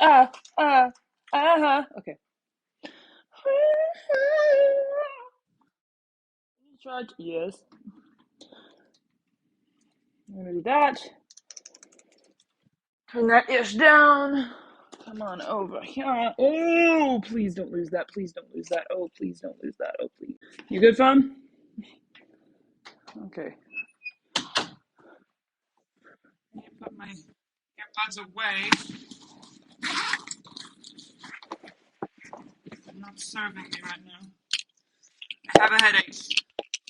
uh, uh-huh. Okay. Charge. Yes. I'm gonna do that. Turn that ish down. Come on over here. Oh, please don't lose that. Please don't lose that. Oh, please don't lose that. Oh, please. You good, fam? Okay. I need to put my AirPods away. They're not serving me right now. I have a headache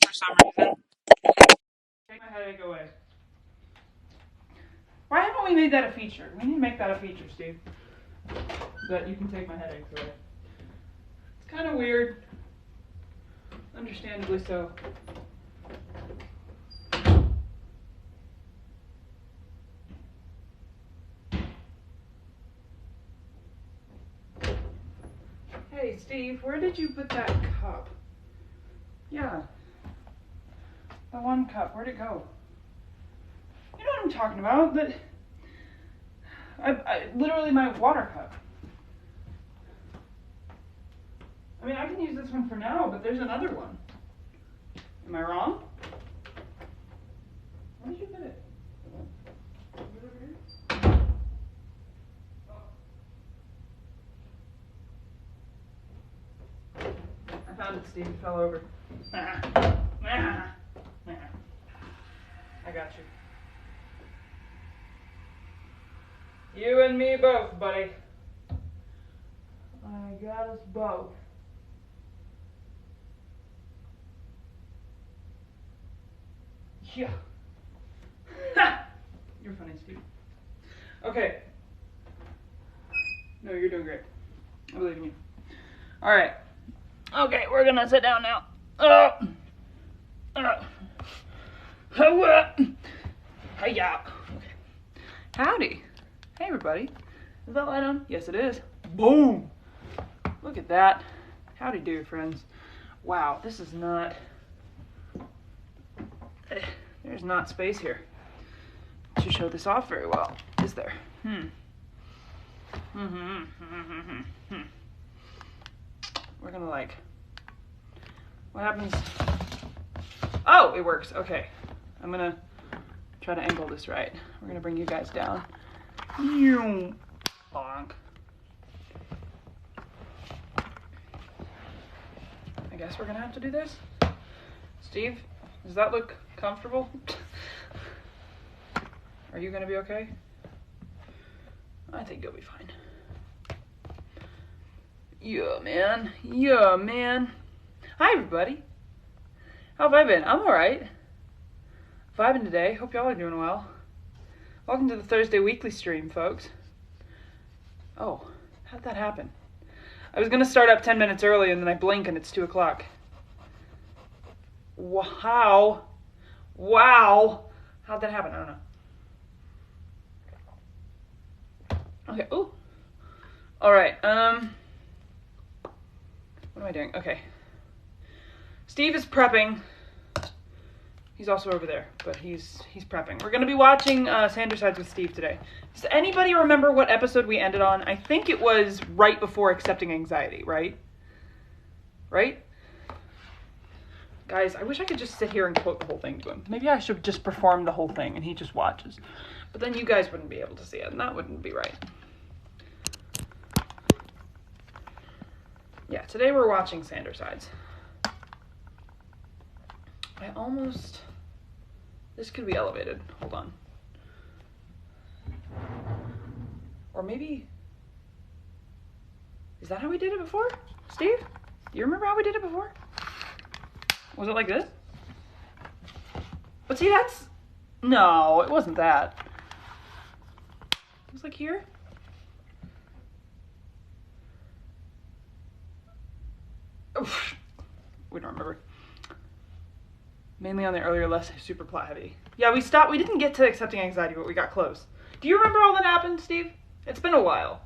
for some reason. Take my headache away. Why haven't we made that a feature? We need to make that a feature, Steve. That you can take my headaches away. It's kind of weird. Understandably so. Hey, Steve, where did you put that cup? Yeah. The one cup. Where'd it go? You know what I'm talking about? That literally my water cup. I mean, I can use this one for now, but there's another one. Am I wrong? Where did you put it? Is it over here? Oh. I found it, Steve. It fell over. I got you. You and me both, buddy. I got us both. Yeah. You're funny, Steve. Okay. No, you're doing great. I believe in you. All right. Okay, we're gonna sit down now. Hiya. Okay. Howdy. Hey, everybody. Is that light on? Yes, it is. Boom. Look at that. Howdy do, friends. Wow, this is not... There's not space here to show this off very well, is there? We're gonna like... What happens? Oh, it works. Okay. I'm gonna try to angle this right. We're gonna bring you guys down. Bonk. I guess we're gonna have to do this. Steve, does that look comfortable? Are you gonna be okay? I think you'll be fine. Yeah, man. Yeah, man. Hi, everybody. How have I been? I'm alright. Vibing today. Hope y'all are doing well. Welcome to the Thursday weekly stream, folks. Oh, how'd that happen? I was gonna start up 10 minutes early and then I blink and it's 2 o'clock. Wow. Wow. How'd that happen? I don't know. Okay, ooh. Alright, what am I doing? Okay. Steve is prepping. He's also over there, but he's prepping. We're going to be watching Sanders Sides with Steve today. Does anybody remember what episode we ended on? I think it was right before Accepting Anxiety, right? Right? Guys, I wish I could just sit here and quote the whole thing to him. Maybe I should just perform the whole thing and he just watches. But then you guys wouldn't be able to see it, and that wouldn't be right. Yeah, today we're watching Sanders Sides. I almost... This could be elevated. Hold on. Or maybe... Is that how we did it before? Steve? Do you remember how we did it before? Was it like this? But see, that's... No, it wasn't that. It was like here. Oof. We don't remember. Mainly on the earlier, less super plot heavy. Yeah, we stopped. We didn't get to Accepting Anxiety, but we got close. Do you remember all that happened, Steve? It's been a while.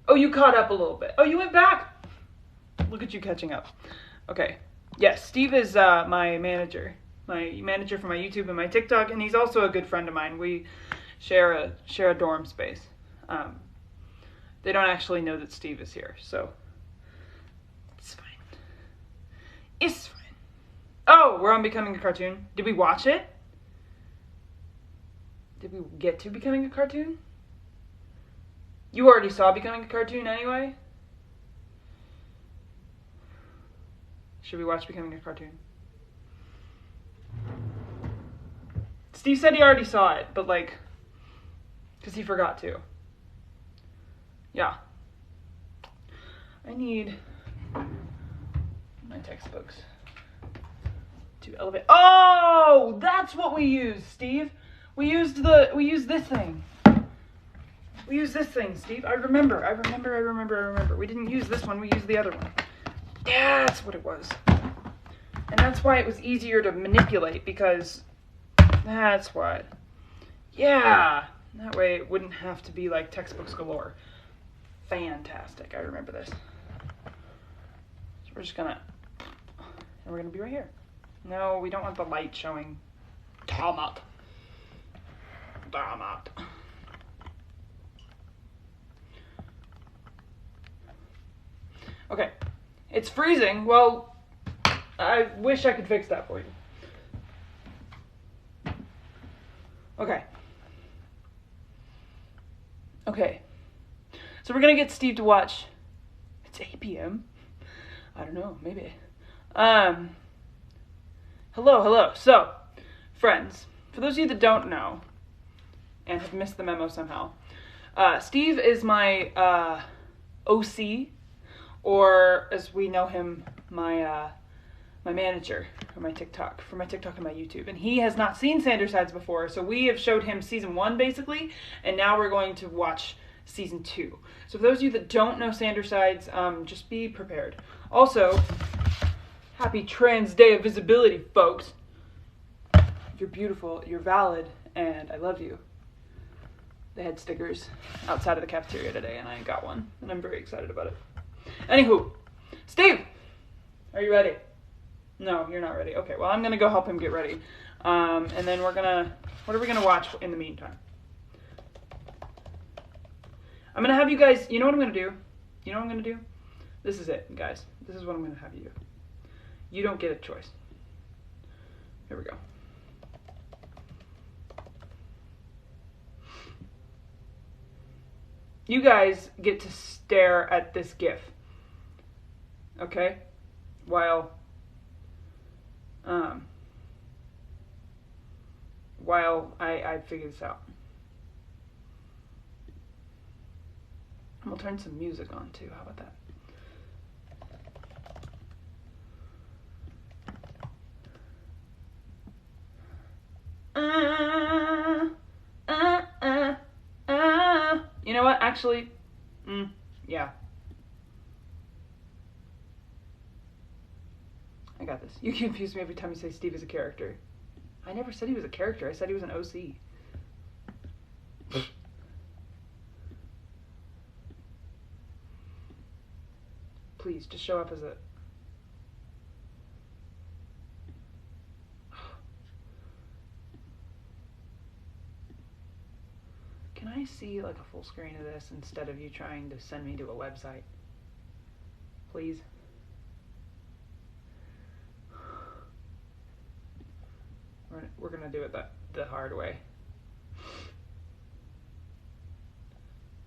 Oh, you caught up a little bit. Oh, you went back. Look at you catching up. Okay. Yes, Steve is my manager. My manager for my YouTube and my TikTok, and he's also a good friend of mine. We share a dorm space. They don't actually know that Steve is here, so it's fine. It's fine. Oh, we're on Becoming a Cartoon. Did we watch it? Did we get to Becoming a Cartoon? You already saw Becoming a Cartoon anyway? Should we watch Becoming a Cartoon? Steve said he already saw it, but like, because he forgot to. Yeah. I need my textbooks to elevate. Oh, that's what we used, Steve. We used this thing. We used this thing, Steve. I remember. We didn't use this one. We used the other one. That's what it was. And that's why it was easier to manipulate, because that's what. Yeah. That way it wouldn't have to be like textbooks galore. Fantastic. I remember this. So we're just gonna, and we're gonna be right here. No, we don't want the light showing. Damn it. Okay. It's freezing. Well, I wish I could fix that for you. Okay. Okay. So we're going to get Steve to watch. It's 8 p.m. I don't know, maybe. Hello. So, friends, for those of you that don't know and have missed the memo somehow, Steve is my OC, or as we know him, my manager for my TikTok and my YouTube. And he has not seen Sandersides before, so we have showed him season 1 basically, and now we're going to watch season 2. So for those of you that don't know Sandersides, just be prepared. Also, happy Trans Day of Visibility, folks. You're beautiful, you're valid, and I love you. They had stickers outside of the cafeteria today, and I got one, and I'm very excited about it. Anywho, Steve, are you ready? No, you're not ready. Okay, well, I'm going to go help him get ready. And then what are we going to watch in the meantime? I'm going to have you guys, you know what I'm going to do? You know what I'm going to do? This is it, guys. This is what I'm going to have you do. You don't get a choice. Here we go. You guys get to stare at this GIF. Okay? While I figure this out. And we'll turn some music on too. How about that? You know what? Actually, yeah. I got this. You confuse me every time you say Steve is a character. I never said he was a character. I said he was an OC. Please, just show up as a... Can I see like a full screen of this instead of you trying to send me to a website? Please? We're gonna do it the hard way.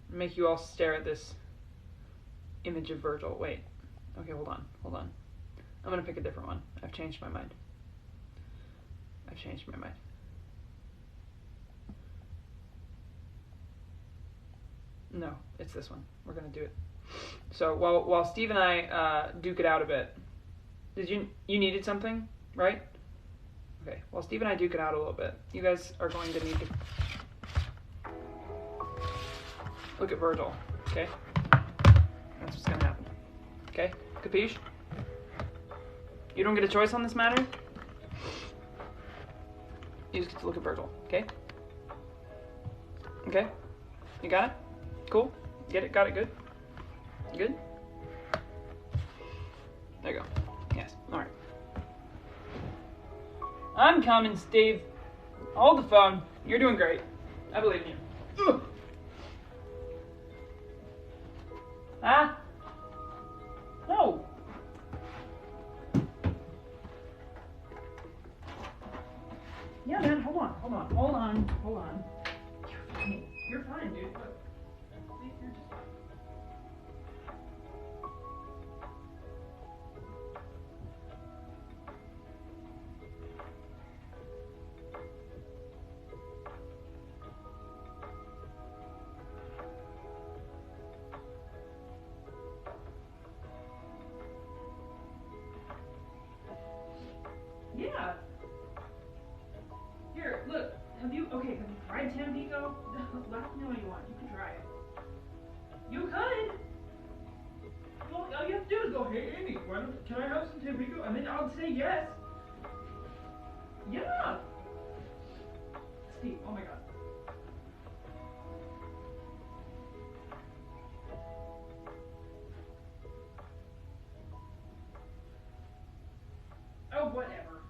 Make you all stare at this image of Virgil. Wait. Okay, hold on. I'm gonna pick a different one. I've changed my mind. No, it's this one. We're gonna do it. So while Steve and I duke it out a bit, did you needed something, right? Okay. While Steve and I duke it out a little bit, you guys are going to need to look at Virgil. Okay. That's what's gonna happen. Okay. Capiche? You don't get a choice on this matter. You just get to look at Virgil. Okay. Okay. You got it? Cool? Get it? Got it? Good? Good? There you go. Yes. Alright. I'm coming, Steve. Hold the phone. You're doing great. I believe in you. Ugh. Ah? No. Yeah, man, hold on. You're fine, dude. Look. See, you're just fine. Yeah. Here, look. Have you tried Tampico? Let me know what you want. You can try it. You could. Well, all you have to do is go, hey Amy, can I have some Tampico? And then I'll say yes. Yeah. Steve, oh my god. Oh, whatever.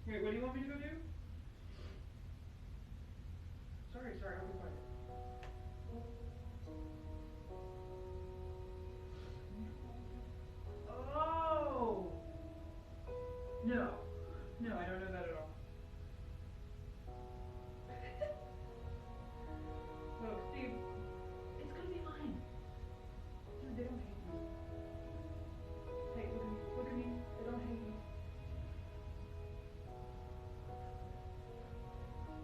Wait, what do you want me to go do? Sorry, I'll be quiet. Oh! No, I don't know that at all. Look, Steve, it's gonna be fine. Dude, they don't hate me. Hey, look at me, they don't hate me.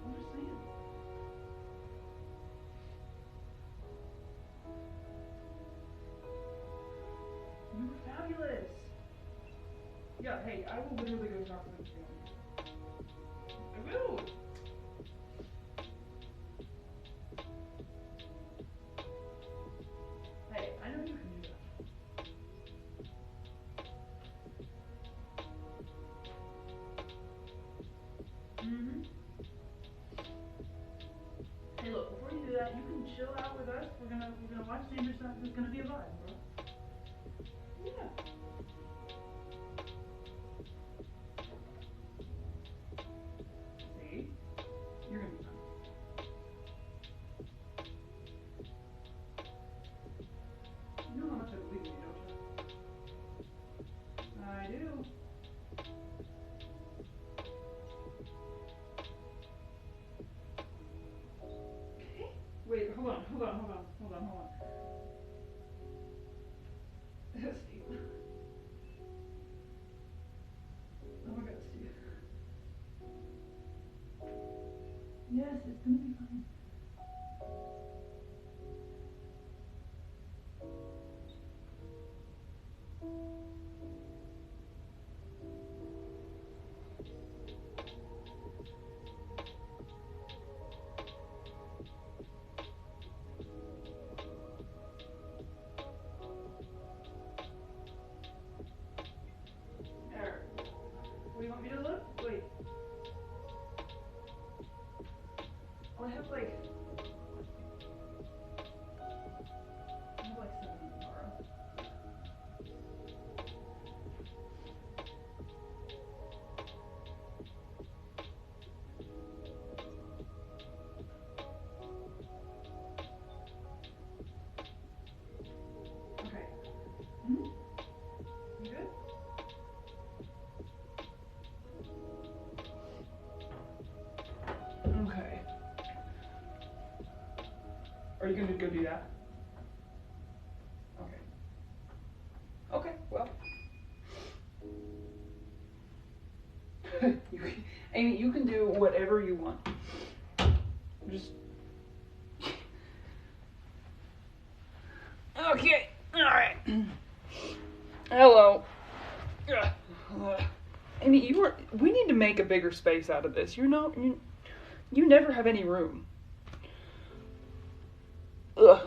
I'm just saying. You were fabulous. Yeah, hey, I will literally go talk to them again. I will. Hey, I know you can do that. Mm-hmm. Hey, look, before you do that, you can chill out with us. We're gonna watch Stranger Stuff. It's gonna be a vibe, bro. Yeah. See? You're gonna be fine. You know how much I believe in you, don't you? I do. Wait, hold on. Steve. Oh my god, Steve. Yes, it's gonna be fine. There. What do you want me to look? Wait. Oh, I have like 7 tomorrow. Okay. Hmm? You good? Okay. Are you gonna go do that? Okay. Okay, well. Amy, you can do whatever you want. Just. Okay, alright. Hello. Amy, we need to make a bigger space out of this. You never have any room. Ugh.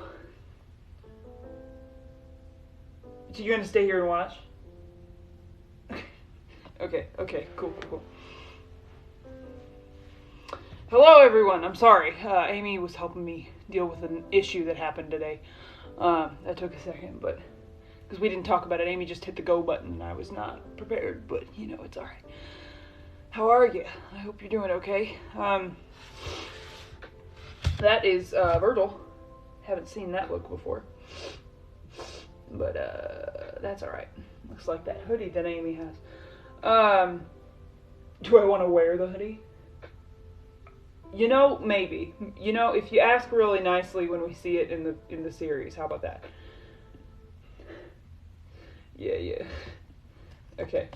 So you're gonna stay here and watch? Okay, cool. Hello everyone, I'm sorry. Amy was helping me deal with an issue that happened today. That took a second, but because we didn't talk about it, Amy just hit the go button and I was not prepared, but it's alright. How are you? I hope you're doing okay. That is Virgil. Haven't seen that look before. But that's alright. Looks like that hoodie that Amy has. Do I want to wear the hoodie? You know, maybe. You know, if you ask really nicely when we see it in the series, how about that? Yeah. Okay.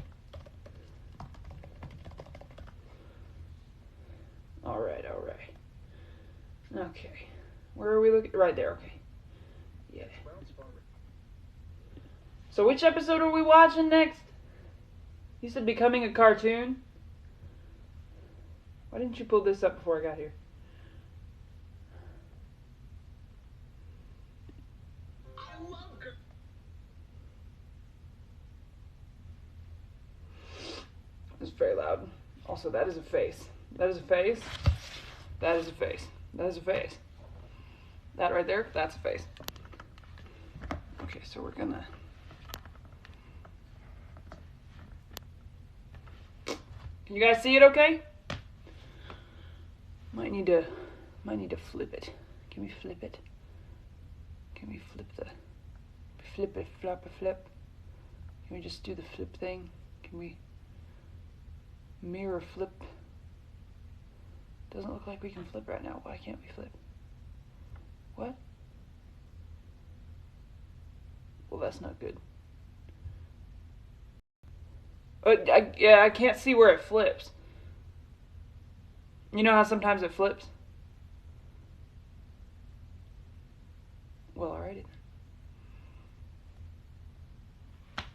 Alright. Okay. Where are we looking? Right there, okay. Yeah. So which episode are we watching next? You said becoming a cartoon? Why didn't you pull this up before I got here? I love her. It's very loud. Also, that is a face. That is a face. That is a face. That is a face. That right there, that's a face. Okay, so we're gonna... Can you guys see it okay? Might need to flip it. Can we flip it? Can we flip the... Flip it, flip. Can we just do the flip thing? Can we... Mirror flip? Doesn't look like we can flip right now. Why can't we flip? What? Well, that's not good. I can't see where it flips. You know how sometimes it flips? Well, alrighty then.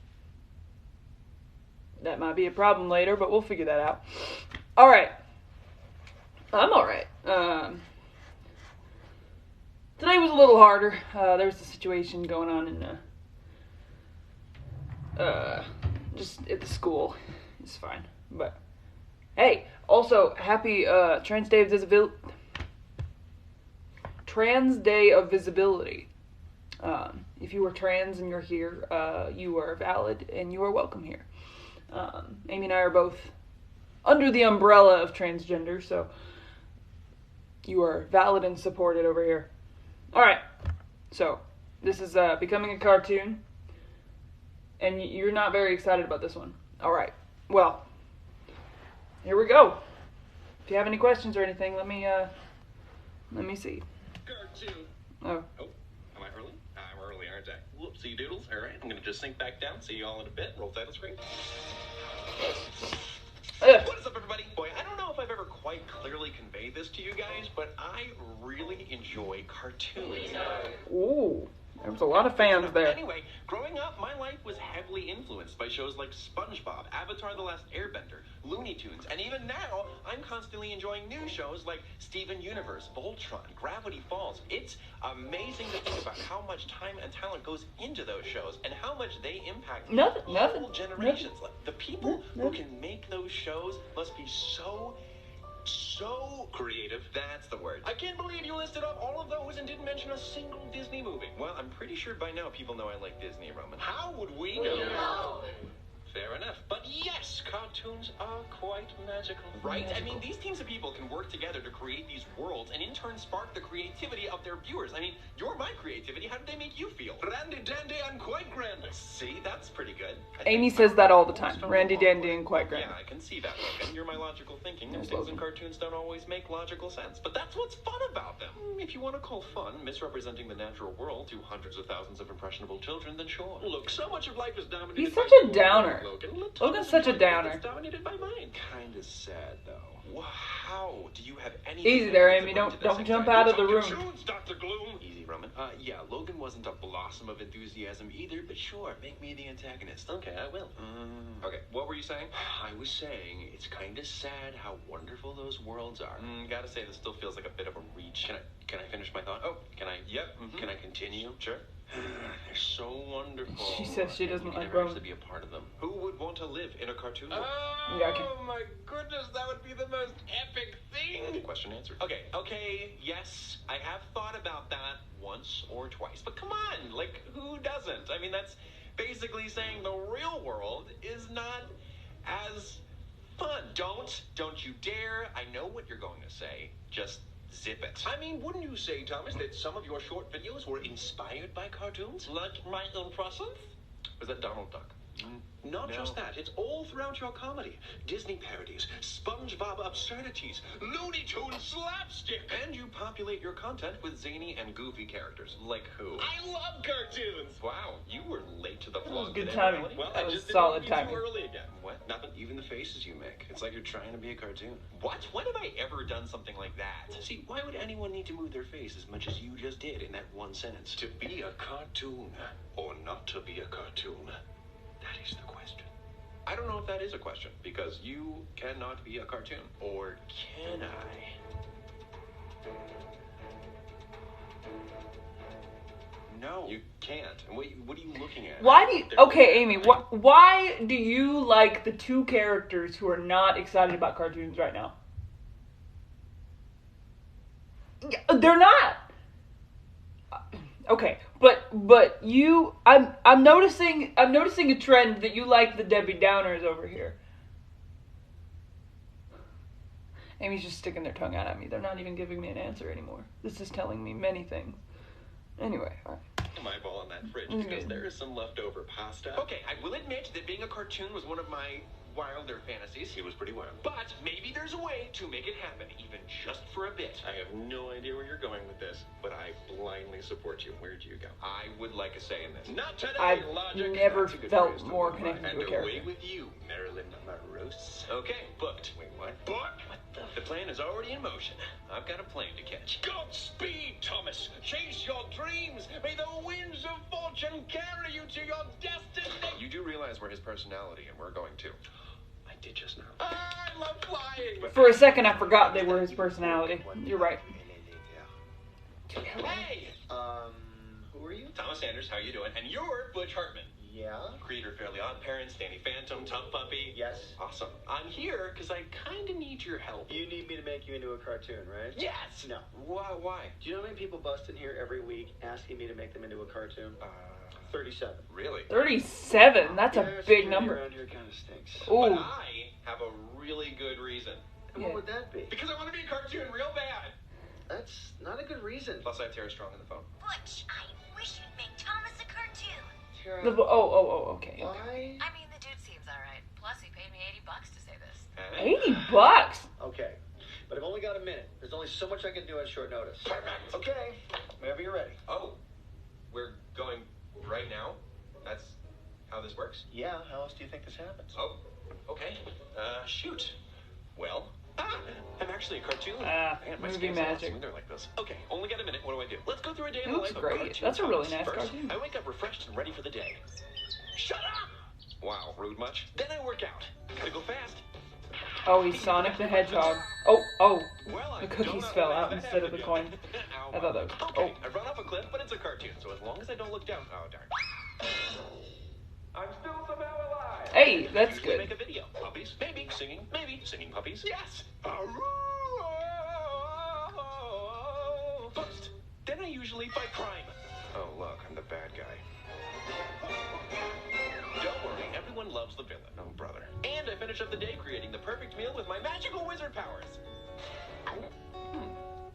That might be a problem later, but we'll figure that out. Alright. I'm alright. Today was a little harder. There was a situation going on in just at the school. It's fine. But hey, also happy Trans Day of Visibility. If you are trans and you're here, you are valid and you are welcome here. Amy and I are both under the umbrella of transgender, so you are valid and supported over here. Alright, so this is becoming a cartoon, and you're not very excited about this one. Alright, well, here we go. If you have any questions or anything, let me see. Cartoon. Oh, Am I early? I'm early, aren't I? Whoopsie doodles. Alright, I'm gonna just sink back down. See you all in a bit. Roll title screen. What is up, everybody? Boy, I don't know if I've ever quite clearly conveyed this to you guys, but I really enjoy cartoons. ooh, there's a lot of fans there. Anyway, growing up, my life was heavily influenced by shows like SpongeBob, Avatar: The Last Airbender, Looney Tunes, and even now, I'm constantly enjoying new shows like Steven Universe, Voltron, Gravity Falls. It's amazing to think about how much time and talent goes into those shows and how much they impact whole generations. Like, the people who can make those shows must be so creative. That's the word. I can't believe you listed off all of those and didn't mention a single Disney movie. Well, I'm pretty sure by now people know I like Disney, Roman. How would we know? Fair enough. But yes, cartoons are quite magical. Right? I mean, these teams of people can work together to create these worlds and in turn spark the creativity of their viewers. I mean, you're my creativity. How did they make you feel? Randy dandy and quite grand. See, that's pretty good. Amy says that all the time. Randy dandy and quite grand. Yeah, I can see that, Logan. You're my logical thinking, and things in cartoons don't always make logical sense. But that's what's fun about them. If you want to call fun misrepresenting the natural world to hundreds of thousands of impressionable children, then sure. Look, so much of life is dominated He's such by a downer. Logan's such a downer. It's dominated by mine. Kinda sad, though. How do you have any... Easy there, Amy. Don't jump out of the room. Dr. Gloom. Easy, Roman. Yeah, Logan wasn't a blossom of enthusiasm either, but sure, make me the antagonist. Okay, I will. Okay, what were you saying? I was saying it's kinda sad how wonderful those worlds are. Gotta say, this still feels like a bit of a reach. Can I finish my thought? Oh, can I? Yep. Can I continue? Sure. They're so wonderful. She says she doesn't like Roman. To be a part of them. Who would want to live in a cartoon world? Oh my goodness, that would be the most epic thing. Question answered. Okay, yes, I have thought about that once or twice, but come on, like, who doesn't? I mean, that's basically saying the real world is not as fun. Don't you dare. I know what you're going to say. Just Zip it. I mean, wouldn't you say, Thomas, that some of your short videos were inspired by cartoons? Like my impressions? Was that Donald Duck? Not just that, it's all throughout your comedy. Disney parodies, SpongeBob absurdities, Looney Tunes slapstick. And you populate your content with zany and goofy characters. Like who? I love cartoons! Wow, you were late to the vlog Good today, timing. Melanie. Well, That I was just solid didn't want timing. you too early again. What? Nothing? Even the faces you make. It's like you're trying to be a cartoon. What? When have I ever done something like that? See, why would anyone need to move their face as much as you just did in that one sentence? To be a cartoon, or not to be a cartoon? That is the question. I don't know if that is a question, because you cannot be a cartoon. Or can I? No, you can't. And what are you looking at? Why do you... Okay, Amy, why do you like the two characters who are not excited about cartoons right now? They're not. Okay, but you... I'm noticing a trend that you like the Debbie Downers over here. Amy's just sticking their tongue out at me. They're not even giving me an answer anymore. This is telling me many things. Anyway, all right. My ball in that fridge because there is some leftover pasta. Okay, I will admit that being a cartoon was one of my wilder fantasies. It was pretty wild. But maybe there's a way to make it happen, even just for a bit. I have no idea where you're going with this, but I blindly support you. Where'd you go? I would like a say in this. Not today, I've Logic. never That's a good felt phrase to more live by. connected to a And character. away with you, Marilyn Monroe. Okay, booked. Wait, what? Booked? The plan is already in motion. I've got a plane to catch. Godspeed, Thomas. Chase your dreams. May the winds of fortune carry you to your destiny. You do realize we're his personality, and we're going to. I did just now. I love flying. For a second, I forgot they were his personality. You're right. Hey! Who are you? Thomas Sanders, how you doing? And you're Butch Hartman. Yeah? Creator of Fairly Odd Parents, Danny Phantom, Tough Puppy. Yes? Awesome. I'm here because I kind of need your help. You need me to make you into a cartoon, right? Yes! No. Why? Do you know how many people bust in here every week asking me to make them into a cartoon? 37. Really? 37? That's a Yeah, big security number. around here kind of stinks. But Ooh. I have a really good reason. And Yeah. what would that be? Because I want to be a cartoon real bad. That's not a good reason. Plus, I have Tara Strong on the phone. Butch, I wish you'd make Thomas a cartoon. Tara, Okay. why? I mean, the dude seems alright. Plus, he paid me $80 to say this. $80? Okay. But I've only got a minute. There's only so much I can do on short notice. Perfect. Okay. Whenever you're ready. Oh, we're going right now? That's how this works? Yeah, how else do you think this happens? Oh, okay. Shoot. Well, I'm actually a cartoon. Ah, Man, my movie skin's a lot magic. smoother like this. Okay, only got a minute. What do? Let's go through a day It in the looks life of great. cartoon That's a really Thomas. nice First, cartoon. I wake up refreshed and ready for the day. Shut up! Wow, rude much? Then I work out. Gotta go fast. Oh, he's Sonic the Hedgehog. Oh. Well, The I cookies don't know fell how out that instead of the happened coin. yet. Ow, I thought that was... Okay, I run off a cliff, but it's a cartoon, so as long as I don't look down... Oh, darn. I'm still somehow alive. Hey, that's Usually good. make a video. Puppies, maybe. Singing puppies. Yes! First, then I usually fight crime. Oh, look, I'm the bad guy. Don't worry, everyone loves the villain. Oh, brother. And I finish up the day creating the perfect meal with my magical wizard powers.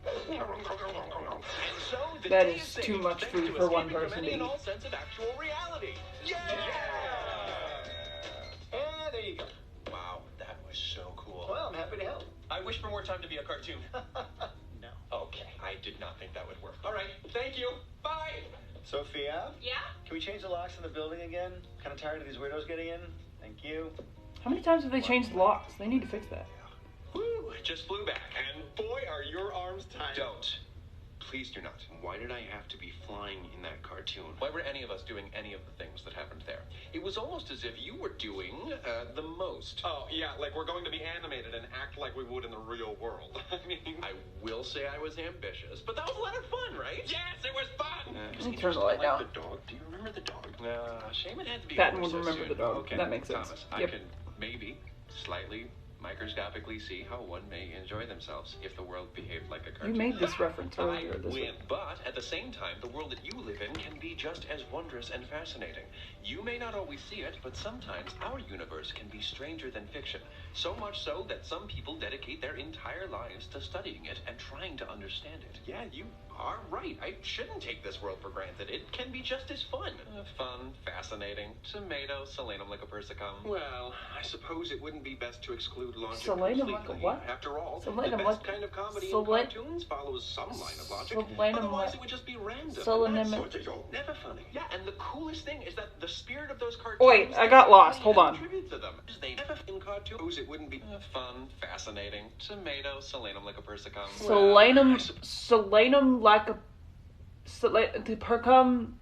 And so the That day is saved, too much thanks food to for one escaping from person any to and eat. all sense of actual reality. Yeah! And there you go. Wow, that was so cool. Well, I'm happy to help. I wish for more time to be a cartoon. No. Okay, I did not think that would work. All right, thank you. Bye. Sophia? Yeah? Can we change the locks in the building again? Kind of tired of these weirdos getting in. Thank you. How many times have they changed the locks? They need to fix that. Woo, just flew back. And boy, are your arms tight. Don't. Please do not. Why did I have to be flying in that cartoon? Why were any of us doing any of the things that happened there? It was almost as if you were doing the most. Oh, yeah, like we're going to be animated and act like we would in the real world. I mean, I will say I was ambitious, but that was a lot of fun, right? Yes, it was fun! Let me turn the light down. The dog. Do you remember the dog? Shame it had to be Patton over would so remember soon. the dog. Okay, That makes sense. Thomas, Yep. I can maybe slightly microscopically see how one may enjoy themselves if the world behaved like a cartoon. You made this reference earlier I this win, week. but at the same time, the world that you live in can be just as wondrous and fascinating. You may not always see it, but sometimes our universe can be stranger than fiction. So much so that some people dedicate their entire lives to studying it and trying to understand it. Yeah, you are right. I shouldn't take this world for granted. It can be just as fun. Fun, fascinating, tomato, solanum lycopersicum. Well, I suppose it wouldn't be best to exclude logic Solanum completely. what? After all, Solanum the best what? kind of comedy in cartoons follows some line of logic. Otherwise, it would just be random. Solanum. Never funny. Yeah, and the coolest thing is that the spirit of those cartoons. Wait, I got lost. Hold on. Tribute to them. They never in cartoons. It wouldn't be fun, fascinating. Tomato, solanum lycopersicum. Solanum like a percum.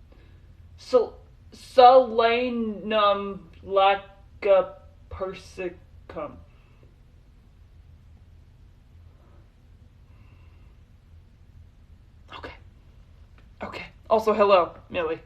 Solanum like a persicum. Okay. Also, hello, Millie.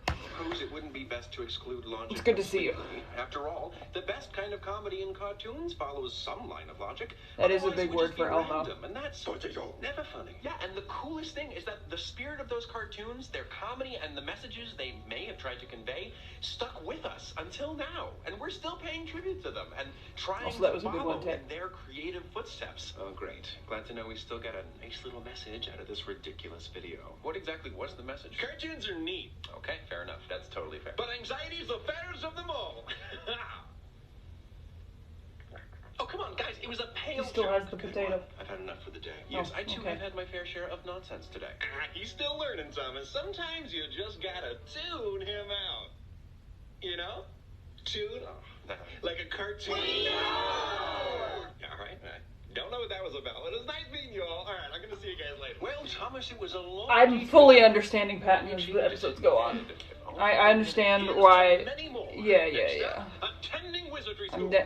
It wouldn't be best to exclude logic. It's good to see you. After all, the best kind of comedy in cartoons follows some line of logic. That is a big word for Elmo. And that's never funny. Yeah, and the coolest thing is that the spirit of those cartoons, their comedy, and the messages they may have tried to convey stuck with us until now. And we're still paying tribute to them and trying to follow in their creative footsteps. Oh, great. Glad to know we still got a nice little message out of this ridiculous video. What exactly was the message? Cartoons are neat. Okay, fair enough. That's totally fair. But anxiety is the fairest of them all. Oh, come on, guys. It was a pale He still joke. has the potato. I've had enough for the day. Yes, I too have had my fair share of nonsense today. He's still learning, Thomas. Sometimes you just gotta tune him out. You know? Tune? Oh, like a cartoon. All right. Don't know what that was about. It was nice meeting you all. All right, I'm gonna see you guys later. Well, Thomas, it was a long... I'm fully understanding Patton as the episodes go on. I understand why. Yeah.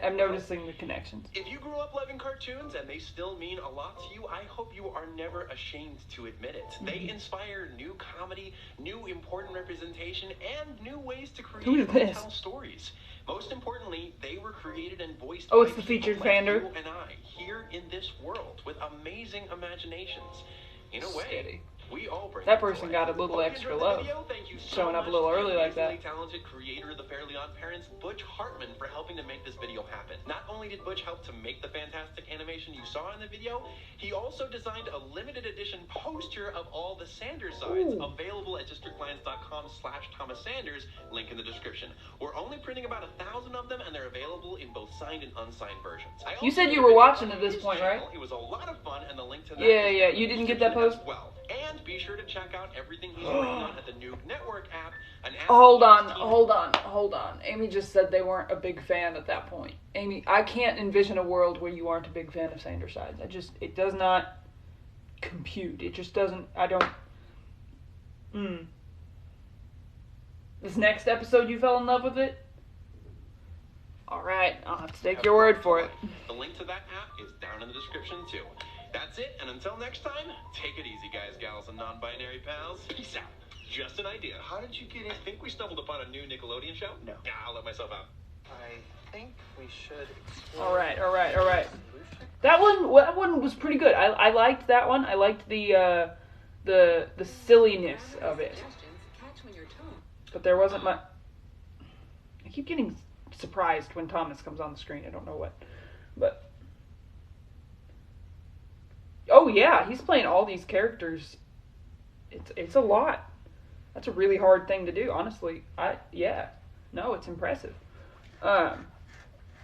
I'm noticing the connections. If you grew up loving cartoons and they still mean a lot to you, I hope you are never ashamed to admit it. They inspire new comedy, new important representation, and new ways to create and tell stories. Most importantly, they were created and voiced by it's the featured Fander. you and I here in this world with amazing imaginations. In a way, we all bring that person got a little extra love. Showing up a little early like that. Talented creator of the Fairly Odd Parents, Butch Hartman, for helping to make this video happen. Not only did Butch help to make the fantastic animation you saw in the video, he also designed a limited edition poster of all the Sanders sides, available at districtlines.com/Thomas Sanders, link in the description. We're only printing about 1,000 of them, and they're available in both signed and unsigned versions. You said you were watching at this point, right? It was a lot of fun, and the link to that Yeah, you didn't get that post? Well. And be sure to check out everything he's working on at the Noog Network app. Hold on. Amy just said they weren't a big fan at that point. Amy, I can't envision a world where you aren't a big fan of Sanders sides. It does not compute. It just doesn't, This next episode you fell in love with it? Alright, I'll have to take your word for it. The link to that app is down in the description too. That's it, and until next time, take it easy, guys, gals, and non-binary pals. Peace out. Just an idea. How did you get in? I think we stumbled upon a new Nickelodeon show. No. Nah, I'll let myself out. I think we should explore... Alright. That one was pretty good. I liked that one. I liked the silliness of it. But there wasn't much... I keep getting surprised when Thomas comes on the screen. I don't know what. But... Oh yeah, he's playing all these characters. It's a lot. That's a really hard thing to do, honestly. No, it's impressive. How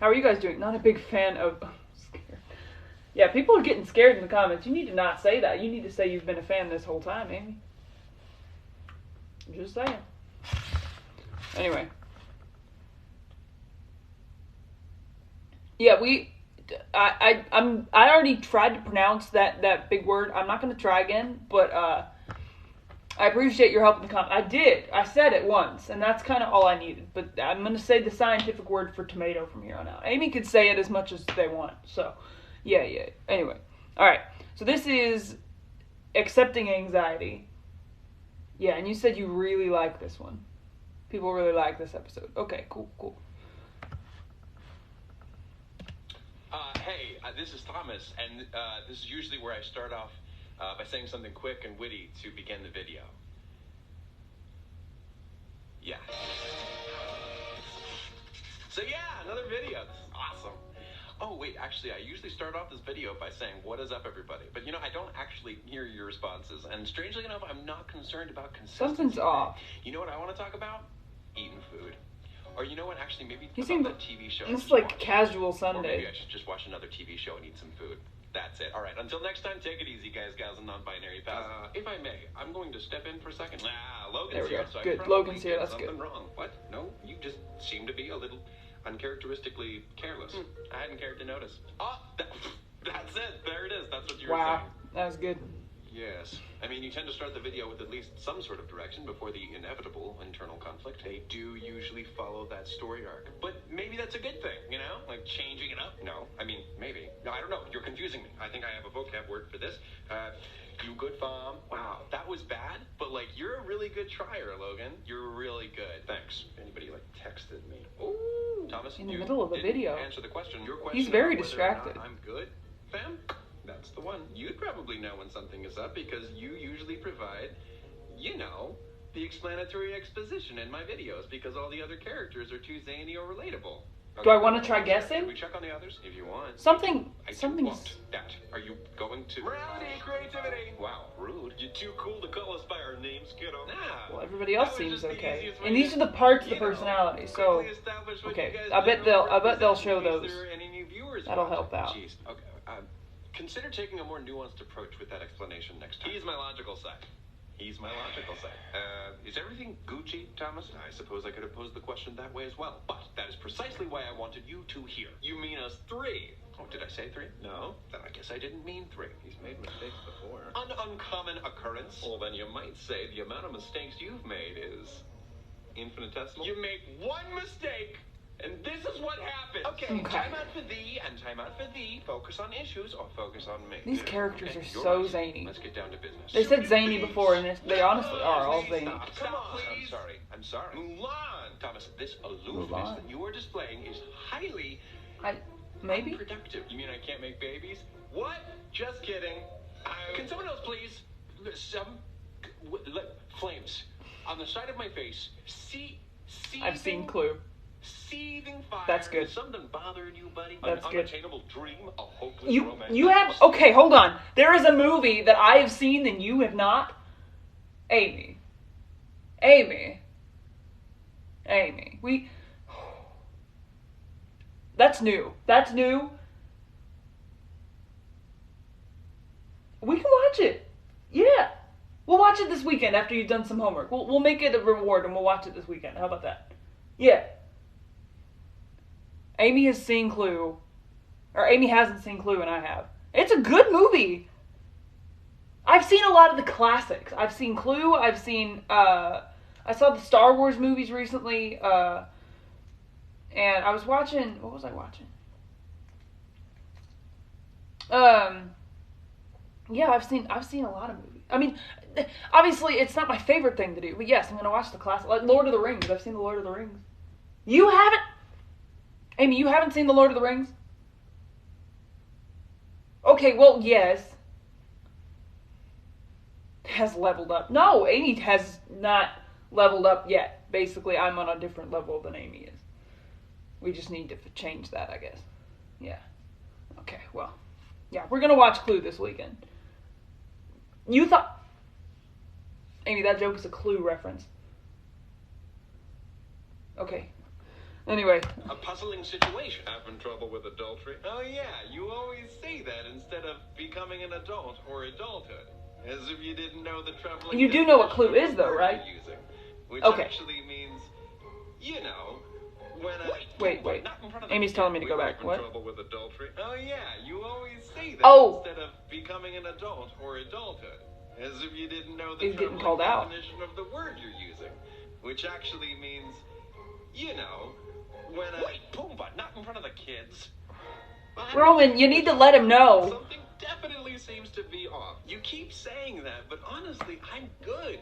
are you guys doing? Not a big fan of... scared. Yeah, people are getting scared in the comments. You need to not say that. You need to say you've been a fan this whole time, Amy. I'm just saying. Anyway. Yeah, I already tried to pronounce that big word. I'm not going to try again, but I appreciate your help in the comment. I did. I said it once, and that's kind of all I needed. But I'm going to say the scientific word for tomato from here on out. Amy could say it as much as they want. So, yeah. Anyway. All right. So this is accepting anxiety. Yeah, and you said you really like this one. People really like this episode. Okay, cool. Hey, this is Thomas, and this is usually where I start off by saying something quick and witty to begin the video. Yeah. So yeah, another video. This is awesome. Oh wait, actually, I usually start off this video by saying, "What is up, everybody?" But you know, I don't actually hear your responses, and strangely enough, I'm not concerned about consistency. Something's off. You know what I want to talk about? Eating food. Or you know what? Actually, maybe You about seem the TV show. this is just like watched. casual Or Sunday. maybe I should just watch another TV show and eat some food. That's it. All right. Until next time, take it easy, guys, gals, and non-binary pals. If I may, I'm going to step in for a second. Logan's There we here, go. so Good. I probably Logan's here. did That's something good. wrong. What? No, you just seem to be a little uncharacteristically careless. I hadn't cared to notice. Oh, that's it. There it is. That's what you were Wow, saying. that was good. Yes. I mean, you tend to start the video with at least some sort of direction before the inevitable internal conflict. They do usually follow that story arc. But maybe that's a good thing, you know? Like changing it up? No. I mean, maybe. No, I don't know. You're confusing me. I think I have a vocab word for this. You good, fam? Wow, that was bad. But, like, you're a really good trier, Logan. You're really good. Thanks. Anybody, like, texted me. Ooh. Thomas, In the you middle of a didn't video. answer the question. Your question He's very about whether or not distracted. I'm good, fam? That's the one. You'd probably know when something is up because you usually provide, you know, the explanatory exposition in my videos because all the other characters are too zany or relatable. Do I want to try guessing? Should we check on the others? If you want. Something. I do Something's. want that. Are you going to... Morality, creativity. Wow, rude. You're too cool to call us by our names, kiddo. Nah. Well, everybody else That was seems just the okay, easiest way and these to, are the parts of the you know, personality. So quickly establish what okay, you guys I bet do they'll represent show in case those. there are any new viewers That'll watching. help out. Jeez. Okay. Consider taking a more nuanced approach with that explanation next time. He's my logical side. Is everything Gucci, Thomas? I suppose I could have posed the question that way as well. But that is precisely why I wanted you to hear. You mean us three? Oh, did I say three? No. Then I guess I didn't mean three. He's made mistakes before. An uncommon occurrence. Well, then you might say the amount of mistakes you've made is infinitesimal. You make one mistake, and this is what happens. Okay, time out for thee, and time out for thee. Focus on issues, or focus on me. These characters are you're so right. zany. Let's get down to business. They said zany before, and they honestly are all Please zany. Stop. Come on. I'm sorry. Mulan. Thomas, this aloofness Mulan. that you are displaying is highly Maybe. unproductive. You mean I can't make babies? What? Just kidding. Can someone else please? Flames on the side of my face. I've seen Clue. Seething fire. That's good. Is something bothering you, buddy? That's An good. unattainable dream, a hopeless romance. You have okay. Hold on. There is a movie that I have seen and you have not. Amy. We. That's new. We can watch it. Yeah. We'll watch it this weekend after you've done some homework. We'll make it a reward and we'll watch it this weekend. How about that? Yeah. Amy has seen Clue. Or Amy hasn't seen Clue and I have. It's a good movie. I've seen a lot of the classics. I've seen Clue. I've seen, I saw the Star Wars movies recently. And I was watching, what was I watching? Yeah, I've seen a lot of movies. I mean, obviously it's not my favorite thing to do, but yes, I'm going to watch the classic, like Lord of the Rings. I've seen the Lord of the Rings. You haven't? Amy, you haven't seen the Lord of the Rings? Okay, well, yes. Has leveled up. No, Amy has not leveled up yet. Basically, I'm on a different level than Amy is. We just need to change that, I guess. Yeah. Okay, well. Yeah, we're going to watch Clue this weekend. You thought... Amy, that joke is a Clue reference. Okay. Anyway. A puzzling situation. Having trouble with adultery? Oh yeah, you always say that instead of becoming an adult or adulthood. As if you didn't know the troubling... You do know what Clue is, though, right? Using, which okay. Actually means, you know, when Wait. Amy's telling me to go back. What? Trouble with adultery? Oh yeah, you always say that instead of becoming an adult or adulthood. As if you didn't know the getting called out. definition of the word you're using. Which actually means, you know, when Pumbaa, not in front of the kids. Roman, you need to let him know. Something definitely seems to be off. You keep saying that, but honestly, I'm good.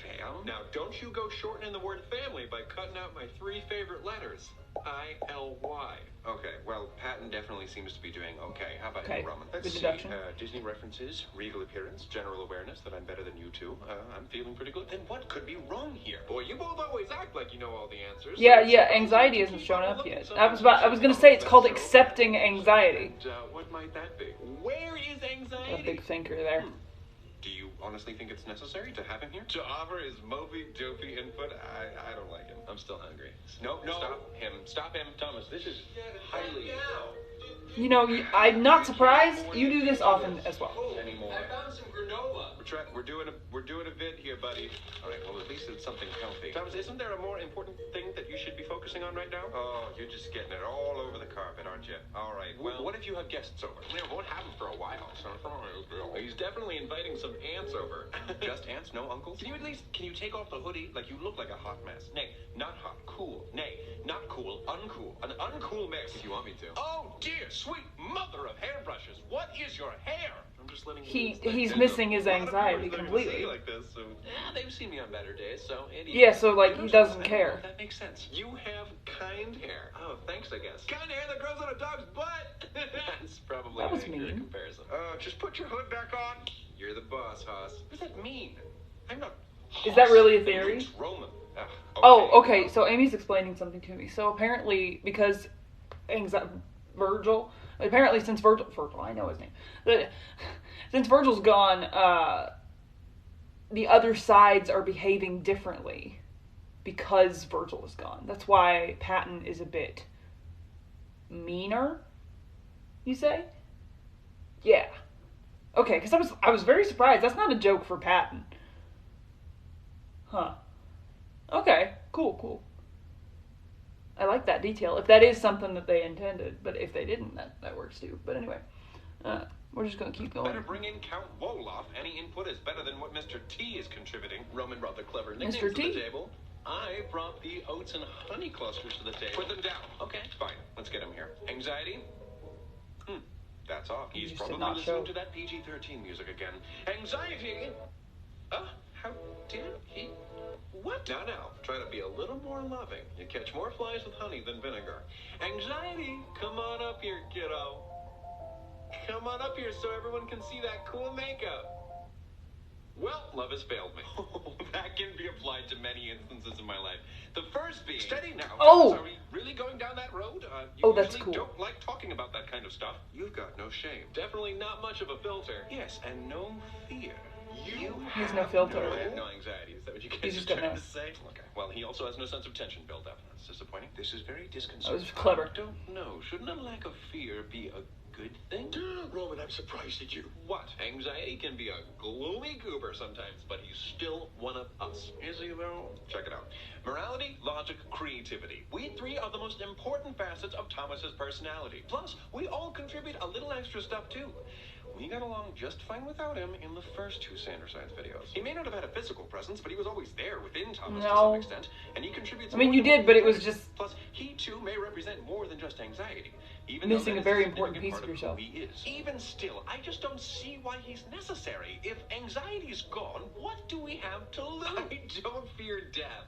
Fail? Now, don't you go shortening the word family by cutting out my 3 favorite letters. I-L-Y. Okay, well, Patton definitely seems to be doing okay. How about you, Roman? Good Let's see. deduction. Disney references, regal appearance, general awareness that I'm better than you two. I'm feeling pretty good. Then what could be wrong here? Boy, you both always act like you know all the answers. Yeah, anxiety hasn't shown up yet. I was gonna say it's called accepting anxiety. And, what might that be? Where is anxiety? A big thinker there. Do you honestly think it's necessary to have him here? To offer his mopey, dopey input? I don't like him. I'm still hungry. No, stop him. Stop him. Thomas, this is highly... You know, I'm not surprised. You do this often as well. Anymore. I found some granola. We're doing a vid here, buddy. All right, well, at least it's something healthy. Thomas, isn't there a more important thing that you should be focusing on right now? Oh, you're just getting it all over the carpet, aren't you? All right, well, what if you have guests over? We won't have them for a while, so he's definitely inviting some ants over. Just ants, no uncles? Can you take off the hoodie? Like, you look like a hot mess. Nay, not hot, cool. Nay, not cool, uncool. An uncool mix. If you want me to. Oh, dear, sweet mother of hairbrushes. What is your hair? I'm just letting he's missing his anxiety completely. Like this, so, they've seen me on better days, so yeah, so like he doesn't care. That makes sense. You have kind hair. Oh, thanks, I guess. Kind of hair that grows on a dog's butt. That's probably that was an accurate mean. comparison. Just put your hood back on. You're the boss, Haas. What does that mean? I'm not. Is that really a theory? It's Roman. Okay. Oh, okay. So Amy's explaining something to me. So apparently, because Virgil, apparently since Virgil, I know his name. Since Virgil's gone, the other sides are behaving differently because Virgil is gone. That's why Patton is a bit meaner. You say? Yeah. Okay, because I was very surprised. That's not a joke for Patton. Huh. Okay, cool. I like that detail. If that is something that they intended, but if they didn't, that works too. But anyway, we're just gonna keep going. Better bring in Count Wolof. Any input is better than what Mr. T is contributing. Roman brought the clever nicknames Mr. to T? the table. I brought the oats and honey clusters to the table. Put them down. Okay, fine. Let's get him here. Anxiety? That's off. He's probably listening to that PG-13 music again. Anxiety? How dare he? What? Now, try to be a little more loving. You catch more flies with honey than vinegar. Anxiety, come on up here, kiddo. Come on up here so everyone can see that cool makeup. Well, love has failed me. That can be applied to many instances in my life. The first being... Steady now. Oh! Are we really going down that road? You that's usually cool. don't like talking about that kind of stuff. You've got no shame. Definitely not much of a filter. Yes, and no fear. He's no filter. No, I have no anxiety. Is that what you guys He's are just trying got to say? Okay. Well, he also has no sense of tension built up. That's disappointing. This is very disconcerting. That was clever. I don't know. Shouldn't a lack of fear be a good thing? Roman, I'm surprised at you. What? Anxiety can be a gloomy goober sometimes, but he's still one of us. Is he, though? Check it out. Morality, logic, creativity. We three are the most important facets of Thomas's personality. Plus, we all contribute a little extra stuff, too. We got along just fine without him in the first 2 Sandor Science videos. He may not have had a physical presence, but he was always there within Thomas to some extent, and he contributes. I mean, you did, but it was just... Plus, he too may represent more than just anxiety. Even missing a very important piece of who yourself. he is. Even still, I just don't see why he's necessary. If anxiety's gone, what do we have to lose? I don't fear death.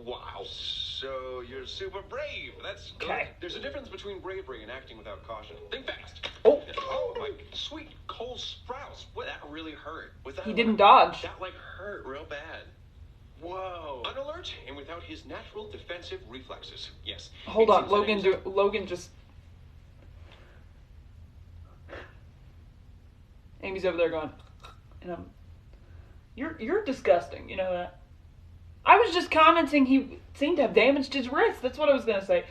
Wow. So you're super brave. That's good. Okay. There's a difference between bravery and acting without caution. Think fast. Oh, my sweet Cole Sprouse. Well, that really hurt. Was that he didn't dodge. That hurt real bad. Whoa. Unalert and without his natural defensive reflexes. Yes. Hold on, Logan just... Amy's over there going, and you're disgusting, you know that? I was just commenting he seemed to have damaged his wrist. That's what I was going to say.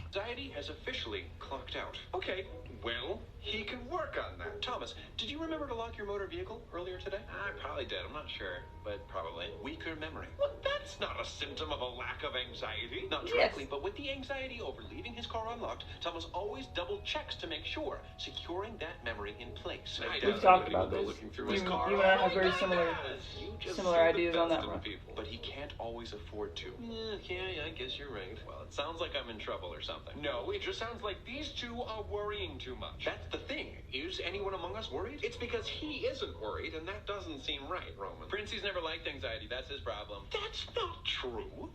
Anxiety has officially clocked out. Okay, well, he can work on that. Thomas, did you remember to lock your motor vehicle earlier today? I probably did. I'm not sure, but probably. Weaker memory. Well, that's not a symptom of a lack of anxiety. Not directly, but with the anxiety over leaving his car unlocked, Thomas always double checks to make sure, securing that memory in place. We've talked about this. You and I have very similar ideas on that one. But he can't always afford to. Yeah, I guess you're right. Well, it sounds like I'm in trouble or something. No, it just sounds like these two are worrying too much. That's the the thing. Is anyone among us worried? It's because he isn't worried, and that doesn't seem right, Roman. Princey's never liked anxiety. That's his problem. That's not true.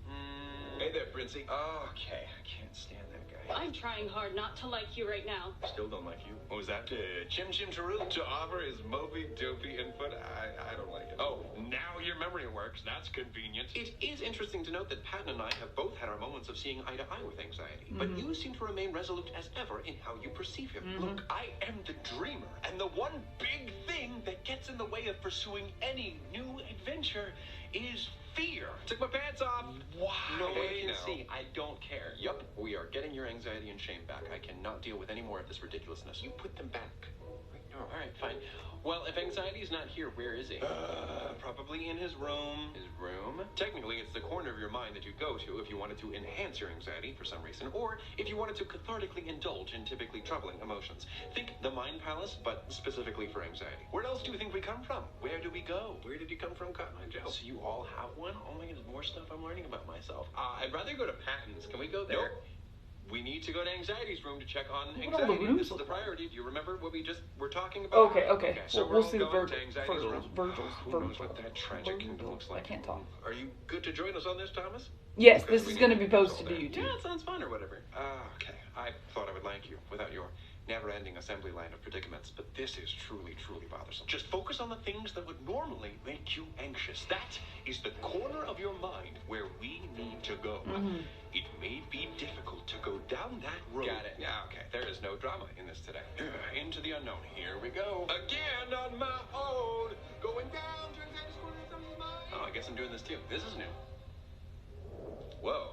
Hey there, Princey. Okay, I can't stand that guy. I'm trying hard not to like you right now. Still don't like you. What was that? Chim Chim Charu to offer his Moby Dopey input. I don't like it. Oh, now your memory works. That's convenient. It is interesting to note that Patton and I have both had our moments of seeing eye to eye with anxiety, but you seem to remain resolute as ever in how you perceive him. Look, I am the dreamer, and the one big thing that gets in the way of pursuing any new adventure is fear. Took my pants off. Why? No one Hey, can now. see. I don't care. Yup, we are getting your anxiety and shame back. I cannot deal with any more of this ridiculousness. You put them back. Oh, all right, fine. Well, if anxiety's not here, where is he? Probably in his room. His room? Technically, it's the corner of your mind that you go to if you wanted to enhance your anxiety for some reason, or if you wanted to cathartically indulge in typically troubling emotions. Think the Mind Palace, but specifically for anxiety. Where else do you think we come from? Where do we go? Where did you come from, Cotton Eye Joe? So you all have one? Oh my goodness, more stuff I'm learning about myself. I'd rather go to Patton's. Can we go there? Nope. We need to go to anxiety's room to check on What all the anxiety. rooms This is look the like? priority. Do you remember what we just were talking about? Okay. So We'll we're see all the going to anxiety's room. Who knows what that tragic kingdom looks like? I can't talk. Are you good to join us on this, Thomas? Yes, Because this we is need going to be do this posted all to day. YouTube. Yeah, it sounds fun or whatever. Okay. I thought I would like you without your never-ending assembly line of predicaments, but this is truly, truly bothersome. Just focus on the things that would normally make you anxious. That is the corner of your mind where we need to go. It may be difficult to go down that road. Got it. Yeah, okay. There is no drama in this today. Into the unknown. Here we go. Again on my own, going down to anxiety's corner of my mind. Oh, I guess I'm doing this too. This is new. Whoa.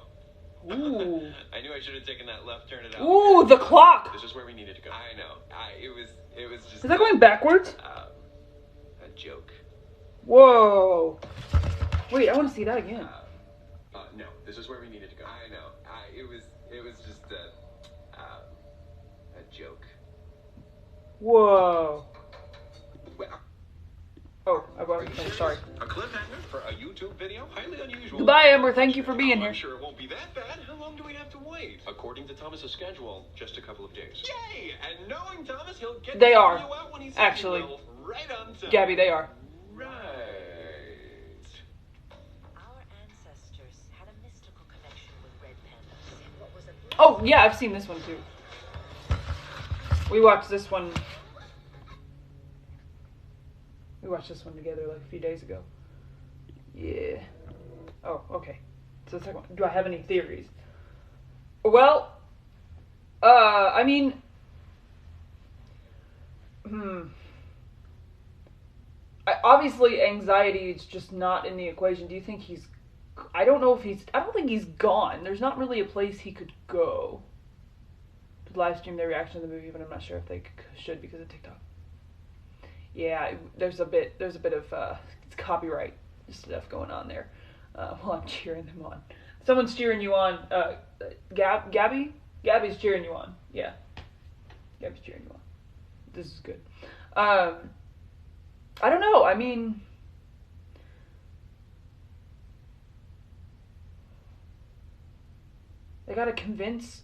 Ooh. I knew I should have taken that left turn at Ooh, the clock. This is where we needed to go. I know. It was just Is that going backwards? a joke. Whoa. Wait, I want to see that again. No, this is where we needed to go. I know. It was just a joke. Whoa. Well, Oh, I'm sorry. a cliffhanger for a YouTube video? Highly unusual. Goodbye, Amber. Thank you for being I'm here. sure it won't be that bad. How long do we have to wait? According to Thomas's schedule, just a couple of days. Yay! And knowing Thomas, he'll get They the are. video out when he says Actually. he will, right on time. Gabby, they are. Right. Our ancestors had a mystical connection with red pandas. What was a Oh, yeah, I've seen this one too. We watched this one. We watched this one together like a few days ago. Yeah. Oh, okay. So the second one. Do I have any theories? Well, I mean, obviously anxiety is just not in the equation. Do you think he's, I don't think he's gone. There's not really a place he could go to live stream their reaction to the movie, but I'm not sure if they should because of TikTok. Yeah, there's a bit of copyright stuff going on there. While I'm cheering them on. Someone's cheering you on. Gabby? Gabby's cheering you on. Yeah. Gabby's cheering you on. This is good. I don't know. I mean, they gotta convince.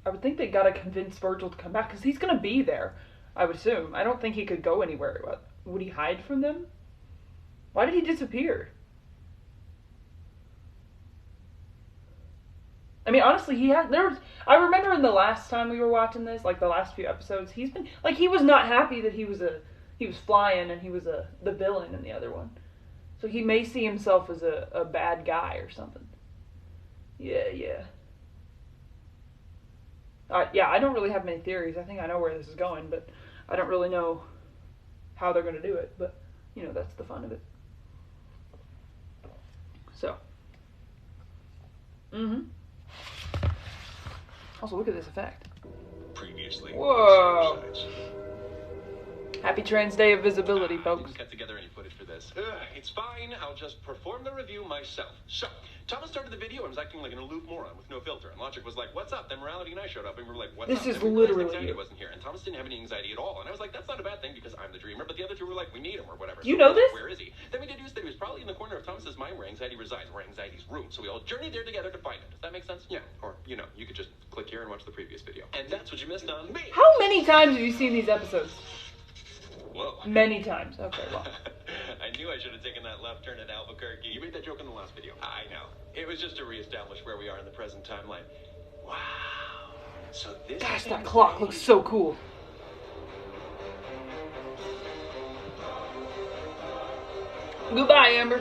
I would think they gotta convince Virgil to come back because he's gonna be there. I would assume. I don't think he could go anywhere. Would he hide from them? Why did he disappear? I mean, honestly, I remember in the last time we were watching this, like the last few episodes, he's been like he was not happy that he was flying and he was the villain in the other one. So he may see himself as a bad guy or something. Yeah. Yeah, I don't really have many theories. I think I know where this is going, but I don't really know how they're going to do it. But, you know, that's the fun of it. So. Also, look at this effect. Previously. Whoa. Happy Trans Day of Visibility, I folks. didn't cut together any footage for this. It's fine. I'll just perform the review myself. So, Thomas started the video and was acting like an aloof moron with no filter. And Logic was like, "What's up?" Then Morality and I showed up and we were like, "What's up?" This is And we realized literally anxiety you. wasn't here, and Thomas didn't have any anxiety at all. And I was like, "That's not a bad thing because I'm the dreamer." But the other two were like, "We need him," or whatever. You So know we were like, this? Where is he? Then we deduced that he was probably in the corner of Thomas's mind where anxiety resides, where anxiety's room. So we all journeyed there together to find him. Does that make sense? Yeah. Or you could just click here and watch the previous video. And that's what you missed on me. How many times have you seen these episodes? Whoa. Many times. Okay, well. I knew I should have taken that left turn at Albuquerque. You made that joke in the last video. I know. It was just to reestablish where we are in the present timeline. Wow. So this Gosh, is that clock anxiety. looks so cool. Goodbye, Amber.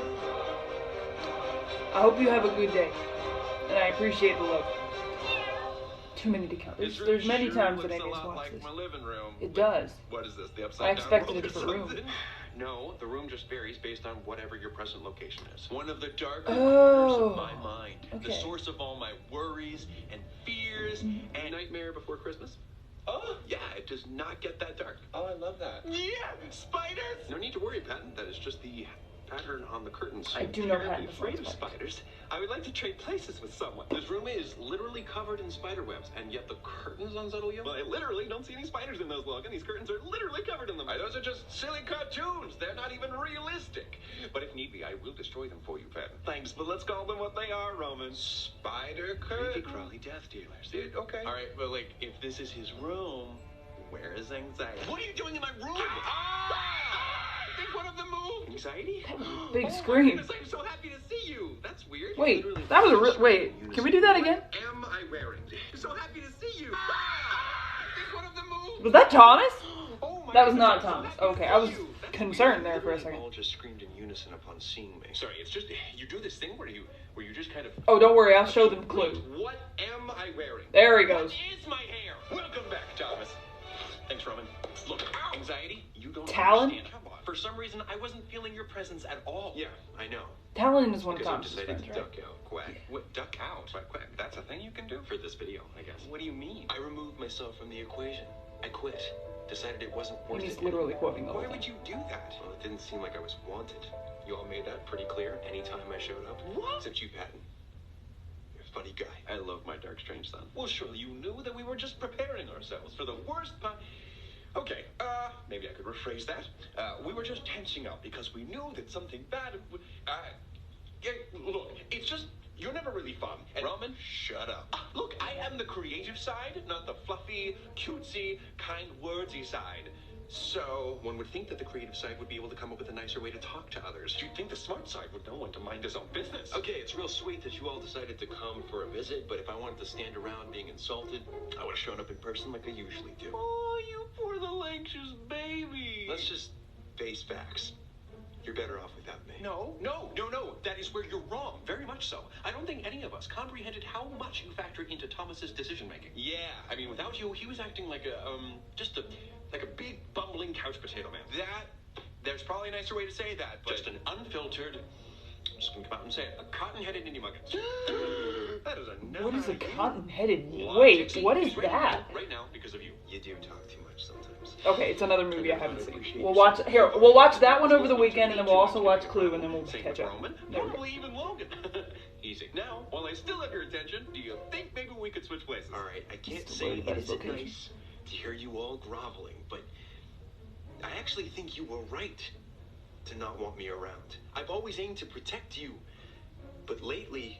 I hope you have a good day. And I appreciate the love. Too many to count. This There's room many sure times that looks I a just lot watched like this. my living room. It does. What is this? The I upside down expected world a or different room. something? No, the room just varies based on whatever your present location is. One of the darker Oh. corners of my mind. The Okay. source of all my worries and fears and Nightmare Before Christmas. Oh, yeah, it does not get that dark. Oh, I love that. Yeah, spiders! No need to worry, Patton. That is just the pattern on the curtains. I do know I'm Patton afraid of before spiders. I would like to trade places with someone. This room is literally covered in spider webs, and yet the curtains unsettle you? Well, I literally don't see any spiders in those, Logan. These curtains are literally covered in them. Those are just silly cartoons. They're not even realistic. But if need be, I will destroy them for you, Patton. Thanks, but let's call them what they are, Roman. Spider curtains. Creepy crawly death dealers. Okay. All right, but like, if this is his room, where is anxiety? What are you doing in my room? I think one of them moved. Anxiety? Big Oh my scream. goodness, I'm so happy to see you. That's weird. Wait, Literally that was a just wait, unison. can we do that again? What am I wearing? So happy to see you. I think one of them moved. Was that Thomas? Oh my That was goodness, not I'm so Thomas. happy to Okay, see I was you. That's concerned weird. there for a Literally second. all just screamed in unison upon seeing me. Sorry, it's just you do this thing where you just kind of. Oh, don't worry, I'll show them clue. What am I wearing? There he goes. What is my hair? Welcome back, Thomas. Thanks, Roman. Look, anxiety, you don't Talon? understand. Come on. For some reason, I wasn't feeling your presence at all. Yeah, I know. Talon is one of Because I'm Thomas' decided friends, to right? duck out. Quack. What? Duck out? Quack, quack. That's a thing you can do? For this video, I guess. What do you mean? I removed myself from the equation. I quit. Decided it wasn't worth And he's it. literally quoting the whole Why thing. would you do that? Well, it didn't seem like I was wanted. You all made that pretty clear anytime I showed up. What? Except you, Patton. You're a funny guy. I love my dark, strange son. Well, surely you knew that we were just preparing ourselves for the worst part. Okay, maybe I could rephrase that. We were just tensing up because we knew that something bad would, yeah, look, it's just, you're never really fun. And Roman, shut up. Look, I am the creative side, not the fluffy, cutesy, kind wordsy side. So, one would think that the creative side would be able to come up with a nicer way to talk to others. You'd think the smart side would know when to mind his own business. Okay, it's real sweet that you all decided to come for a visit, but if I wanted to stand around being insulted, I would have shown up in person like I usually do. Oh, you poor little anxious baby. Let's just face facts. You're better off without me. No. That is where you're wrong. Very much so. I don't think any of us comprehended how much you factored into Thomas's decision making. Yeah. I mean, without you, he was acting like like a big bumbling couch potato man. There's probably a nicer way to say that, but just an unfiltered, I'm just gonna come out and say it, a cotton-headed indie mugger. That is a What is a cotton-headed? Logic. Wait, See, what is he's right that? now, right now, because of you. You do talk too much sometimes. Okay, it's another movie I haven't seen. We'll watch that one over the weekend, and then we'll also watch Clue, and then we'll Same catch with up. Roman, There we go. probably even Logan. Easy. Now, while I still have your attention, do you think maybe we could switch places? All right, I can't Still worried say about it his isn't location. nice to hear you all groveling, but I actually think you were right to not want me around. I've always aimed to protect you, but lately,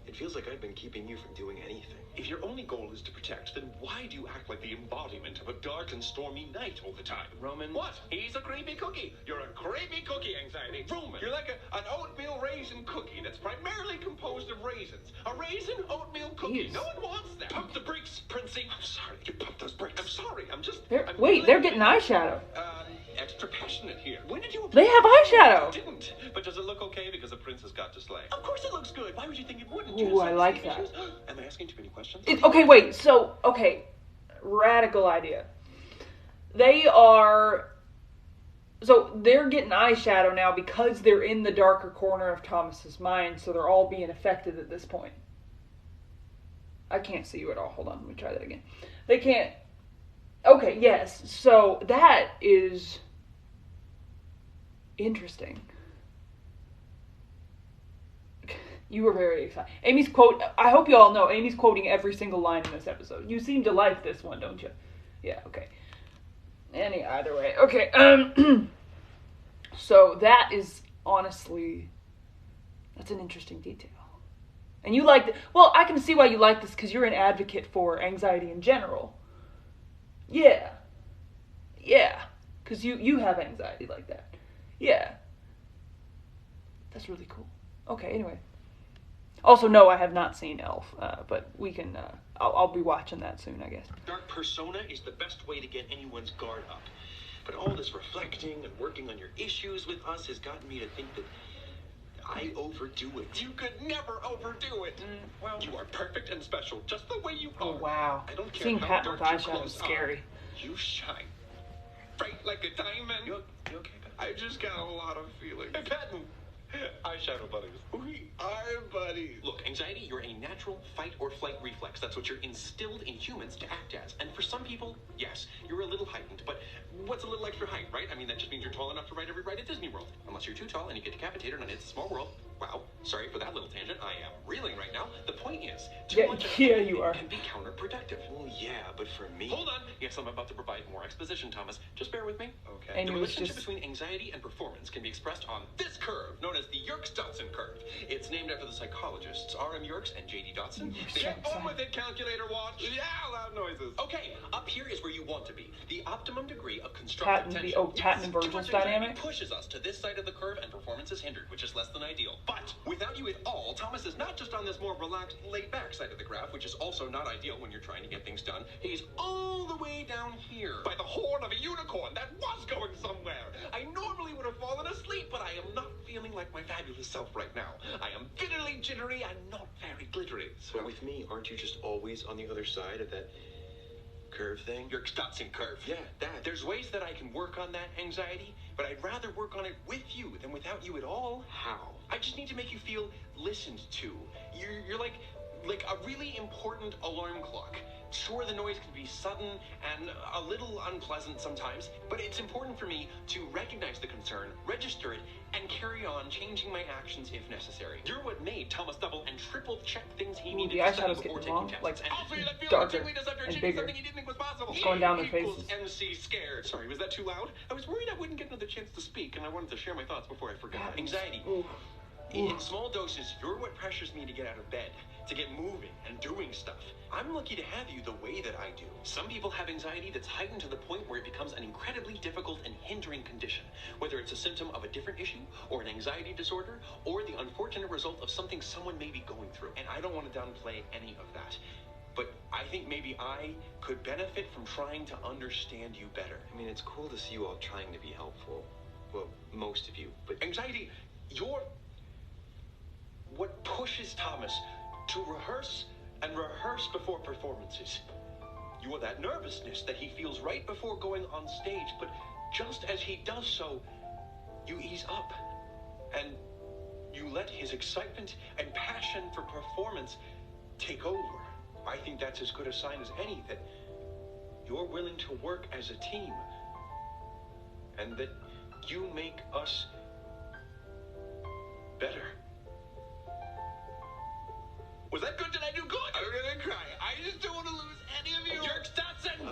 it feels like I've been keeping you from doing anything. If your only goal is to protect, then why do you act like the embodiment of a dark and stormy night all the time? Roman. What? He's a creepy cookie. You're a creepy cookie, Anxiety. Roman. You're like an oatmeal raisin cookie that's primarily composed of raisins. A raisin oatmeal cookie. Jeez. No one wants that. Pump the brakes, Princey. I'm sorry. You pump those brakes. I'm sorry. I'm Wait, they're getting eyeshadow. Extra passionate here. When did you? They have eyeshadow. I didn't. But does it look okay because the prince has got to slay? Of course it looks good. Why would you think it wouldn't? Ooh, I like that. Am I asking too many questions? Okay, wait. So, radical idea. So they're getting eyeshadow now because they're in the darker corner of Thomas's mind, so they're all being affected at this point. I can't see you at all. Hold on, let me try that again. They can't. Okay, yes. So that is interesting. You were very excited. Amy's quote, I hope you all know, Amy's quoting every single line in this episode. You seem to like this one, don't you? Yeah, okay. Either way. Okay, so that is honestly, that's an interesting detail. And you like, well, I can see why you like this, because you're an advocate for anxiety in general. Yeah. Yeah. Because you have anxiety like that. Yeah. That's really cool. Okay, anyway. Also, no, I have not seen Elf, but we can, I'll be watching that soon, I guess. Dark persona is the best way to get anyone's guard up. But all this reflecting and working on your issues with us has gotten me to think that I overdo it. You could never overdo it. Well, you are perfect and special, just the way you are. Oh, wow. I don't care Seeing how Patton with dark your eyeshadow clothes is scary. are. You shine bright like a diamond. You okay? I just got a lot of feelings. Hey, Patton. Eyeshadow buddies. We are buddies. Look, anxiety, you're a natural fight or flight reflex. That's what you're instilled in humans to act as. And for some people, yes, you're a little heightened. But what's a little extra height, right? I mean, that just means you're tall enough to ride every ride at Disney World. Unless you're too tall and you get decapitated on It's a Small World. Wow, sorry for that little tangent. I am reeling right now. The point is, too much of you are. can be counterproductive. Well, yeah, but for me... Hold on. Yes, I'm about to provide more exposition, Thomas. Just bear with me. Okay. And the it was relationship just... between anxiety and performance can be expressed on this curve, known as the Yerkes-Dodson curve. It's named after the psychologists R.M. Yerkes and J.D. Dodson. Get on with it, calculator watch. Yeah, loud noises. Okay, up here is where you want to be. The optimum degree of constructive tension. Patton and Virgil's dynamic pushes us to this side of the curve, and performance is hindered, which is less than ideal. But without you at all, Thomas is not just on this more relaxed, laid-back side of the graph, which is also not ideal when you're trying to get things done. He's all the way down here by the horn of a unicorn that was going somewhere. I normally would have fallen asleep, but I am not feeling like my fabulous self right now. I am bitterly jittery and not very glittery. So with me, aren't you just always on the other side of that curve thing? Your Dodson curve. Yeah, that. There's ways that I can work on that anxiety, but I'd rather work on it with you than without you at all. How? I just need to make you feel listened to. You're like a really important alarm clock. Sure, the noise can be sudden and a little unpleasant sometimes, but it's important for me to recognize the concern, register it, and carry on changing my actions if necessary. You're what made Thomas double and triple check things he needed to study before taking tests. Like, And also, you that darker feeling of after and achieving bigger. something you didn't think was possible. It's going down their equals faces. MC scared. Sorry, was that too loud? I was worried I wouldn't get another chance to speak, and I wanted to share my thoughts before I forgot. Anxiety. Ooh. In small doses, you're what pressures me to get out of bed, to get moving and doing stuff. I'm lucky to have you the way that I do. Some people have anxiety that's heightened to the point where it becomes an incredibly difficult and hindering condition, whether it's a symptom of a different issue, or an anxiety disorder, or the unfortunate result of something someone may be going through. And I don't want to downplay any of that. But I think maybe I could benefit from trying to understand you better. I mean, it's cool to see you all trying to be helpful. Well, most of you. But anxiety, you're what pushes Thomas to rehearse and rehearse before performances. You are that nervousness that he feels right before going on stage, but just as he does so, you ease up and you let his excitement and passion for performance take over. I think that's as good a sign as any that you're willing to work as a team and that you make us better. Was that good? Did I do good? I'm gonna cry. I just don't want to lose any of you. Yerkes Dodson!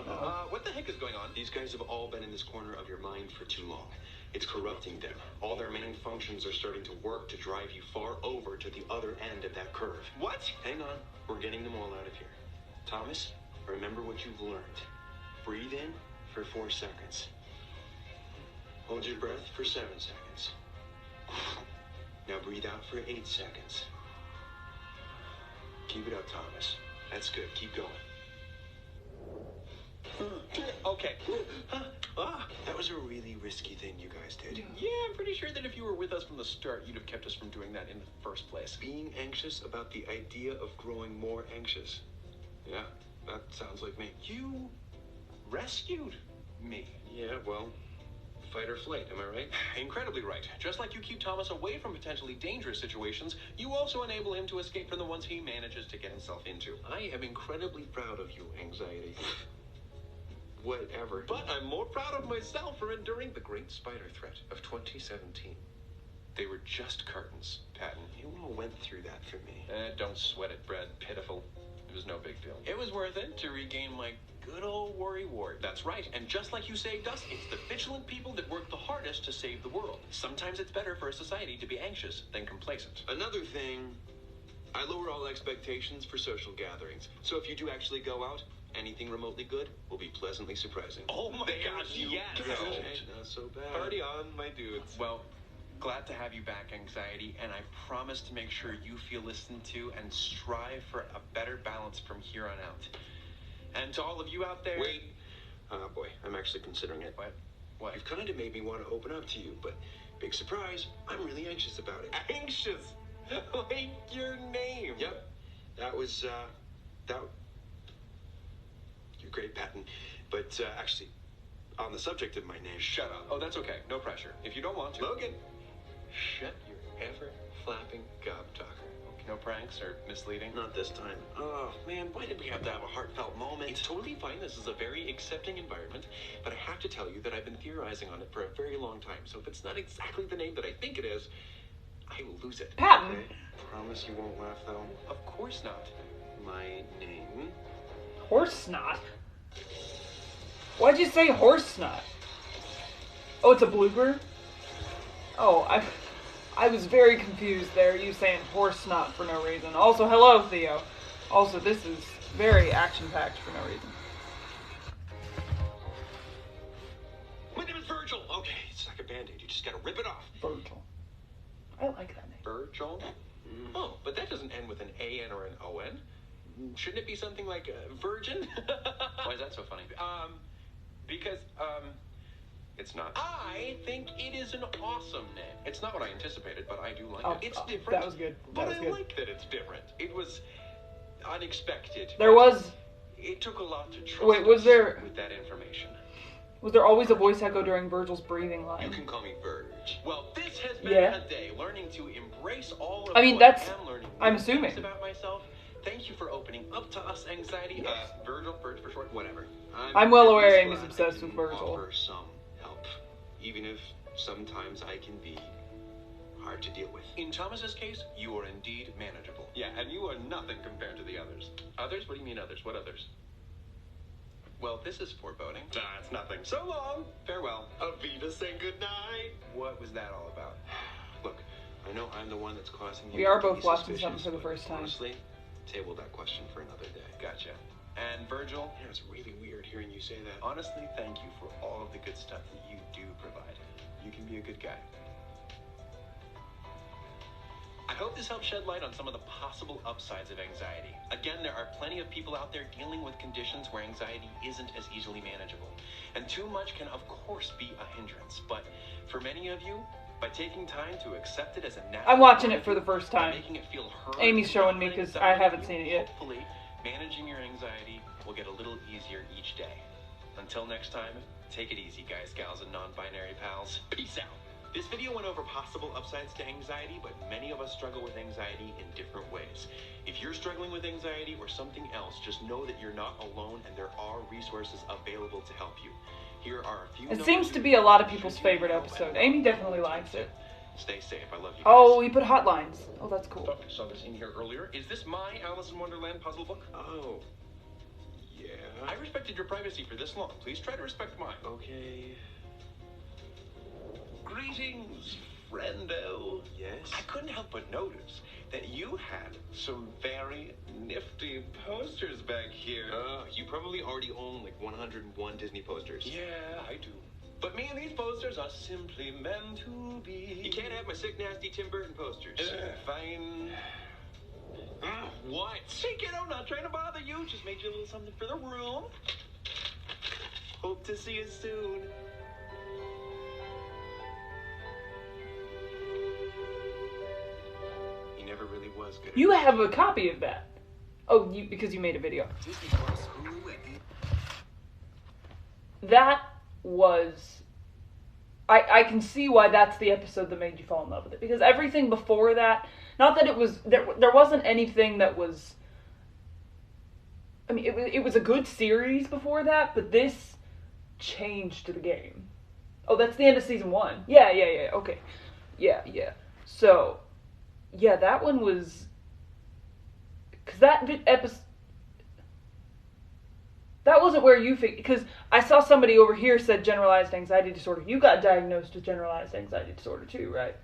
What the heck is going on? These guys have all been in this corner of your mind for too long. It's corrupting them. All their main functions are starting to work to drive you far over to the other end of that curve. What? Hang on. We're getting them all out of here. Thomas, remember what you've learned. Breathe in for 4 seconds. Hold your breath for 7 seconds. Now breathe out for 8 seconds. Keep it up, Thomas. That's good. Keep going. Okay. That was a really risky thing you guys did. Yeah, I'm pretty sure that if you were with us from the start, you'd have kept us from doing that in the first place. Being anxious about the idea of growing more anxious. Yeah, that sounds like me. You rescued me. Yeah, well, fight or flight, am I right? Incredibly right. Just like you keep Thomas away from potentially dangerous situations, you also enable him to escape from the ones he manages to get himself into. I am incredibly proud of you, Anxiety. whatever. But I'm more proud of myself for enduring the great spider threat of 2017. They were just curtains, Patton. You all went through that for me. Don't sweat it, Brad. Pitiful. It was no big deal. It was worth it to regain my good old worry wart. That's right, and just like you saved us, it's the vigilant people that work the hardest to save the world. Sometimes it's better for a society to be anxious than complacent. Another thing, I lower all expectations for social gatherings. So if you do actually go out, anything remotely good will be pleasantly surprising. Oh my gosh, yes! Not so bad. Party on, my dudes. Well, glad to have you back, Anxiety, and I promise to make sure you feel listened to and strive for a better balance from here on out. And to all of you out there... Wait. Oh boy, I'm actually considering it. What? You've kind of made me want to open up to you, but big surprise, I'm really anxious about it. Anxious? Like your name. Yep. That was, You're great, Patton. But, actually, on the subject of my name... Shut up. Oh, that's okay. No pressure. If you don't want to... Logan! Shut your ever-flapping gob talker. No pranks or misleading? Not this time. Oh, man, why did we have to have a heartfelt moment? It's totally fine. This is a very accepting environment. But I have to tell you that I've been theorizing on it for a very long time. So if it's not exactly the name that I think it is, I will lose it. Patton. Okay. Promise you won't laugh, though. Of course not. My name? Horse snot? Why'd you say horse snot? Oh, it's a blooper? Oh, I was very confused there, you saying horse snot for no reason. Also, hello, Theo. Also, this is very action-packed for no reason. My name is Virgil. Okay, it's like a Band-Aid. You just gotta rip it off. Virgil. I like that name. Virgil? Oh, but that doesn't end with an A-N or an O-N. Shouldn't it be something like virgin? Why is that so funny? Because, it's not. I think it is an awesome name. It's not what I anticipated, but I do like it. It's different. That was good. But I like that it's different. It was unexpected. There was... It took a lot to trust Wait, was there... with that information. Was there always a voice echo during Virgil's breathing line? You can call me Verge. Well, this has been a day learning to embrace all of I mean, what that's... I am learning I'm new assuming. things about myself. Thank you for opening up to us, Anxiety. Yes. Virgil, Verge for short, whatever. I'm well aware just Amy's glad obsessed I can with Virgil. offer some help, even if sometimes I can be hard to deal with. In Thomas's case, you are indeed manageable. Yeah, and you are nothing compared to the others. Others? What do you mean others? What others? Well, this is foreboding. Nah, it's nothing. So long. Farewell. Avita, say goodnight. What was that all about? Look, I know I'm the one that's causing you. We are to both be watching suspicious, something for the but first time. Honestly, table that question for another day. Gotcha. And Virgil? Yeah, it's really weird hearing you say that. Honestly, thank you for all of the good stuff that you do provide. You can be a good guy. I hope this helps shed light on some of the possible upsides of anxiety. Again, there are plenty of people out there dealing with conditions where anxiety isn't as easily manageable. And too much can, of course, be a hindrance. But for many of you, by taking time to accept it as a natural... I'm watching it for the first time. Making it feel heard, Amy's showing me because I haven't seen it yet. Hopefully, managing your anxiety will get a little easier each day. Until next time, take it easy, guys, gals, and non-binary pals. Peace out. This video went over possible upsides to anxiety, but many of us struggle with anxiety in different ways. If you're struggling with anxiety or something else, just know that you're not alone and there are resources available to help you. Here are a few. It seems to be a lot of people's favorite episode. Amy definitely likes it. Stay safe. I love you guys. Oh, he put hotlines. Oh, that's cool. Oh, I saw this in here earlier. Is this my Alice in Wonderland puzzle book? Oh. Yeah. I respected your privacy for this long. Please try to respect mine. Okay. Greetings, friendo. Yes? I couldn't help but notice that you had some very nifty posters back here. You probably already own like 101 Disney posters. Yeah, I do. But me and these posters are simply meant to be. You can't have my sick, nasty Tim Burton posters. Fine. What? Hey, kiddo, not trying to bother you. Just made you a little something for the room. Hope to see you soon. He never really was good. You have a copy of that. Oh, because you made a video. That was... I can see why that's the episode that made you fall in love with it. Because everything before that... Not that it was... There wasn't anything that was... I mean, it was a good series before that, but this changed the game. Oh, that's the end of season 1. Yeah, okay. Yeah. So, yeah, that one was... Because that episode... That wasn't where you... Because I saw somebody over here said generalized anxiety disorder. You got diagnosed with generalized anxiety disorder too, right?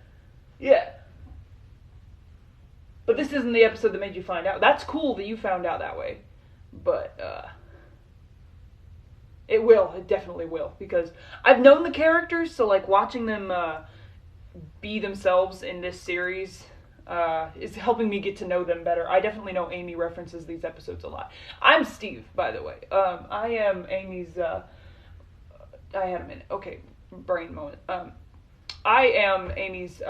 Yeah. But this isn't the episode that made you find out. That's cool that you found out that way. But, it will. It definitely will. Because I've known the characters, so, like, watching them be themselves in this series is helping me get to know them better. I definitely know Amy references these episodes a lot. I'm Steve, by the way. I am Amy's... I had a minute. Okay, brain moment. I am Amy's...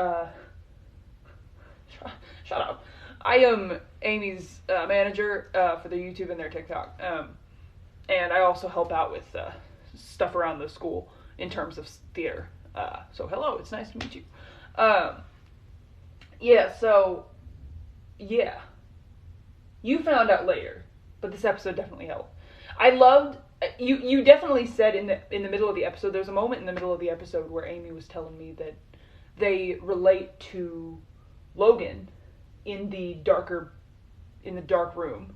Shut up. I am Amy's manager for the YouTube and their TikTok. And I also help out with stuff around the school in terms of theater. So hello, it's nice to meet you. Yeah. You found out later, but this episode definitely helped. I loved... You definitely said in the middle of the episode, there's a moment in the middle of the episode where Amy was telling me that they relate to Logan in the dark room.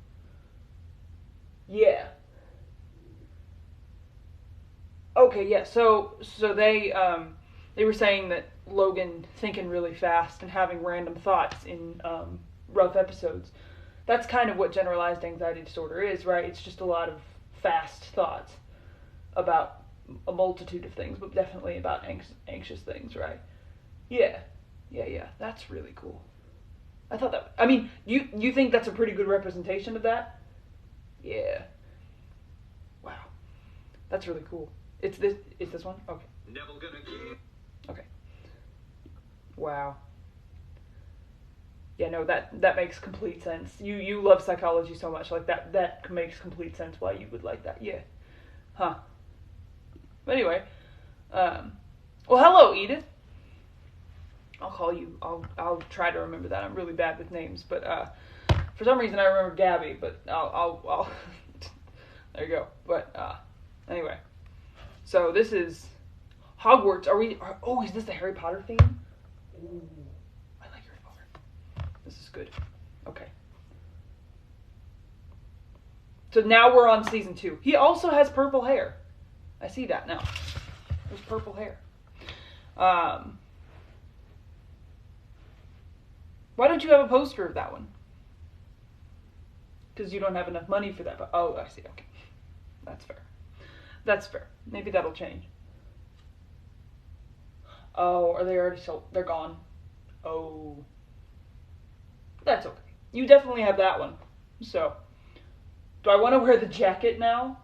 Yeah. Okay, yeah. So they were saying that Logan thinking really fast and having random thoughts in rough episodes. That's kind of what generalized anxiety disorder is, right? It's just a lot of fast thoughts about a multitude of things, but definitely about anxious things, right? Yeah. That's really cool. I thought that... I mean, you think that's a pretty good representation of that? Yeah. Wow. That's really cool. It's this one? Okay. Never gonna give. Okay. Wow. Yeah, no, that makes complete sense. You love psychology so much, like that makes complete sense why you would like that. Yeah. Huh. But anyway, well, hello, Edith. I'll call you. I'll try to remember that. I'm really bad with names, but for some reason I remember Gabby. But I'll there you go. But anyway, so this is Hogwarts. Is this the Harry Potter theme? Ooh, I like Harry Potter. This is good. Okay. So now we're on season 2. He also has purple hair. I see that now. There's purple hair. Why don't you have a poster of that one? Because you don't have enough money for that. But oh, I see. Okay, that's fair. Maybe that'll change. Oh, are they already sold? They're gone. Oh, that's okay. You definitely have that one. So, do I want to wear the jacket now?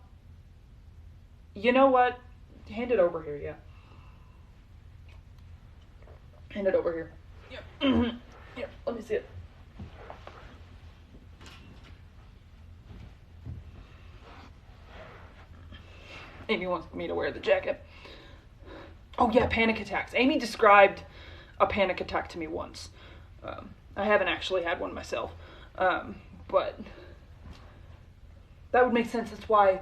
You know what? Hand it over here. Yeah. Hand it over here. Yep. Here, let me see it. Amy wants me to wear the jacket. Oh yeah, panic attacks. Amy described a panic attack to me once. I haven't actually had one myself, but that would make sense. That's why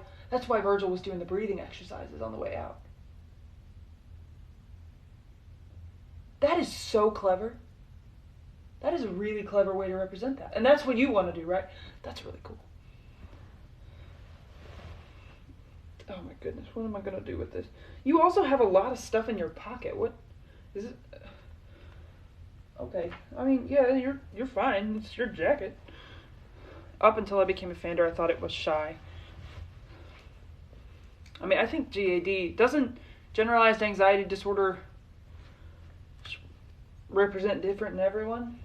Virgil was doing the breathing exercises on the way out. That is so clever. That is a really clever way to represent that. And that's what you want to do, right? That's really cool. Oh my goodness, what am I going to do with this? You also have a lot of stuff in your pocket. What is it? Okay. I mean, yeah, you're fine. It's your jacket. Up until I became a Fander, I thought it was shy. I mean, I think GAD doesn't generalized anxiety disorder represent different in everyone?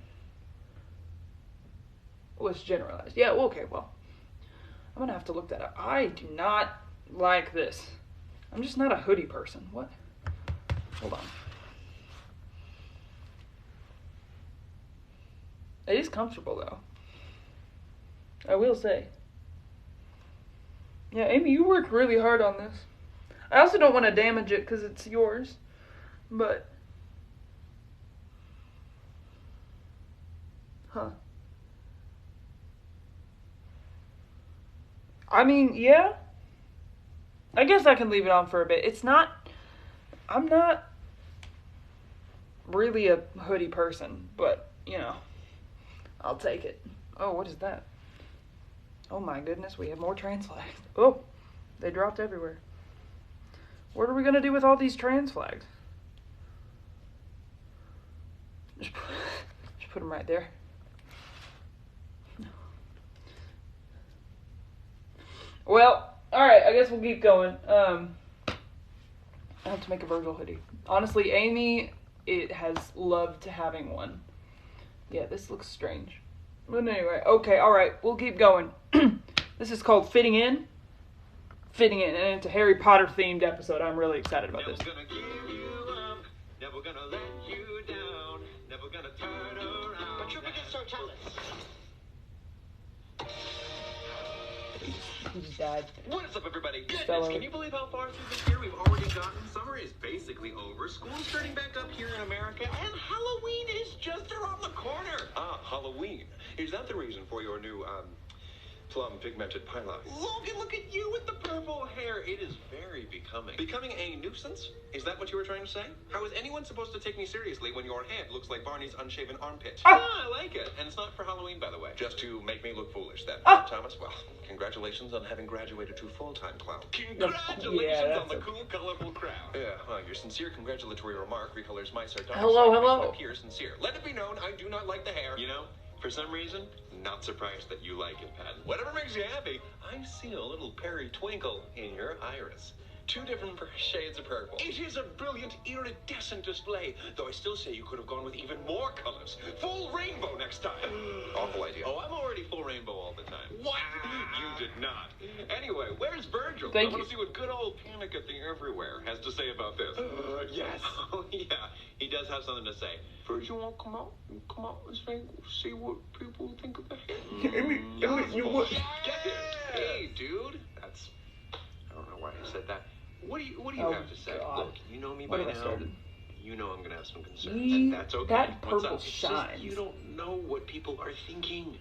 Well, it's generalized. Yeah, well, okay, well. I'm going to have to look that up. I do not like this. I'm just not a hoodie person. What? Hold on. It is comfortable, though. I will say. Yeah, Amy, you worked really hard on this. I also don't want to damage it because it's yours. But... Huh. I mean, yeah. I guess I can leave it on for a bit. I'm not really a hoodie person, but, you know, I'll take it. Oh, what is that? Oh my goodness, we have more trans flags. Oh, they dropped everywhere. What are we going to do with all these trans flags? Just put them right there. Well, alright, I guess we'll keep going. I have to make a Virgil hoodie. Honestly, Amy, it has loved having one. Yeah, this looks strange. But anyway, okay, alright, we'll keep going. This is called Fitting In. Fitting In, and it's a Harry Potter themed episode. I'm really excited about this. Never gonna give you up, never gonna let you down, never gonna turn around. But you're beginning so jealous. He just died. What is up, everybody? Goodness, Fellow. can you believe how far through this year we've already gotten? Summer is basically over, school's starting back up here in America, and Halloween is just around the corner. Ah, Halloween. Is that the reason for your new, plum pigmented pylon? Logan, look at you with the purple hair. It is very becoming. Becoming a nuisance? Is that what you were trying to say? How is anyone supposed to take me seriously when your head looks like Barney's unshaven armpit? Ah, I like it. And it's not for Halloween, by the way. Just to make me look foolish, then. Ah. Thomas, well, congratulations on having graduated to full-time clown. Congratulations Yeah, on the that's cool, colorful crowd. Yeah, well, your sincere congratulatory remark recolors my sardonic Hello, side, which hello. appears sincere. Let it be known, I do not like the hair. You know, for some reason, not surprised that you like it, Patton. Whatever makes you happy, I see a little Perry twinkle in your iris. Two different shades of purple. It is a brilliant, iridescent display, though I still say you could have gone with even more colors. Full rainbow next time. Awful idea. Oh, I'm already full rainbow all the time. What? You did not. Anyway, where's Virgil? Thank I want you. to see what good old Panic at the Everywhere has to say about this. Yes. Oh, yeah. He does have something to say. Virgil won't come out. Come out and see what people think of the hair. Get it. Hey, dude. That's... I don't know why I said that. What do you Oh, have to say? God. Look, you know me What by have I now. started? You know I'm gonna have some concerns, Ye- and that's okay. that What's purple up? It's shines. just you don't know what people are thinking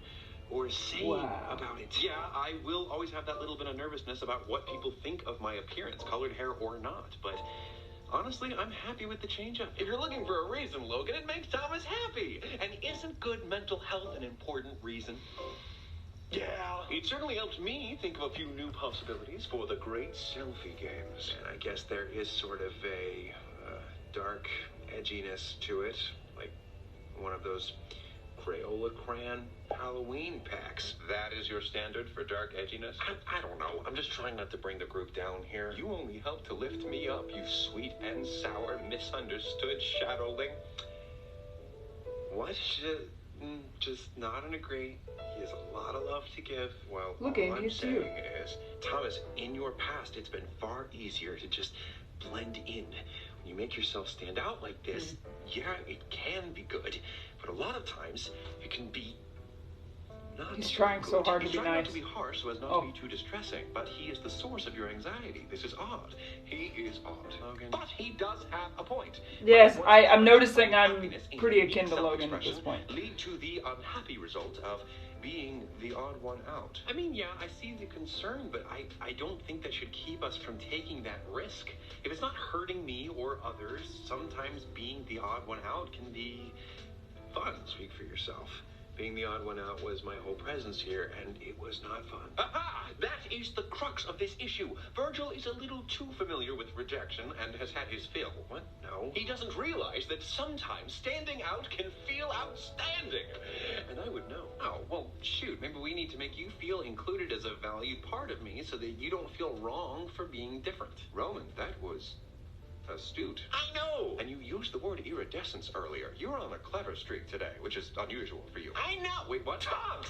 or saying Wow. about it. Yeah, I will always have that little bit of nervousness about what people think of my appearance, colored hair or not. But honestly, I'm happy with the change-up. If you're looking for a reason, Logan, it makes Thomas happy. And isn't good mental health an important reason? Yeah. It certainly helped me think of a few new possibilities for the great selfie games. And I guess there is sort of a dark edginess to it, like one of those Crayola crayon Halloween packs. That is your standard for dark edginess? I don't know. I'm just trying not to bring the group down here. You only help to lift me up, you sweet and sour, misunderstood shadowling. What? Just not and agree. He has a lot of love to give. Well, Look, all Amy, I'm it's you. saying is, Thomas, in your past, it's been far easier to just blend in. When you make yourself stand out like this, yeah, it can be good, but a lot of times it can be not He's trying so good. hard to He's be trying not nice. to be harsh so as not Oh. to be too distressing, but he is the source of your anxiety. This is odd. He is odd. Logan. But he does have a point. Yes, But I'm once noticing I'm happiness in pretty unique akin to Logan at self-expression this point. lead to the unhappy result of being the odd one out. I mean, yeah, I see the concern, but I don't think that should keep us from taking that risk. If it's not hurting me or others, sometimes being the odd one out can be fun. Speak for yourself. Being the odd one out was my whole presence here, and it was not fun. Aha! That is the crux of this issue. Virgil is a little too familiar with rejection and has had his fill. What? No. He doesn't realize that sometimes standing out can feel outstanding. And I would know. Oh, well, shoot, maybe we need to make you feel included as a valued part of me so that you don't feel wrong for being different. Roman, that was astute. I know! And you used the word iridescence earlier. You're on a clever streak today, which is unusual for you. I know! Wait, what? Tom!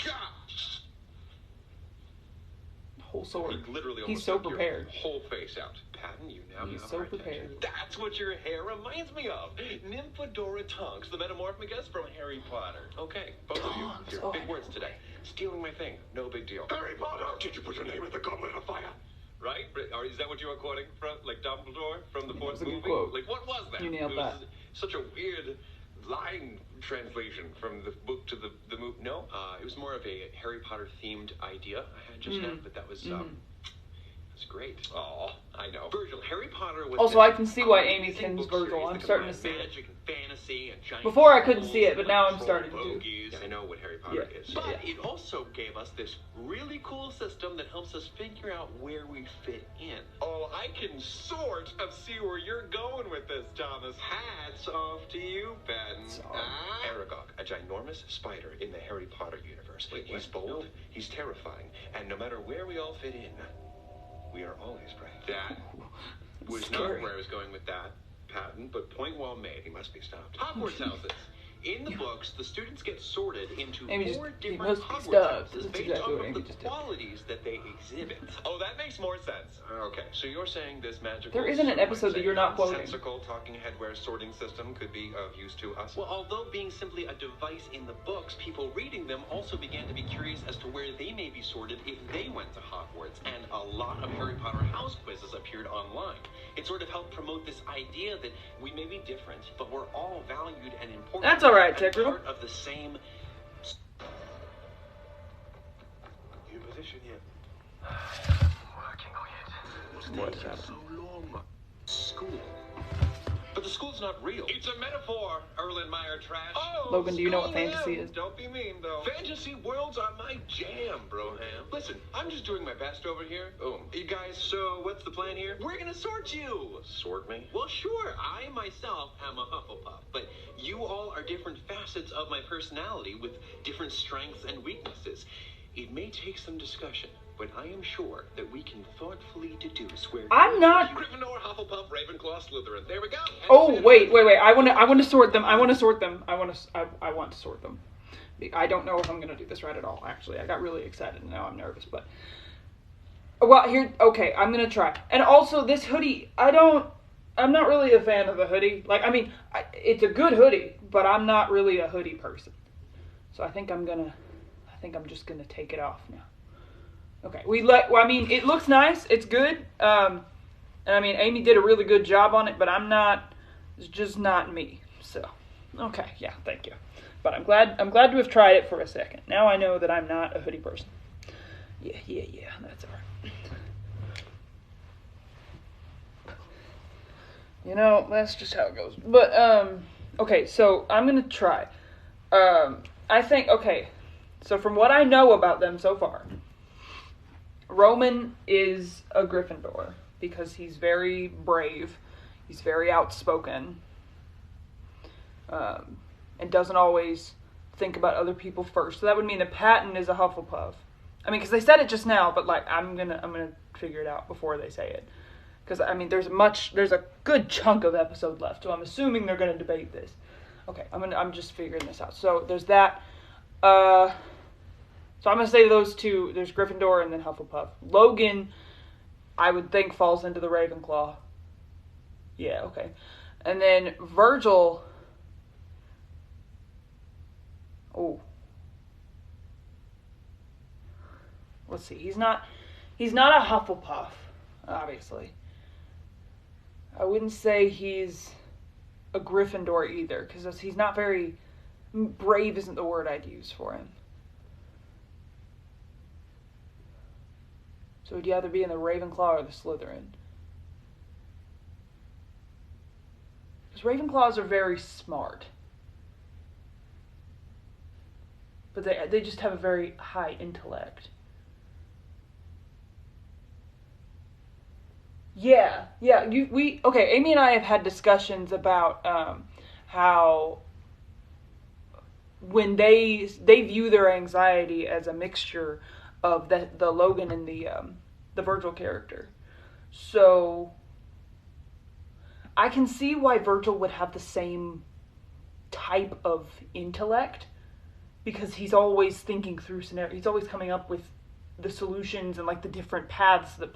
Whole sword. He literally He's almost so took your prepared. whole face out. Patton, you now He's have so our prepared. attention. That's what your hair reminds me of. Nymphadora Tonks, the metamorphogus from Harry Potter. Okay, both of you. Tonks, Your oh. big words today. Stealing my thing. No big deal. Harry Potter! Did you put your name in the goblet of fire? Right? Or is that what you were quoting from, like Dumbledore from the Yeah, fourth that's a good movie? quote. Like, what was that? You nailed It was that. Such a weird line translation from the book to the movie. No? It was more of a Harry Potter themed idea I had just now, but that was It's great. Oh, I know. Virgil, Harry Potter was... Also, I can see why Amy Kim's Virgil. I'm starting to see it. Magic and fantasy and giant Before I couldn't see it, but now I'm starting to. bogies. Yeah, I know what Harry Potter is. But Yeah. it also gave us this really cool system that helps us figure out where we fit in. Oh, I can sort of see where you're going with this, Thomas. Hats off to you, Ben. Aragog, a ginormous spider in the Harry Potter universe. Wait, he's what? bold, he's terrifying, and no matter where we all fit in, we are always right. That was Scary. not where I was going with that, Patton, but point well made. He must be stopped. Hogwarts houses. In the books, the students get sorted into Amy four he different must be Hogwarts stopped. houses That's based exactly what off Amy of the just did. qualities that they exhibit. Oh, that makes more sense. Okay, so you're saying this magical... There isn't an episode that you're not quoting. ...nonsensical talking headwear sorting system could be of use to us? Well, although being simply a device in the books, people reading them also began to be curious as to where they may be sorted if they went to Hogwarts, and a lot of Harry Potter house quizzes appeared online. It sort of helped promote this idea that we may be different, but we're all valued and important. That's all right, and Tigger. part of the same... Your position here. Working on it. What is happening? So long. School. But the school's not real. It's a metaphor, Erlenmeyer trash. Oh, Logan, do you know what school fantasy am. is? Don't be mean, though. Fantasy worlds are my jam, broham. Listen, I'm just doing my best over here. Oh, you guys, so what's the plan here? We're gonna sort you. Sort me? Well, sure. I myself am a Hufflepuff, but you all are different facets of my personality with different strengths and weaknesses. It may take some discussion, but I am sure that we can thoughtfully deduce where... I'm not... Gryffindor, Hufflepuff, Ravenclaw, Slytherin. There we go. Oh, wait. I want to sort them. I want to sort them. I want to sort them. I don't know if I'm going to do this right at all, actually. I got really excited and now I'm nervous, but... Well, here... Okay, I'm going to try. And also, this hoodie, I'm not really a fan of the hoodie. Like, I mean, it's a good hoodie, but I'm not really a hoodie person. So I think I'm just going to take it off now. Okay, I mean, it looks nice. It's good. And I mean, Amy did a really good job on it, but it's just not me. So, okay, yeah, thank you. But I'm glad to have tried it for a second. Now I know that I'm not a hoodie person. Yeah, that's all right. You know, that's just how it goes. But, okay, so I'm going to try. I think, okay, so from what I know about them so far, Roman is a Gryffindor because he's very brave, he's very outspoken, and doesn't always think about other people first. So that would mean that Patton is a Hufflepuff. I mean, because they said it just now, but like I'm gonna figure it out before they say it. Because I mean, there's a good chunk of episode left, so I'm assuming they're gonna debate this. Okay, I'm just figuring this out. So there's that. So I'm going to say those two. There's Gryffindor and then Hufflepuff. Logan, I would think, falls into the Ravenclaw. Yeah, okay. And then Virgil... Oh. Let's see. He's not a Hufflepuff, obviously. I wouldn't say he's a Gryffindor either, because he's not very... Brave isn't the word I'd use for him. So would you either be in the Ravenclaw or the Slytherin? Because Ravenclaws are very smart. But they just have a very high intellect. Yeah. Okay, Amy and I have had discussions about how when they view their anxiety as a mixture of the Logan and the Virgil character. So I can see why Virgil would have the same type of intellect, because he's always thinking through scenarios. He's always coming up with the solutions and like the different paths that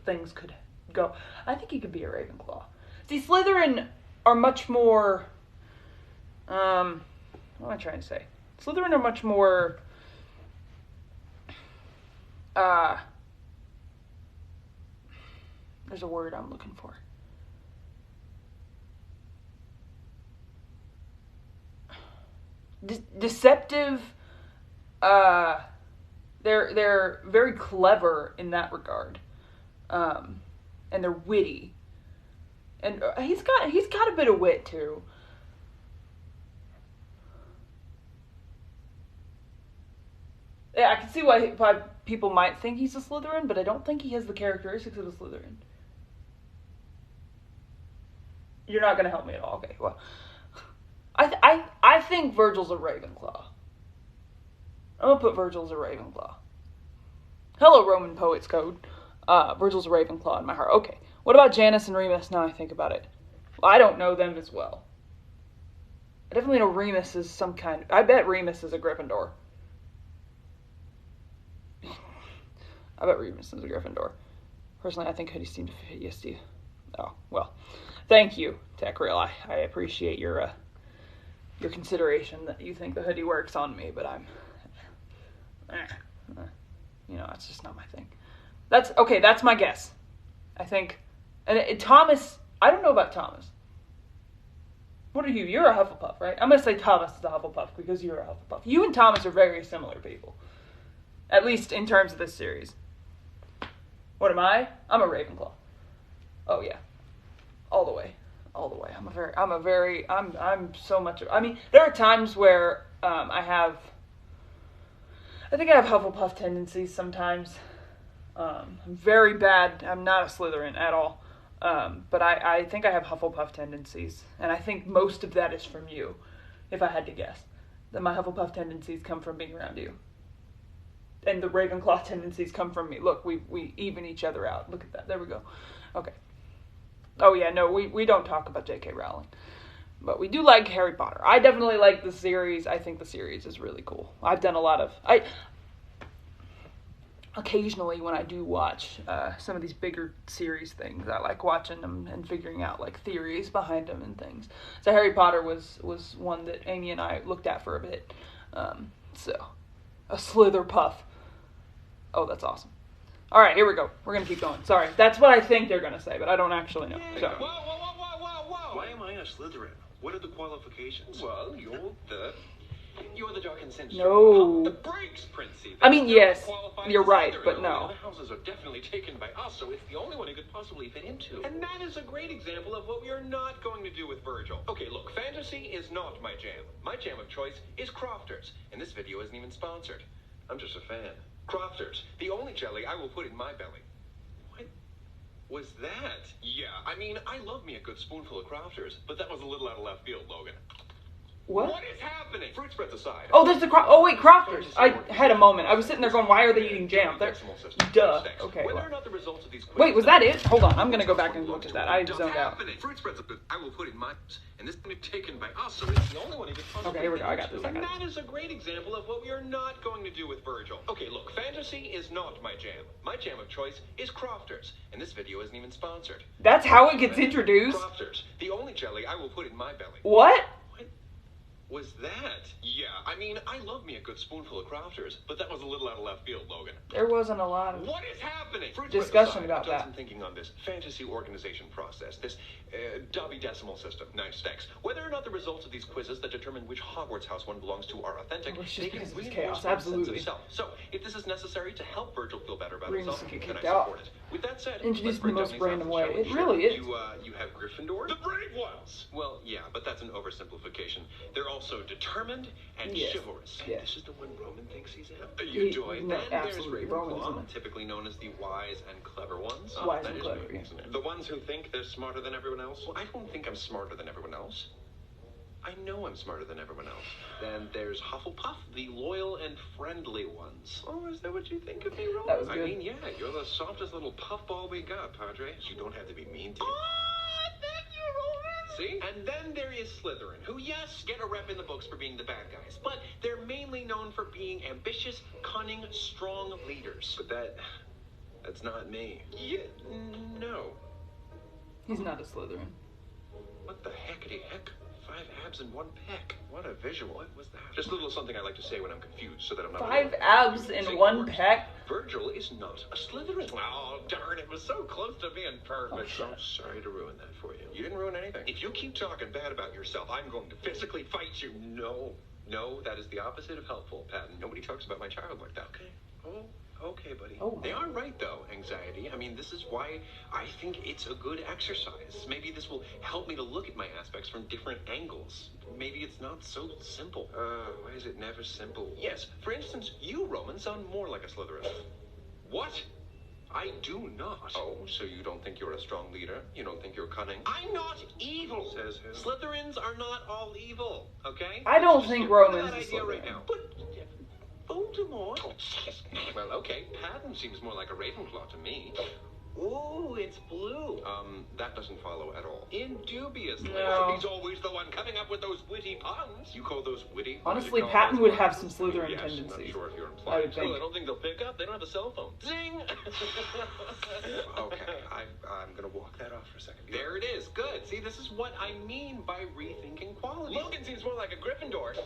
things could go. I think he could be a Ravenclaw. See, Slytherin are much more what am I trying to say? Slytherin are much more there's a word I'm looking for. Deceptive. They're very clever in that regard. and they're witty. And he's got a bit of wit too. Yeah, I can see why people might think he's a Slytherin, but I don't think he has the characteristics of a Slytherin. You're not gonna help me at all. Okay, well, I think Virgil's a Ravenclaw. I'm gonna put Virgil as a Ravenclaw. Hello, Roman Poets Code. Virgil's a Ravenclaw in my heart. Okay, what about Janus and Remus? Now I think about it. Well, I don't know them as well. I definitely know Remus is some kind. I bet Remus is a Gryffindor. I bet Remus is a Gryffindor. Personally, I think hoodies seem to fit you, Steve. Oh, well. Thank you, Tech Real. I appreciate your consideration that you think the hoodie works on me, but it's just not my thing. That's my guess. I think, and Thomas, I don't know about Thomas. What are you? You're a Hufflepuff, right? I'm going to say Thomas is a Hufflepuff because you're a Hufflepuff. You and Thomas are very similar people. At least in terms of this series. What am I? I'm a Ravenclaw. Oh yeah. All the way. I'm so much, I mean, there are times where, I think I have Hufflepuff tendencies sometimes. I'm very bad. I'm not a Slytherin at all. But I think I have Hufflepuff tendencies. And I think most of that is from you, if I had to guess. That my Hufflepuff tendencies come from being around you. And the Ravenclaw tendencies come from me. Look, we even each other out. Look at that. There we go. Okay. Oh yeah, no, we don't talk about J.K. Rowling. But we do like Harry Potter. I definitely like the series. I think the series is really cool. I've done a lot of... Occasionally, when I do watch some of these bigger series things, I like watching them and figuring out like theories behind them and things. So Harry Potter was one that Amy and I looked at for a bit. So, a Slitherpuff. Oh, that's awesome. All right, here we go. We're going to keep going. Sorry. That's what I think they're going to say, but I don't actually know. So. Whoa. Why am I a Slytherin? What are the qualifications? Well, you're the dark and sinister. No. The brakes, Princey. I mean, yes, you're right, but no. The houses are definitely taken by us, so it's the only one it could possibly fit into. And that is a great example of what we are not going to do with Virgil. Okay, look, fantasy is not my jam. My jam of choice is Crofters, and this video isn't even sponsored. I'm just a fan. Crofters, the only jelly I will put in my belly. What was that? Yeah, I mean, I love me a good spoonful of Crofters, but that was a little out of left field, Logan. What is happening? Fruit spreads aside. Oh, there's the Crofters. I had a moment. I was sitting there going, why are they eating jam? Duh. Okay. Well. Wait, was that it? Hold on. I'm going to go back and look at that. I zoned out. Fruit spreads I will put in my... And this is taken by us, so it's the only one you could possibly... Okay, here we go. I got this. And that is a great example of what we are not going to do with Virgil. Okay, look, fantasy is not my jam. My jam of choice is Crofters, and this video isn't even sponsored. That's how it gets introduced? Crofters, the only jelly I will put in my belly. What? Was that? Yeah, I mean, I love me a good spoonful of Crofters, but that was a little out of left field, Logan. There wasn't a lot of happening? discussion about that. I'm thinking on this fantasy organization process, this Dobby decimal system. Nice, thanks. Whether or not the results of these quizzes that determine which Hogwarts house one belongs to are authentic, they can reinforce my sense of self. So, if this is necessary to help Virgil feel better about himself, then I support it. With that said, introduced in the most random way. It really is. You have Gryffindor? The brave ones! Well, yeah, but that's an oversimplification. They're also determined and chivalrous. Yes. This is the one Roman thinks he's at. You join. Then there's Ravenclaw, typically known as the wise and clever ones. Wise and clever, me, isn't it? The ones who think they're smarter than everyone else. Well, I don't think I'm smarter than everyone else. I know I'm smarter than everyone else. Then there's Hufflepuff, the loyal and friendly ones. Oh, is that what you think of me, Roman? That was good. I mean, yeah, you're the softest little puffball we got, Padre. You don't have to be mean to me. See? And then there is Slytherin, who, yes, get a rep in the books for being the bad guys, but they're mainly known for being ambitious, cunning, strong leaders. But that's not me. Yeah, no. He's not a Slytherin. What the heckity heck? 5 abs and 1 peck. What a visual. What was that? Just a little something I like to say when I'm confused, so that I'm not... 5 abs and 1 peck? Virgil is not a Slytherin. Oh, darn, it was so close to being perfect. Oh, I'm sorry to ruin that for you. You didn't ruin anything. If you keep talking bad about yourself, I'm going to physically fight you. No, that is the opposite of helpful, Patton. Nobody talks about my child like that. Okay. Oh, Okay, buddy. Oh. They are right, though, anxiety. I mean, this is why I think it's a good exercise. Maybe this will help me to look at my aspects from different angles. Maybe it's not so simple. Why is it never simple? Yes, for instance, you, Roman, sound more like a Slytherin. What? I do not. Oh, so you don't think you're a strong leader? You don't think you're cunning? I'm not evil. Says who? Slytherins are not all evil, okay? I don't Just think get rid of Roman's that a idea right Slytherin. now. But Voldemort. Well, okay. Patton seems more like a Ravenclaw to me. Ooh, it's blue. That doesn't follow at all. Indubiously. No. He's always the one coming up with those witty puns. You call those witty? Honestly, You call Patton those would puns? have some Slytherin Yes, I'm not tendencies. sure if you're I implying. would think. I don't think they'll pick up. They don't have a cell phone. Zing! Okay, I'm gonna walk that off for a second. There it is. Good. See, this is what I mean by rethinking quality. Logan seems more like a Gryffindor.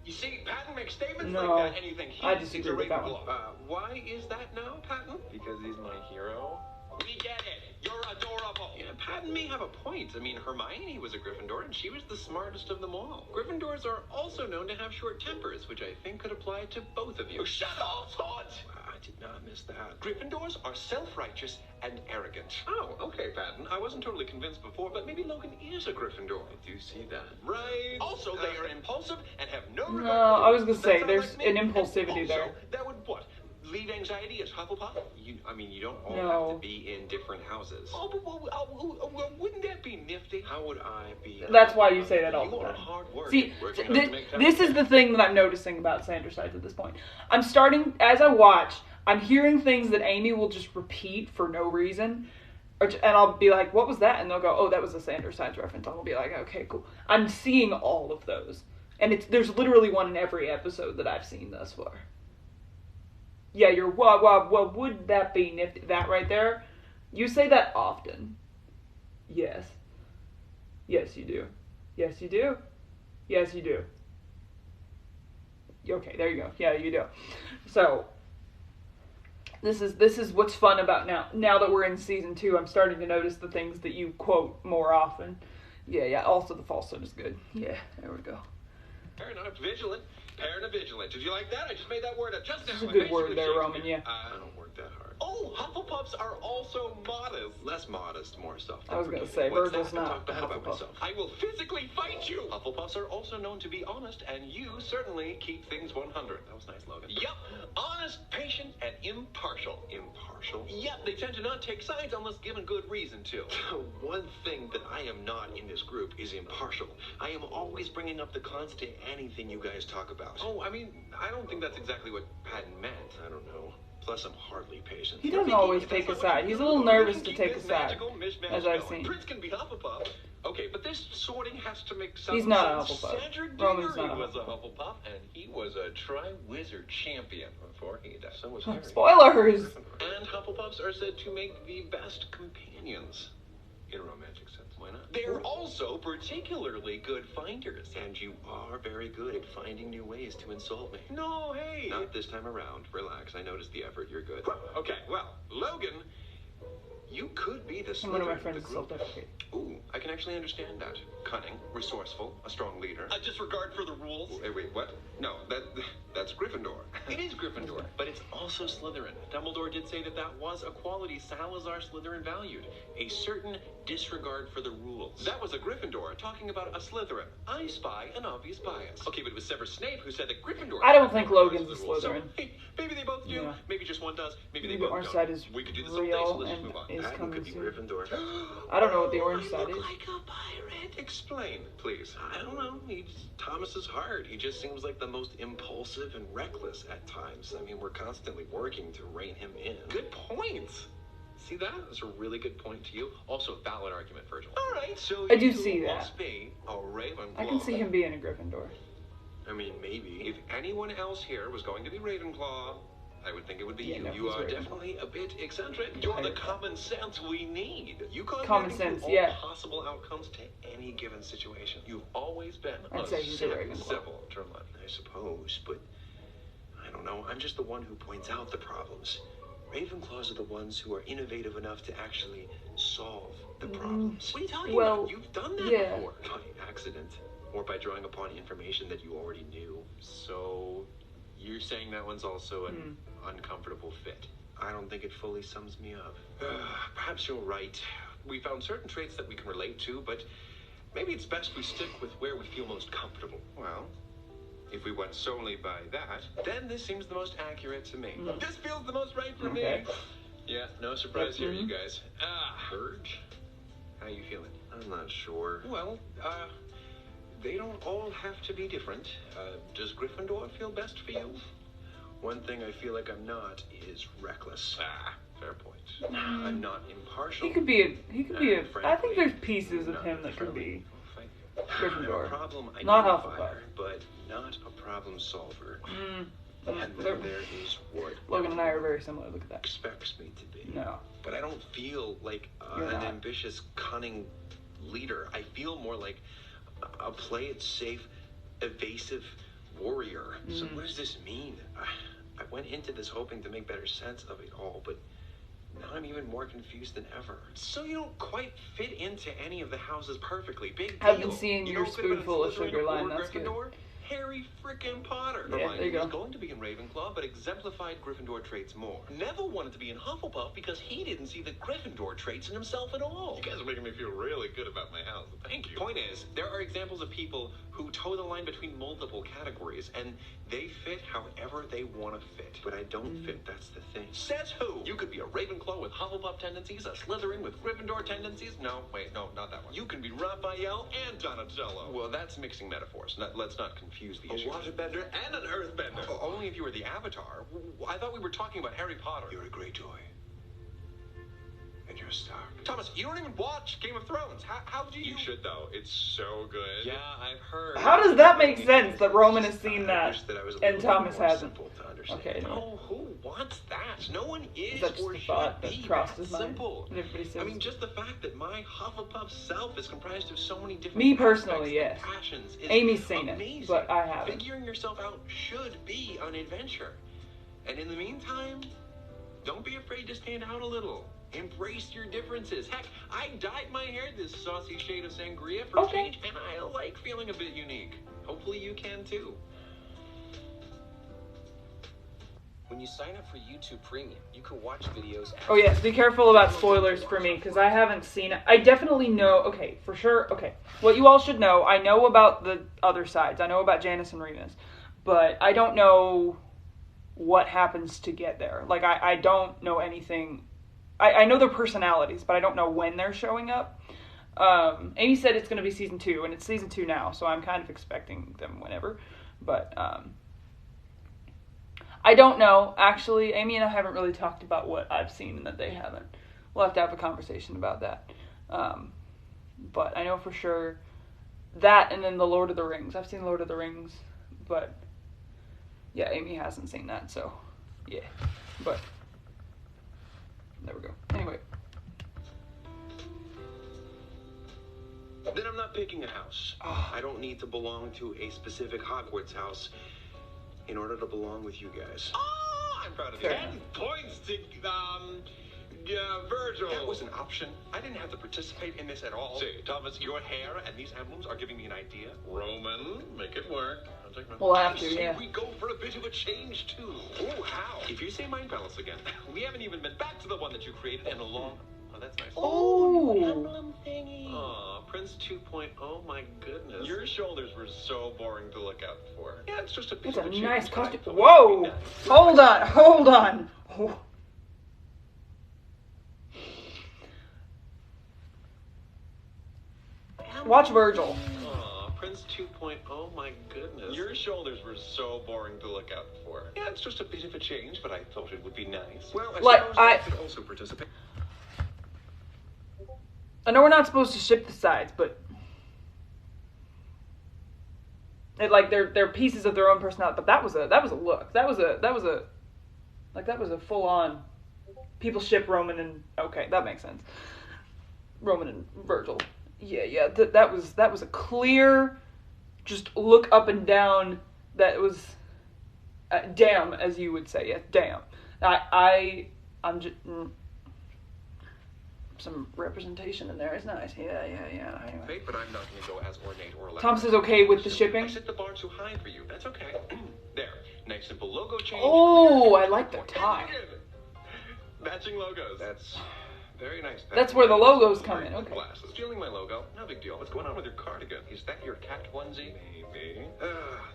You see, Patton makes statements No, like that, and you think I he's disagree a with that Ravenclaw. one. Why is that now, Patton? Because he's my hero. We get it. You're adorable. Yeah, Patton may have a point. I mean, Hermione was a Gryffindor, and she was the smartest of them all. Gryffindors are also known to have short tempers, which I think could apply to both of you. Shut up, Todd! I did not miss that. Gryffindors are self-righteous and arrogant. Oh, okay, Patton. I wasn't totally convinced before, but maybe Logan is a Gryffindor. I do see that. Right. Also, they are impulsive and have no regard No, for I was gonna rules. say, That there's sounds like me. an impulsivity And there. also, that would what? Leave anxiety as Hufflepuff? You don't all No. have to be in different houses. Oh, but wouldn't that be nifty? How would I be? That's why you say that all You the are time. hard work. See, Working hard to make time. this is the thing that I'm noticing about Sandersides at this point. I'm starting, as I watch, I'm hearing things that Amy will just repeat for no reason. And I'll be like, what was that? And they'll go, oh, that was a Sandersides reference. I'll be like, okay, cool. I'm seeing all of those. And there's literally one in every episode that I've seen thus far. Yeah, you're, what would that be nifty? That right there? You say that often. Yes. Yes, you do. Yes, you do. Yes, you do. Okay, there you go. Yeah, you do. So, this is what's fun about now that we're in season 2, I'm starting to notice the things that you quote more often. Yeah, also the falsehood is good. Yeah, there we go. Paranoid, vigilant. Paranoid, vigilant. Did you like that? I just made that word up just now. It's a I good word basically there, changed Roman, it. yeah. I don't work that hard. Oh, Hufflepuffs are also modest. Less modest, more self. I was gonna say, What's Virgil's that? not Talk bad about Hufflepuff. myself. I will physically fight you. Hufflepuffs are also known to be honest, and you certainly keep things 100. That was nice, Logan. Yep, honest, patient, and impartial. Impartial? Yep, they tend to not take sides unless given good reason to. One thing that I am not in this group is impartial. I am always bringing up the cons to anything you guys talk about. Oh, I mean, I don't think that's exactly what Patton meant. I don't know. Plus, I'm hardly patient. He doesn't always take a side. He's a little nervous to take a side, as I've seen. Prince can be Hufflepuff. Okay, but this sorting has to make some He's not a sense. Hufflepuff. Cedric Roman's Diggory not a was a Hufflepuff, and he was a Triwizard champion before he died. So was Harry. Spoilers! And Hufflepuffs are said to make the best companions. In a romantic sense. Why not? They're also particularly good finders. And you are very good at finding new ways to insult me. No, hey. Not this time around. Relax. I noticed the effort. You're good. Okay, well, Logan, you could be the And one of my Slytherin friends of is the group. self-deprecating. Ooh, I can actually understand that. Cunning, resourceful, a strong leader. A disregard for the rules. Wait, what? No, that's Gryffindor. It is Gryffindor, but it's also Slytherin. Dumbledore did say that was a quality Salazar Slytherin valued. A certain disregard for the rules. That was a Gryffindor talking about a Slytherin. I spy an obvious bias. Okay, but it was Severus Snape who said that Gryffindor... I don't think Logan's a So, Slytherin. hey, maybe they both do. Yeah. Maybe just one does. Maybe they Maybe the both orange don't. side is We could do this all day, real so let's just and move on. is Patton coming could be soon. Gryffindor. I don't know what the orange I side look is. like a pirate. Explain, please. I don't know. Thomas is hard. He just seems like the most impulsive and reckless at times. I mean, we're constantly working to rein him in. Good points. See that? That's a really good point to you. Also, a valid argument, Virgil. All right, so I do you see that. must be a Ravenclaw. I can see him being a Gryffindor. I mean, maybe. If anyone else here was going to be Ravenclaw, I would think it would be Yeah, you. no, You he's are Ravenclaw. definitely a bit eccentric. You're the common sense we need. You can't Common think sense, through all yeah. possible outcomes to any given situation. You've always been I'd a say he's a Ravenclaw. civil gentleman. I suppose, but I don't know. I'm just the one who points out the problems. Ravenclaws are the ones who are innovative enough to actually solve the problems. What are you talking Well, about? You've done that yeah. before. By accident, or by drawing upon information that you already knew. So, you're saying that one's also an uncomfortable fit. I don't think it fully sums me up. Perhaps you're right. We found certain traits that we can relate to, but maybe it's best we stick with where we feel most comfortable. Well, if we went solely by that, then this seems the most accurate to me. This feels the most right for me. Yeah, no surprise here, you guys. Urge? How you feeling? I'm not sure. Well, they don't all have to be different. Does Gryffindor feel best for you? One thing I feel like I'm not is reckless. Fair point. I'm not impartial. He could be a. I think there's pieces of him that could be Gryffindor. I'm a problem Not identifier, Hufflepuff. but not a problem solver. And There- then there is what Logan and I are very similar. Look at that. expects me to be. No. But I don't feel like You're an not. ambitious, cunning leader. I feel more like a play it safe, evasive warrior. So what does this mean? I went into this hoping to make better sense of it all, but now I'm even more confused than ever. So you don't quite fit into any of the houses perfectly. Big deal. I've been seeing You your know who could've been spoonful of Slytherin sugar line, or that's good. Gryffindor? Harry frickin' Potter. Yeah, there you go. He was going to be in Ravenclaw, but exemplified Gryffindor traits more. Neville wanted to be in Hufflepuff because he didn't see the Gryffindor traits in himself at all. You guys are making me feel really good about my house. Thank you. Point is, there are examples of people who toe the line between multiple categories, and they fit however they want to fit. But I don't fit, that's the thing. Says who? You could be a Ravenclaw with Hufflepuff tendencies, a Slytherin with Gryffindor tendencies. No, wait, no, not that one. You can be Raphael and Donatello. Well, that's mixing metaphors. Let's not confuse the issue. A waterbender and an earthbender. Only if you were the Avatar. I thought we were talking about Harry Potter. You're a Greyjoy. And you're Stark. Thomas, you don't even watch Game of Thrones. How do you... You should, though. It's so good. Yeah, I've heard. How does that make sense that Roman has seen that wish that I was a and little Thomas more hasn't? simple to understand. Okay, anyway. No, who wants that? No one is That's or the should thought that be crossed that his mind. simple. And everybody says, I mean, just the fact that my Hufflepuff self is comprised of so many different Me personally, aspects yes. and passions is Amy's seen amazing. it, but I haven't. Figuring yourself out should be an adventure. And in the meantime, don't be afraid to stand out a little. Embrace your differences. Heck, I dyed my hair this saucy shade of sangria for change, and I like feeling a bit unique. Hopefully you can too. When you sign up for YouTube Premium, you can watch videos. Oh yes, be careful about spoilers for me, because I haven't seen it. I definitely know, okay, for sure, okay. What you all should know, I know about the other sides. I know about Janice and Remus. But I don't know what happens to get there. Like, I don't know anything. I know their personalities, but I don't know when they're showing up. Amy said it's going to be season 2, and it's season 2 now, so I'm kind of expecting them whenever. But, I don't know. Actually, Amy and I haven't really talked about what I've seen and that they haven't. We'll have to have a conversation about that. But I know for sure that, and then the Lord of the Rings. I've seen Lord of the Rings, but yeah, Amy hasn't seen that, so yeah. But there we go. Anyway. Then I'm not picking a house. I don't need to belong to a specific Hogwarts house in order to belong with you guys. Oh, I'm proud of you. 10 points to, Virgil. That was an option. I didn't have to participate in this at all. Say, Thomas, your hair and these emblems are giving me an idea. Roman, make it work. I'll take my... We'll have I to, say yeah. we go for a bit of a change, too. Oh, how? If you say Mind Palace again, we haven't even been back to the one that you created in a long... Oh, that's nice. Oh. Emblem thingy. Aw, Prince 2.0, my goodness. Your shoulders were so boring to look out for. Yeah, it's just a bit That's of a change, nice but I costume. thought it Whoa! would be nice. Hold on. Oh. Watch Virgil. Aw, Prince 2.0, my goodness. Your shoulders were so boring to look out for. Yeah, it's just a bit of a change, but I thought it would be nice. Well, I Like, suppose I- could also participate. I know we're not supposed to ship the sides, but they're pieces of their own personality. But that was a look. That was a full on. People ship Roman and okay, that makes sense. Roman and Virgil. Yeah. That was a clear, just look up and down. That was, damn, as you would say. Yeah, damn. I'm just. Some representation in there is nice. Yeah. Anyway. But I'm not going to go as ornate or elaborate. Thomas is okay with the shipping. I set the bar too high for you. That's okay. There. Nice simple logo change. Oh, I like the tie. Matching logos. That's very nice. That's where the logos come in. Okay. Glasses. Stealing my logo, no big deal. What's going on with your cardigan? Is that your cat onesie? Maybe.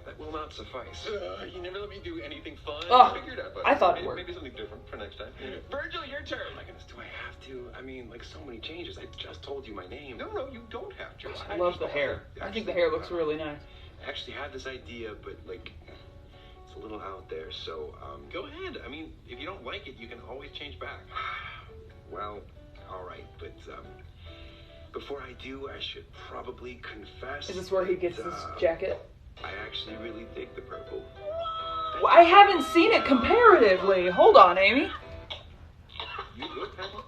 That will not suffice. You never let me do anything fun. Figured out, but I thought it worked. Maybe something different for next time. Virgil, your turn. Oh my goodness, do I have to? I mean, like so many changes. I just told you my name. No, you don't have to. I love the hair. I think the hair looks really nice. I actually had this idea, but like, it's a little out there. So, go ahead. I mean, if you don't like it, you can always change back. Well, all right, but before I do, I should probably confess. Is this where he gets his jacket? I actually really dig the purple. Well, I haven't seen it comparatively. Hold on, Amy. You look, Pamela.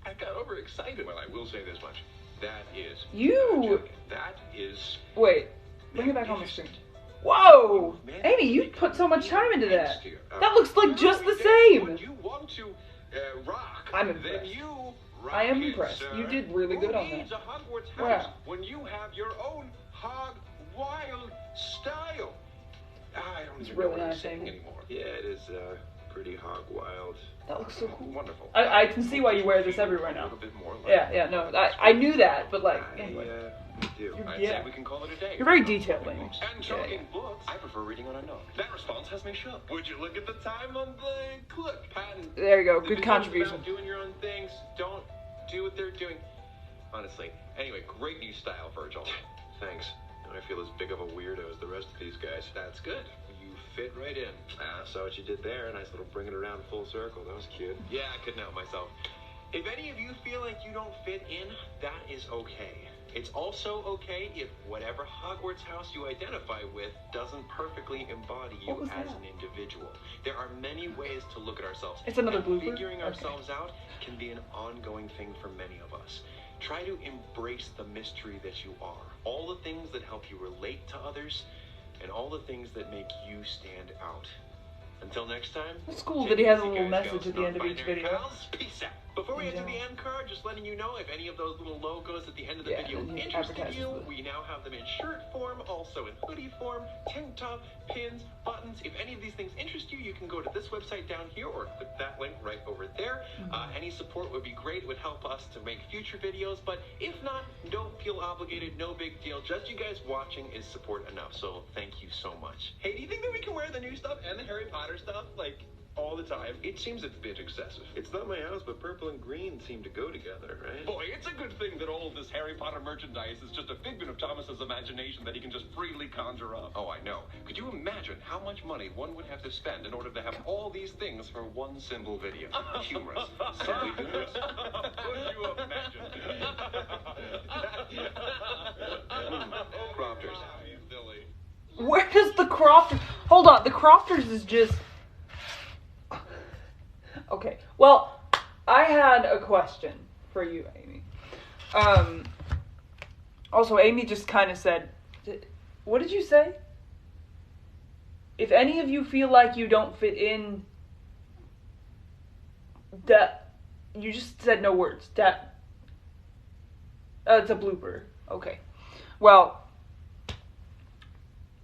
I got overexcited. Well, I will say this much. That is. You. That is. Wait. Bring it back on the screen. Whoa! Amy, you put so much time into that. That looks like just the same. When you want to rock, I'm impressed. then you rock I am it, impressed. sir. You did really good on Who needs that. a Hogwarts house Wow. when you have your own hog wild style? I don't It's even really know what I'm nice, saying Amy. anymore. Yeah, it is pretty hog wild. That looks so cool. Wonderful. I can see why you wear this everywhere now. A little bit more like Yeah, no. I knew that, but like, anyway. I do. I'd yeah. say we can call it a day. You're very detailed, Amy. And talking books, I prefer reading on a note. That response has me shook. Would you look at the time on the click pattern? There you go. The Good videos contribution. about doing your own things. Don't do what they're doing. Honestly. Anyway, great new style, Virgil. Thanks. Now I feel as big of a weirdo as the rest of these guys. That's good. You fit right in. I saw what you did there. A nice little bring it around full circle. That was cute. Yeah, I couldn't help myself. If any of you feel like you don't fit in, that is okay. It's also okay if whatever Hogwarts house you identify with doesn't perfectly embody you What was as that? an individual. There are many ways to look at ourselves. It's another and blooper? figuring Okay. ourselves out can be an ongoing thing for many of us. Try to embrace the mystery that you are. All the things that help you relate to others, and all the things that make you stand out. Until next time. That's cool take that he it has a easy, little guys, message gals, at the end of each non-binary video. pals. Peace out. Before we get to the end card, just letting you know if any of those little logos at the end of the Yeah, video and he interested advertises you, the- we now have them in shirt form, also in hoodie form, tank top, pins, buttons. If any of these things interest you, you can go to this website down here or click that link right over there. Any support would be great. It would help us to make future videos. But if not, don't feel obligated. No big deal. Just you guys watching is support enough. So thank you so much. Hey, do you think that we can wear the new stuff and the Harry Potter stuff, like, all the time? It seems a bit excessive. It's not my house, but purple and green seem to go together, right? Boy, it's a good thing that all of this Harry Potter merchandise is just a figment of Thomas's imagination that he can just freely conjure up. Oh, I know. Could you imagine how much money one would have to spend in order to have all these things for one simple video? Humorous. Simply humorous. Could you imagine? Crofters. Silly. Where does the Crofters... Hold on, the Crofters is just... Okay, well, I had a question for you, Amy. Also, Amy just kind of said... What did you say? If any of you feel like you don't fit in... That... You just said no words. That... it's a blooper. Okay. Well...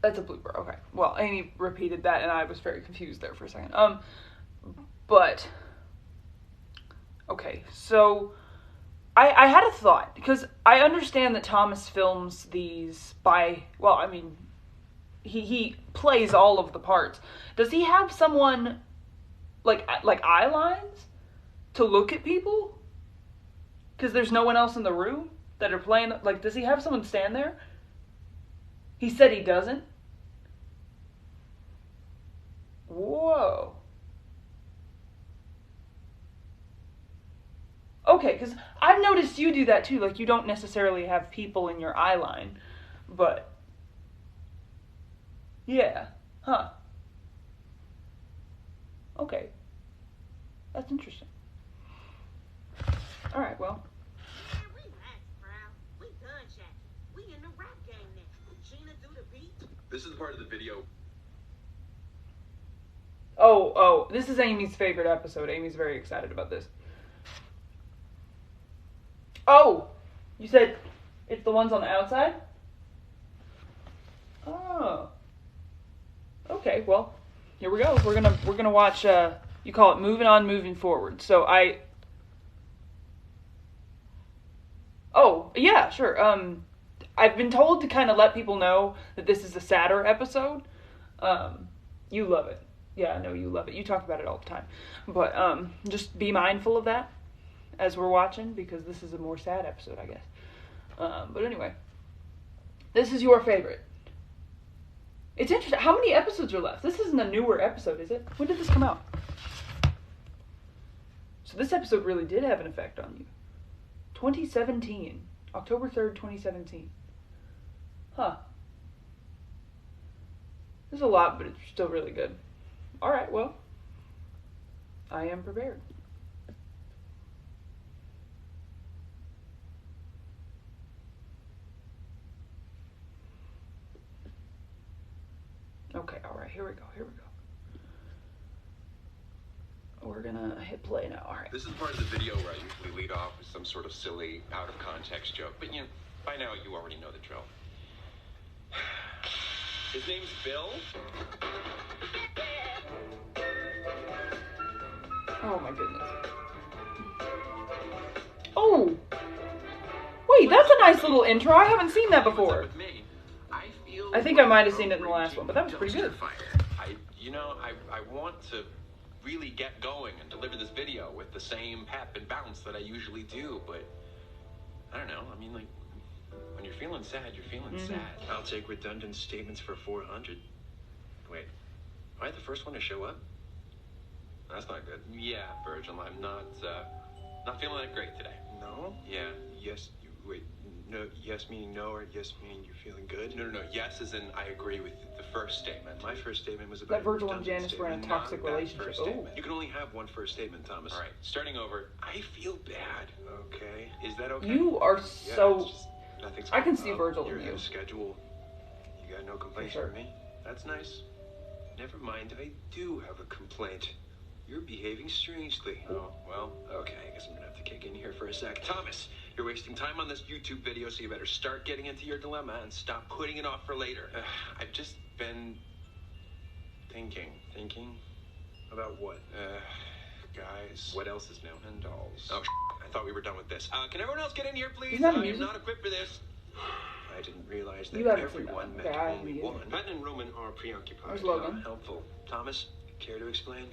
That's a blooper. Okay. Well, Amy repeated that, and I was very confused there for a second. But, okay, so I had a thought, because I understand that Thomas films these by, well, I mean, he plays all of the parts. Does he have someone, like eye lines to look at people? Because there's no one else in the room that are playing, like, does he have someone stand there? He said he doesn't. Whoa. Okay, because I've noticed you do that too. Like, you don't necessarily have people in your eye line, but... Yeah. Huh. Okay. That's interesting. Alright, well. Man, relax, bro. We done chatting. We in the rap game now. Gina do the beat. This is the part of the video. Oh, this is Amy's favorite episode. Amy's very excited about this. Oh! You said it's the ones on the outside? Oh. Okay, well, here we go. We're gonna watch. You call it moving on, moving forward. So Oh yeah, sure. I've been told to kind of let people know that this is a sadder episode. You love it. Yeah, I know you love it. You talk about it all the time. But just be mindful of that as we're watching, because this is a more sad episode, I guess. But anyway, this is your favorite. It's interesting. How many episodes are left? This isn't a newer episode, is it? When did this come out? So this episode really did have an effect on you. 2017. October 3rd, 2017. Huh. There's a lot, but it's still really good. Alright, well, I am prepared. Okay, alright, here we go. We're gonna hit play now, alright. This is part of the video where I usually lead off with some sort of silly, out-of-context joke. But, you know, by now you already know the drill. His name's Bill. Oh my goodness. Oh! Wait, that's a nice little intro. I haven't seen that before. I think I might have seen it in the last one, but that was pretty good. I want to really get going and deliver this video with the same pep and bounce that I usually do, but I don't know. I mean, like, when you're feeling sad, you're feeling sad. I'll take redundant statements for 400. Wait, am I the first one to show up? That's not good. Yeah, Virgil, I'm not feeling that great today. No? Yeah. Yes, wait, no, yes meaning no, or yes meaning you're feeling good? No. Yes as in I agree with the first statement. My first statement was about That Virgil and Janice were in a toxic relationship. Oh. You can only have one first statement, Thomas. All right, starting over. I feel bad. Okay. Is that okay? You are so... Nothing's I can going see up. Virgil You're in ahead you. of schedule. You got no complaints For sure. from me? That's nice. Never mind, I do have a complaint. You're behaving strangely. Oh, well. Okay, I guess I'm gonna have to kick in here for a sec. Thomas, you're wasting time on this YouTube video, so you better start getting into your dilemma and stop putting it off for later. I've just been thinking. Thinking? About what? Guys. What else is new? And dolls. Oh, I thought we were done with this. Can everyone else get in here, please? Isn't that I'm music? not equipped for this. I didn't realize that You haven't seen everyone that. meant Yeah, only me one. either. Patton and Roman are preoccupied. Where's Logan? Not helpful. Thomas, care to explain?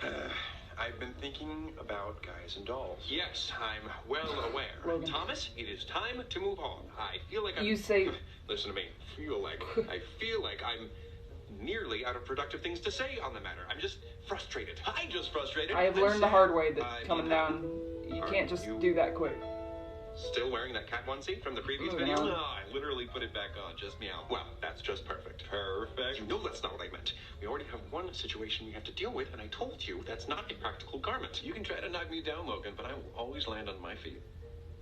I've been thinking about guys and dolls. Yes, I'm well aware. Logan. Thomas, it is time to move on. I feel like I'm... You say... Listen to me. I feel like I'm nearly out of productive things to say on the matter. I'm just frustrated. I'm just frustrated. I have I'm learned the sad. hard way that coming down, you Are can't just you- do that quick. Still wearing that cat onesie from the previous Moving video? on. No, I literally put it back on, just meow. Well, that's just perfect. Perfect. You know that's not what I meant. We already have one situation we have to deal with, and I told you that's not a practical garment. You can try to knock me down, Logan, but I will always land on my feet.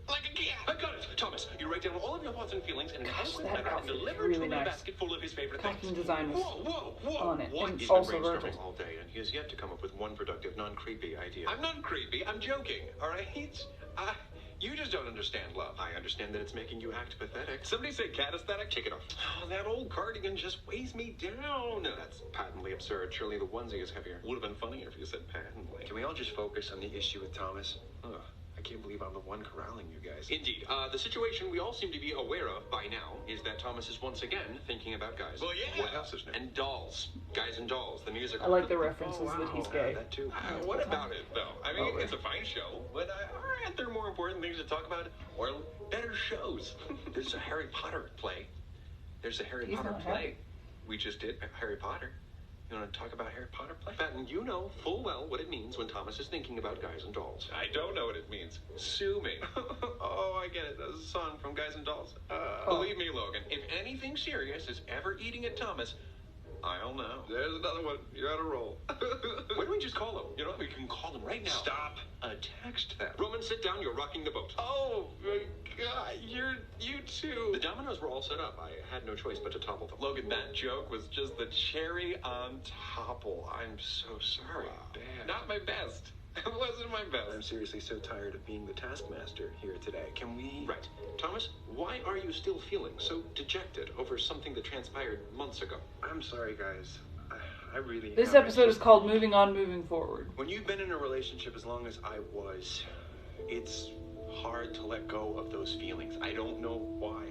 Like a cat! I got it! Thomas, you write down all of your thoughts and feelings in an eloquent that letter and outfit is deliver really to me a nice. basket full of his favorite Costume things. design was Whoa! on it, What? and He's also been brainstorming Virgil's. all day, and he has yet to come up with one productive, non-creepy idea. I'm not creepy. I'm joking. All right? You just don't understand love. I understand that it's making you act pathetic. Somebody say cat aesthetic? Kick it off. Oh, that old cardigan just weighs me down. That's patently absurd. Surely the onesie is heavier. Would have been funnier if you said patently. Can we all just focus on the issue with Thomas? Ugh, I can't believe I'm the one corralling you guys. Indeed. The situation we all seem to be aware of by now is that Thomas is once again thinking about guys. Well, yeah. What else is new? And dolls. Guys and Dolls, the musical. I like the references Oh, that he's wow. gay. That too. What about it, though? I mean, Oh, it's a fine show, but aren't there more important things to talk about? Or better shows? There's a Harry Potter play. There's a Harry He's Potter not play. happy. We just did Harry Potter. You want to talk about Harry Potter play? Patton, you know full well what it means when Thomas is thinking about Guys and Dolls. I don't know what it means. Sue me. Oh, I get it. That's a song from Guys and Dolls. Believe me, Logan, if anything serious is ever eating at Thomas, I'll know. There's another one. You're on a roll. Why don't we just call him? You know, we can call him right now. Stop. Text them. Roman, sit down. You're rocking the boat. Oh, my God. You too. The dominoes were all set up. I had no choice but to topple them. Logan, that joke was just the cherry on topple. I'm so sorry. Bad. Not my best. It wasn't my I'm best. seriously so tired of being the taskmaster here today. Can we... Right. Thomas, why are you still feeling so dejected over something that transpired months ago? I'm sorry, guys. I really This haven't. episode is called Moving On, Moving Forward. When you've been in a relationship as long as I was, it's hard to let go of those feelings. I don't know why,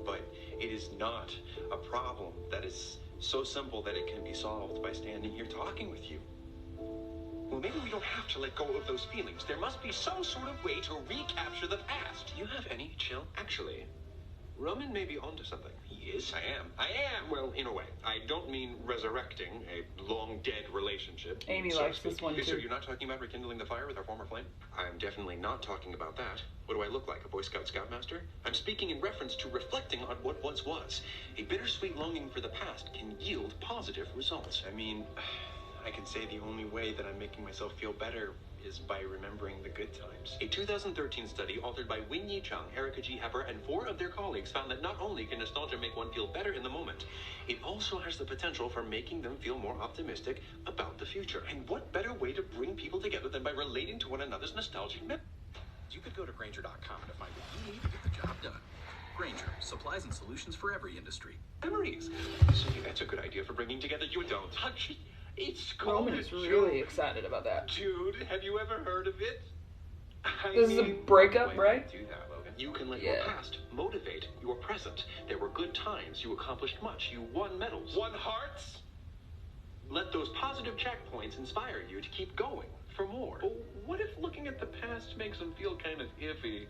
but it is not a problem that is so simple that it can be solved by standing here talking with you. Well, maybe we don't have to let go of those feelings. There must be some sort of way to recapture the past. Do you have any chill? Actually, Roman may be onto something. He is. I am. Well, in a way. I don't mean resurrecting a long-dead relationship. Amy so to likes this speak. one, So too. you're not talking about rekindling the fire with our former flame? I'm definitely not talking about that. What do I look like, a Boy Scout Scoutmaster? I'm speaking in reference to reflecting on what once was. A bittersweet longing for the past can yield positive results. I mean, I can say the only way that I'm making myself feel better is by remembering the good times. A 2013 study authored by Win Yi Chung, Erica G. Hepper, and 4 of their colleagues found that not only can nostalgia make one feel better in the moment, it also has the potential for making them feel more optimistic about the future. And what better way to bring people together than by relating to one another's nostalgic memories? You could go to Grainger.com to find what you need to get the job done. Grainger, supplies and solutions for every industry. Memories. Say that's a good idea for bringing together. You don't. It's called Roman a is joke. really excited about that. Dude, have you ever heard of it? This is a breakup, why right? would you do that, Logan? You can let your past motivate your present. There were good times. You accomplished much. You won medals. Won hearts? Let those positive checkpoints inspire you to keep going for more. But what if looking at the past makes them feel kind of iffy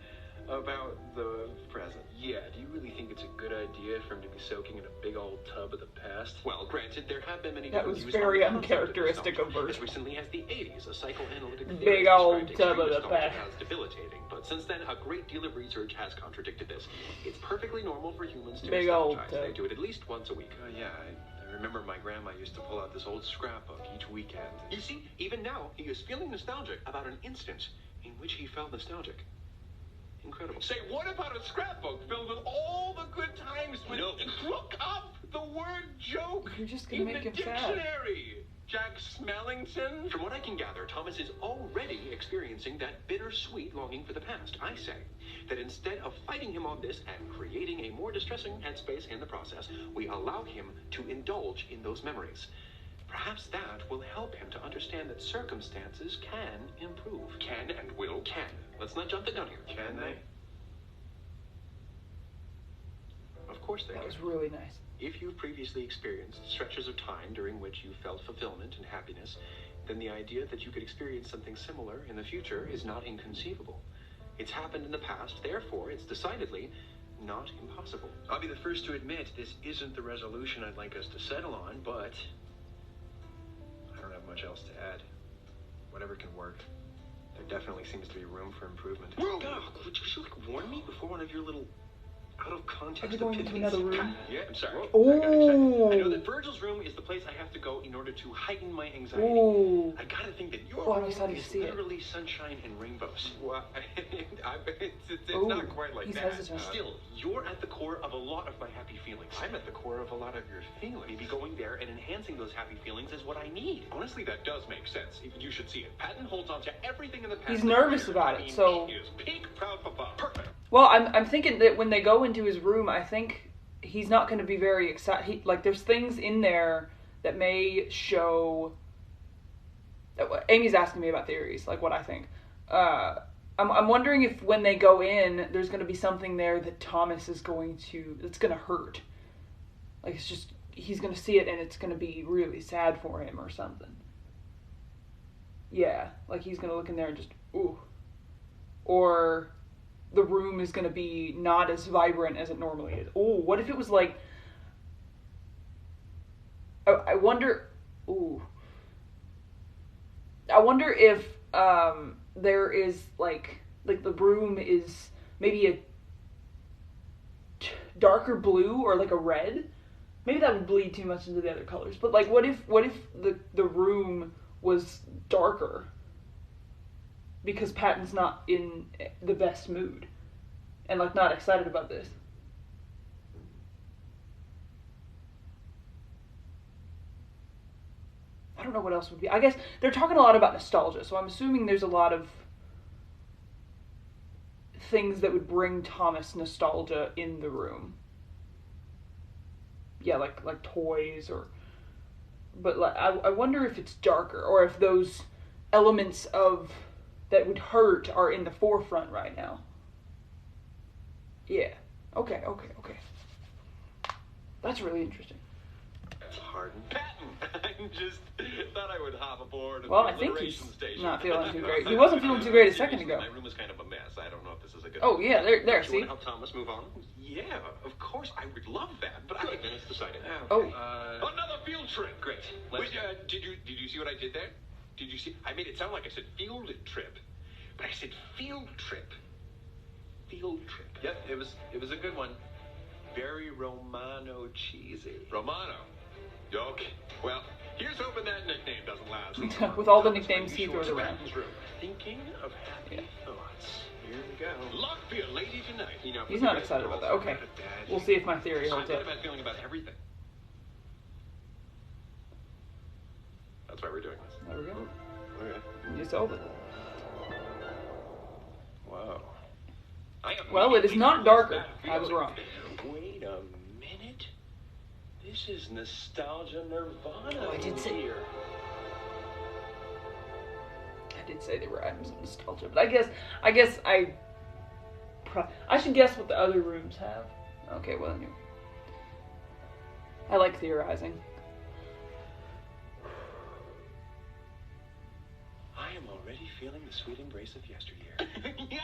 about the present? Yeah, do you really think it's a good idea for him to be soaking in a big old tub of the past? Well, granted, there have been many That different was views on very the concept of uncharacteristic nostalgia. of Bert. As recently as the 80s, a psychoanalytic Big theory old described tub of extreme the nostalgia past. as debilitating. But since then, a great deal of research has contradicted this. It's perfectly normal for humans to Big old nostalgize. tub. They do it at least once a week. Oh, yeah, I remember my grandma used to pull out this old scrapbook each weekend. You see, even now, he is feeling nostalgic about an instance in which he felt nostalgic. Incredible. Say, what about a scrapbook filled with all the good times? No. Look up the word joke You're just gonna in make the him sad. dictionary. Jack Smellington? From what I can gather, Thomas is already experiencing that bittersweet longing for the past. I say that instead of fighting him on this and creating a more distressing headspace in the process, we allow him to indulge in those memories. Perhaps that will help him to understand that circumstances can improve. Can and will can. Let's not jump the gun here. Can they? Of course they That can. was really nice. If you've previously experienced stretches of time during which you felt fulfillment and happiness, then the idea that you could experience something similar in the future is not inconceivable. It's happened in the past, therefore it's decidedly not impossible. I'll be the first to admit this isn't the resolution I'd like us to settle on, but I don't have much else to add. Whatever can work. There definitely seems to be room for improvement. God, would you like warn me before one of your little out of context Are you going into epiphanies? another room? Yeah, I'm sorry. Ooh. I got excited. I know that Virgil's room is the place I have to go in order to heighten my anxiety. Ooh. I gotta think that your Oh, I'm room excited to is see it. literally sunshine and rainbows. Well, it's Ooh, not quite like he's that. hesitant. Still, you're at the core of a lot of my happy feelings. I'm at the core of a lot of your feelings. Maybe going there and enhancing those happy feelings is what I need. Honestly, that does make sense. You should see it. Patton holds on to everything in the past. He's nervous about it, so- He is peak proud papa. Perfect. Well, I'm thinking that when they go into his room, I think he's not going to be very excited. Like, there's things in there that may show. Amy's asking me about theories, like what I think. I'm wondering if when they go in, there's going to be something there that Thomas is going to. It's going to hurt. Like, it's just he's going to see it and it's going to be really sad for him or something. Yeah, like he's going to look in there and just ooh, or the room is going to be not as vibrant as it normally is. Oh, what if it was like... I wonder... Ooh. I wonder if there is, like the room is maybe a darker blue or like a red. Maybe that would bleed too much into the other colors. But, like, what if the room was darker? Because Patton's not in the best mood. And, like, not excited about this. I don't know what else would be. I guess they're talking a lot about nostalgia, so I'm assuming there's a lot of things that would bring Thomas nostalgia in the room. Yeah, like toys or but like, I wonder if it's darker, or if those elements of that would hurt are in the forefront right now. Yeah. Okay. That's really interesting. Pardon? Patton! I just thought I would hop aboard at Well, the I think Alliteration he's station. not feeling too great. He wasn't feeling too great a second Seriously, ago. My room is kind of a mess. I don't know if this is a good Oh, idea. yeah, there, Don't you see? want to help Thomas move on? Yeah, of course. I would love that, but Good, then it's decided. Oh. Another field trip. Great. Wait, did you see what I did there? Did you see? I made it sound like I said field trip, but I said field trip. Field trip. Yep, it was a good one. Very Romano cheesy. Romano. Okay. Well, here's hoping that nickname doesn't last. With all the nicknames he throws around. Thinking of happy thoughts. Here we go. Luck be a lady tonight. You know, He's not excited about that. Okay. We'll see if my theory I've holds got up. a bad feeling about everything. That's why we're doing this. There we go. Okay. You solved it. Wow. Well, it is not darker. I was wrong. Wait a minute. This is nostalgia nirvana. Oh, I did say- here. I did say they were items of nostalgia, but I guess I should guess what the other rooms have. Okay, well, anyway. I like theorizing. I am already feeling the sweet embrace of yesteryear. Yeah!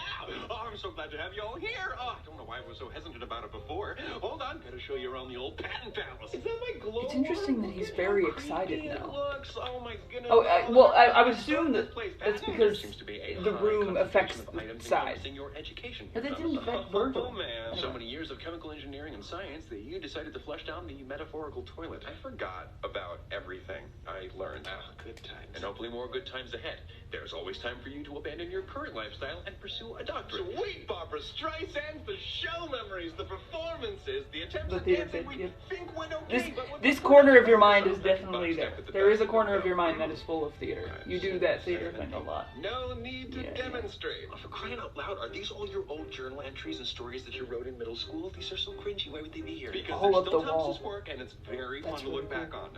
Oh, I'm so glad to have you all here. Oh, I don't know why I was so hesitant about it before. Hold on, gotta show you around the old Patton Palace. Is that my glow? It's interesting that Look he's at very how excited creepy it now. looks. Oh my goodness. Oh, well, I would assume This that place, that's Patton. because There seems to be a the high room affects concentration of the items size. encompassing your education. But it Thomas. didn't affect Virgil. Oh man, so Anyway. many years of chemical engineering and science that you decided to flush down the metaphorical toilet. I forgot about everything I learned. Ah, good times. And hopefully more good times ahead. There's always time for you to abandon your current lifestyle and pursue a doctorate. Sweet Barbara Streisand, the show memories, the performances, the attempts The at theater dancing bit, we yeah. think went okay, This corner of your mind is definitely there. There is a corner of your mind that is full of theater. You do that theater thing a lot. No need to Yeah. demonstrate. Oh, for crying out loud, are these all your old journal entries and stories that you wrote in middle school? These are so cringy. Why would they be here? Because All they're up still the wall. Thomas's work, and it's very That's fun to look really back on.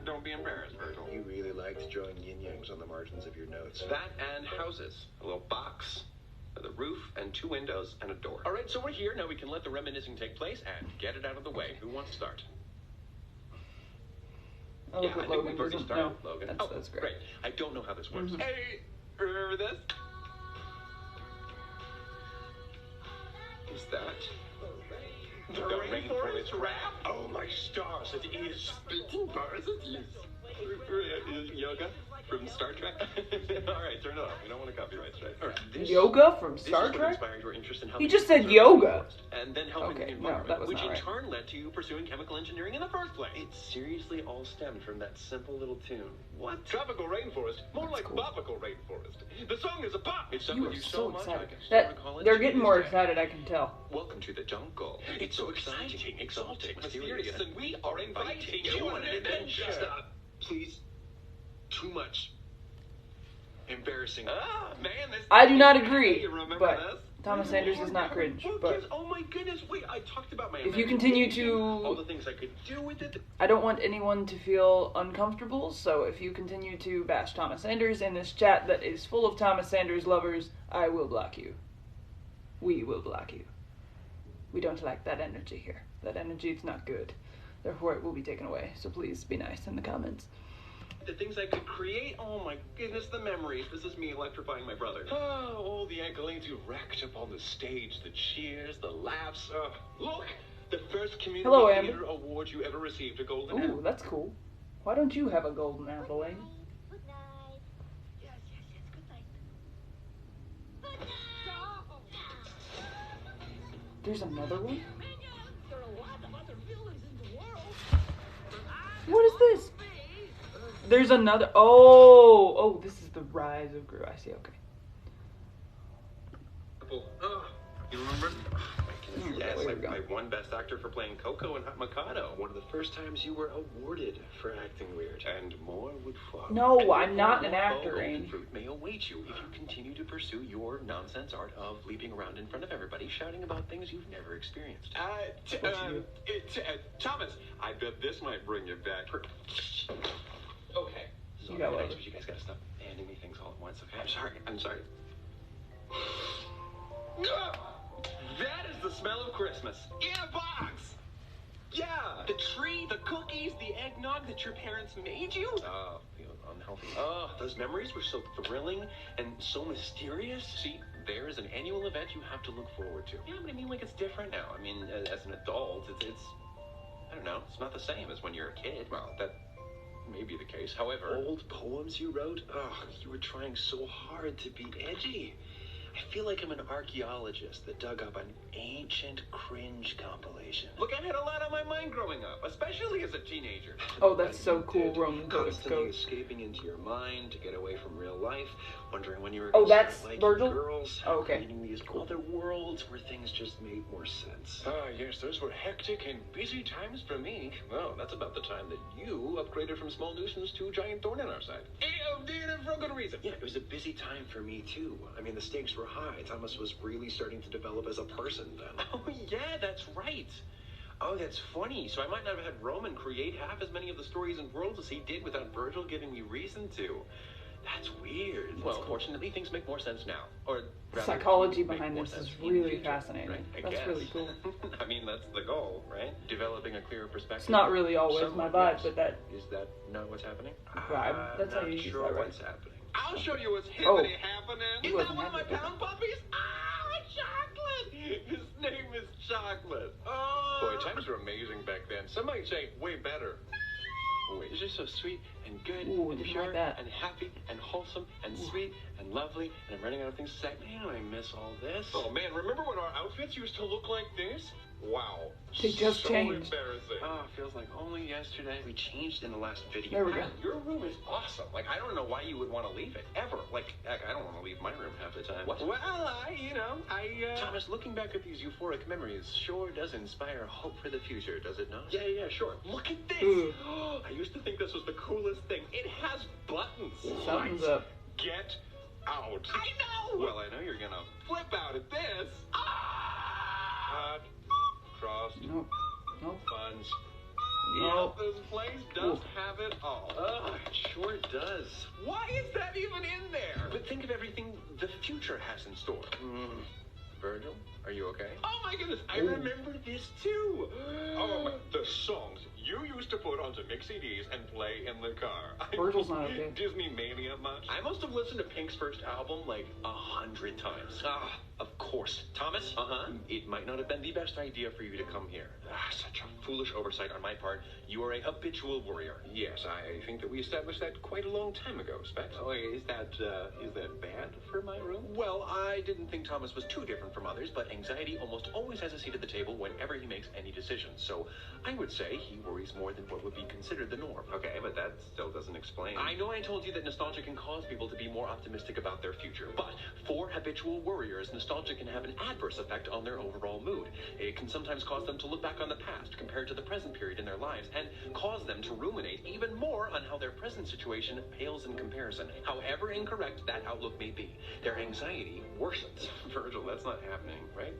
Don't be embarrassed, Virgil. You really liked drawing yin-yangs on the margins of your notes. That and houses. A little box, the roof, and 2 windows, and a door. All right, so we're here. Now we can let the reminiscing take place and get it out of the way. Who wants to start? Oh, Yeah, look I what think Logan we've already doesn't started, know. Logan. That's great. I don't know how this works. Mhm. Hey, remember this? Is that? The rainforest rap? Oh my stars! It is spitting bars. It is. Yoga from Star Trek? All right, turn it off. We don't want to copyright strike. All right, this, Yoga from this Star is what Trek? inspired your interest in He helping just said conserve yoga. the forest, and then helping Okay, the no, environment, that was which not in right. turn led to you pursuing chemical engineering in the first place. It seriously all stemmed from that simple little tune. What? Tropical rainforest? More That's like cool. tropical rainforest. The song is a pop. It's stuck You with are you so much, I excited. can still That recall it they're to getting this more day. excited, I can tell. Welcome to the jungle. It's so exciting, exalted, Mysterious, and we are inviting you on an adventure. Stop, please. Too much. Embarrassing. Ah, man, this. I do not agree, You remember but this? Thomas Sanders is not cringe. But Oh my goodness! Wait, I talked about my. if you continue all to, the things I could do with it. I don't want anyone to feel uncomfortable. So if you continue to bash Thomas Sanders in this chat that is full of Thomas Sanders lovers, I will block you. We will block you. We don't like that energy here. That energy is not good. Therefore, it will be taken away. So please be nice in the comments. The things I could create. Oh my goodness, the memories. This is me electrifying my brother. Oh, all the accolades you racked up on the stage, the cheers, the laughs. Look, the first community Hello, Amber. theater award you ever received, a golden Ooh, apple. that's cool. Why don't you have a golden apple, Amy? Good night. Yes, good night. Good night. There's another one? There are a lot of other villains in the world. What is this? There's another. Oh, this is the rise of Gru. I see. Okay. You remember? Yes, There we go. I won Best Actor for playing Coco in Hot Mikado. One of the first times you were awarded for acting weird. And more would follow. No, And I'm not an more actor, golden Amy. fruit may await you if you continue to pursue your nonsense art of leaping around in front of everybody, shouting about things you've never experienced. Thomas, I bet this might bring you back. You gotta love Thanks, it. but you guys gotta stop handing me things all at once, okay? I'm sorry. I'm sorry. That is the smell of Christmas in a box. Yeah, the tree, the cookies, the eggnog that your parents made you. Oh, feel unhealthy. Oh, those memories were so thrilling and so mysterious. See, there is an annual event you have to look forward to. Yeah, but I mean, like, it's different now. I mean, as an adult, it's I don't know, it's not the same as when you're a kid. Well, that may be the case. However, old poems you wrote, oh, you were trying so hard to be edgy. I feel like I'm an archaeologist that dug up an ancient cringe compilation. Look, I had a lot on my mind growing up, especially as a teenager. Oh, that's so cool, Roman Constantly escaping into your mind to get away from real life, wondering when you were Oh, gonna that's start liking Virgil? girls, Oh, okay. creating these other worlds where things just made more sense. Ah, yes, those were hectic and busy times for me. Well, that's about the time that you upgraded from small nuisance to giant thorn in our side. And did it for a good reason. Yeah, it was a busy time for me too. I mean, the stakes were high. Thomas was really starting to develop as a person then. Oh yeah, that's right. Oh, that's funny. So I might not have had Roman create half as many of the stories and worlds as he did without Virgil giving me reason to. That's weird. Well, fortunately, things make more sense now. Or rather, Psychology make behind more this sense is in the really future, fascinating. right? I That's guess. really cool. I mean, that's the goal, right? Developing a clearer perspective. It's not really always Somewhat, my vibe, yes. but that Is that not what's happening? vibe. That's how I'm you not use sure that, right? what's happening. I'll show you what's Oh. hippity happening. He Is that wasn't one of my happy with pound puppies? Ah, chocolate! His name is Chocolate. Oh. Boy, times were amazing back then. Some might say way better. Wait, it's just so sweet and good Ooh, and didn't pure like that. and happy and wholesome and sweet and lovely, and I'm running out of things to say. Man, I miss all this. Oh man, remember when our outfits used to look like this? Wow. They just so changed. embarrassing. Oh, it feels like only yesterday. We changed in the last video. There we go. Your room is awesome. Like, I don't know why you would want to leave it, ever. Like, heck, I don't want to leave my room half the time. What? Well, Thomas, looking back at these euphoric memories sure does inspire hope for the future, does it not? Yeah, sure. Look at this. Ooh. I used to think this was the coolest thing. It has buttons. Something's Right. up. Get out. I know! Well, I know you're gonna flip out at this. Hot, crossed, Nope. Nope. buns. Nope. Yeah, this place does Ooh. have it all. It sure does. Why is that even in there? But think of everything the future has in store. Virgil, are you okay? Oh my goodness, I Ooh. remember this too. Oh, the songs you used to put onto mix CDs and play in the car. Virgil's not okay. Disney Mania much? I must have listened to Pink's first album like 100 times. Of course. Thomas? It might not have been the best idea for you to come here. Such a foolish oversight on my part. You are a habitual worrier. Yes, I think that we established that quite a long time ago, Specs. Oh, is that bad for my room? Well, I didn't think Thomas was too different from others, but anxiety almost always has a seat at the table whenever he makes any decisions. So I would say he worries more than what would be considered the norm. Okay, but that still doesn't explain. I know I told you that nostalgia can cause people to be more optimistic about their future, but for habitual worriers, nostalgia can have an adverse effect on their overall mood. It can sometimes cause them to look back on the past compared to the present period in their lives and cause them to ruminate even more on how their present situation pales in comparison. However incorrect that outlook may be, their anxiety worsens. Virgil, that's not happening, right?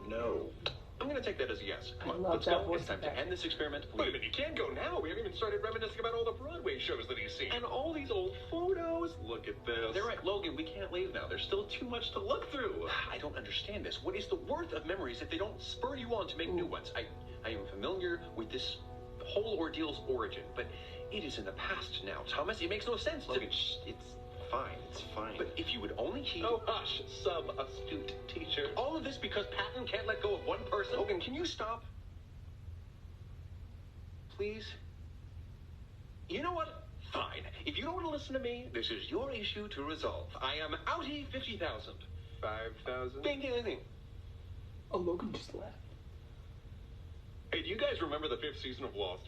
No. I'm going to take that as a yes. Come on, love let's that go. voice It's time to effect. end this experiment. Wait a minute, you can't go now. We haven't even started reminiscing about all the Broadway shows that he's seen. And all these old photos. Look at this. They're right, Logan, we can't leave now. There's still too much to look through. I don't understand this. What is the worth of memories if they don't spur you on to make new ones? I am familiar with this whole ordeal's origin, but it is in the past now. Thomas, it makes no sense to... Logan, it's fine. It's fine. But if you would only heed... Oh, hush, sub-astute teacher. All of this because Patton can't let go of one person? Logan, can you stop? Please? You know what? Fine. If you don't want to listen to me, this is your issue to resolve. I am outie 50,000. 5,000? Ding, ding, ding. Oh, Logan just left. Hey, do you guys remember the 5th season of Lost?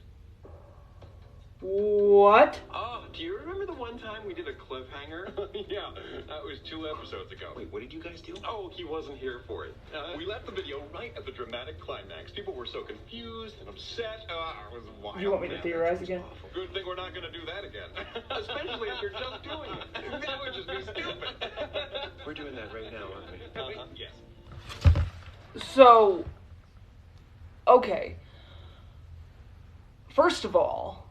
What? Oh, do you remember the one time we did a cliffhanger? Yeah, that was 2 episodes ago. Wait, what did you guys do? Oh, he wasn't here for it. We left the video right at the dramatic climax. People were so confused and upset. It was wild. You want me to man. theorize again? Good thing we're not going to do that again. Especially if you're just doing it. That would just be stupid. We're doing that right now, aren't we? Yes. So, okay. First of all,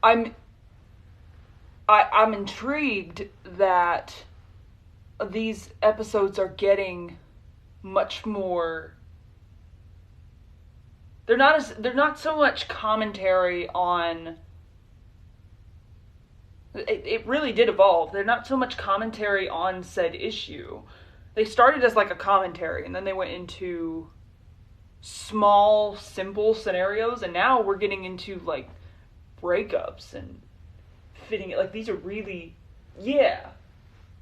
I'm intrigued that these episodes are getting much more. They're not so much commentary on. It really did evolve. They're not so much commentary on said issue. They started as like a commentary, and then they went into small, simple scenarios, and now we're getting into like breakups and fitting it. Like, these are really, yeah.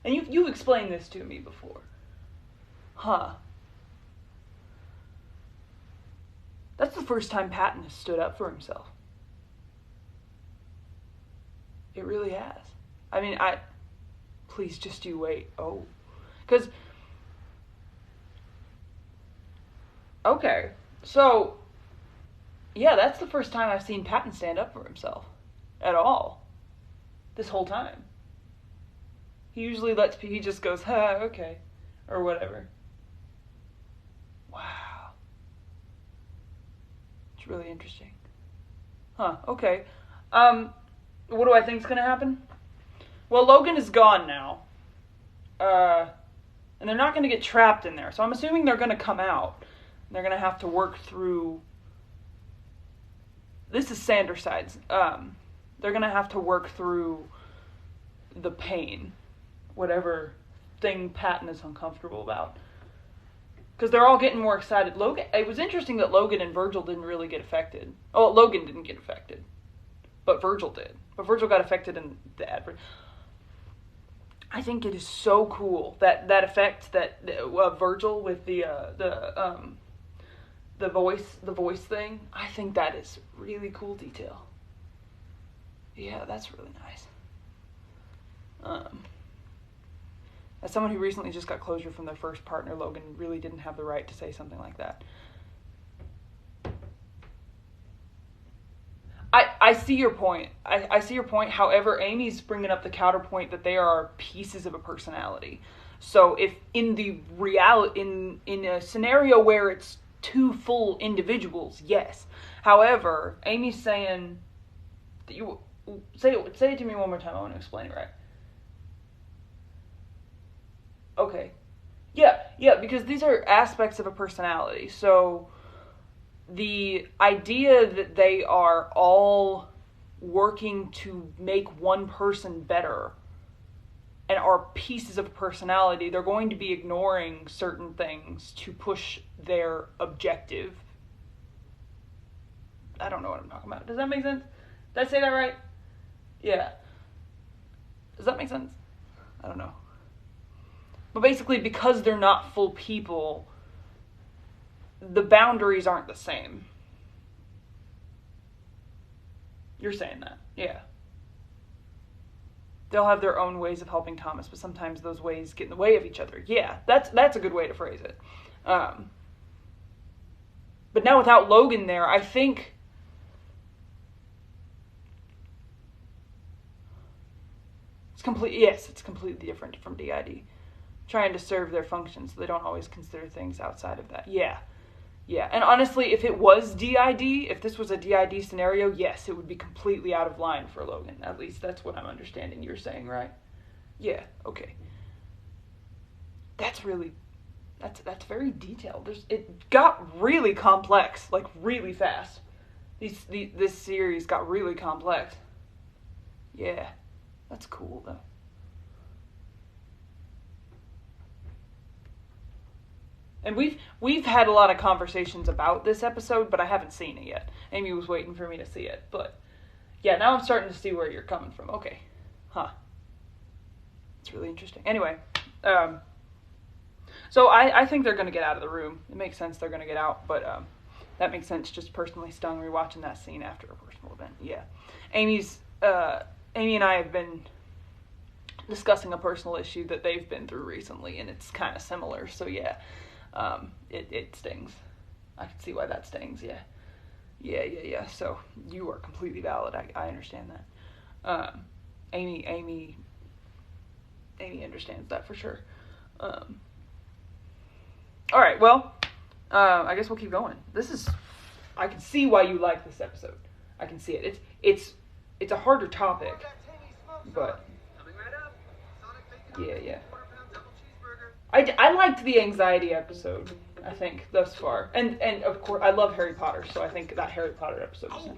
And you've explained this to me before. Huh. That's the first time Patton has stood up for himself. It really has. I mean, please just you wait. Oh. Because, okay. So, yeah, that's the first time I've seen Patton stand up for himself. At all. This whole time. He usually he just goes, okay. Or whatever. Wow. It's really interesting. Huh, okay. What do I think is going to happen? Well, Logan is gone now. And they're not going to get trapped in there. So I'm assuming they're going to come out. They're going to have to work through. This is Sanderside's. They're going to have to work through the pain. Whatever thing Patton is uncomfortable about. Because they're all getting more excited. Logan. It was interesting that Logan and Virgil didn't really get affected. Oh, Logan didn't get affected. But Virgil did. But Virgil got affected in the advert. I think it is so cool that effect that Virgil with the voice thing. I think that is really cool detail. Yeah, that's really nice. As someone who recently just got closure from their first partner, Logan really didn't have the right to say something like that. I see your point. I see your point. However, Amy's bringing up the counterpoint that they are pieces of a personality. So if in the in a scenario where it's two full individuals, yes. However, Amy's saying that you say it to me one more time. I want to explain it right. Okay. Yeah, because these are aspects of a personality. So the idea that they are all working to make one person better and are pieces of personality, they're going to be ignoring certain things to push their objective. I don't know what I'm talking about. Does that make sense? Did I say that right? Yeah. Does that make sense? I don't know. But basically, because they're not full people, the boundaries aren't the same. You're saying that, yeah. They'll have their own ways of helping Thomas, but sometimes those ways get in the way of each other. Yeah, that's a good way to phrase it. But now without Logan there, I think it's completely different from DID. Trying to serve their function, so they don't always consider things outside of that. Yeah. And honestly, if it was DID, if this was a DID scenario, yes, it would be completely out of line for Logan. At least that's what I'm understanding you're saying, right? Yeah, okay. That's very detailed. It got really complex, like really fast. This series got really complex. Yeah, that's cool though. And we've had a lot of conversations about this episode, but I haven't seen it yet. Amy was waiting for me to see it, but yeah, now I'm starting to see where you're coming from. Okay, it's really interesting. Anyway, so I think they're gonna get out of the room. It makes sense they're gonna get out, but that makes sense. Just personally stung rewatching that scene after a personal event. Yeah, Amy and I have been discussing a personal issue that they've been through recently, and it's kind of similar. So yeah. It stings. I can see why that stings, yeah. Yeah. So you are completely valid. I understand that. Amy understands that for sure. Alright, well, I guess we'll keep going. I can see why you like this episode. I can see it. It's it's a harder topic, but yeah. I liked the anxiety episode, I think, thus far. And of course, I love Harry Potter, so I think that Harry Potter episode is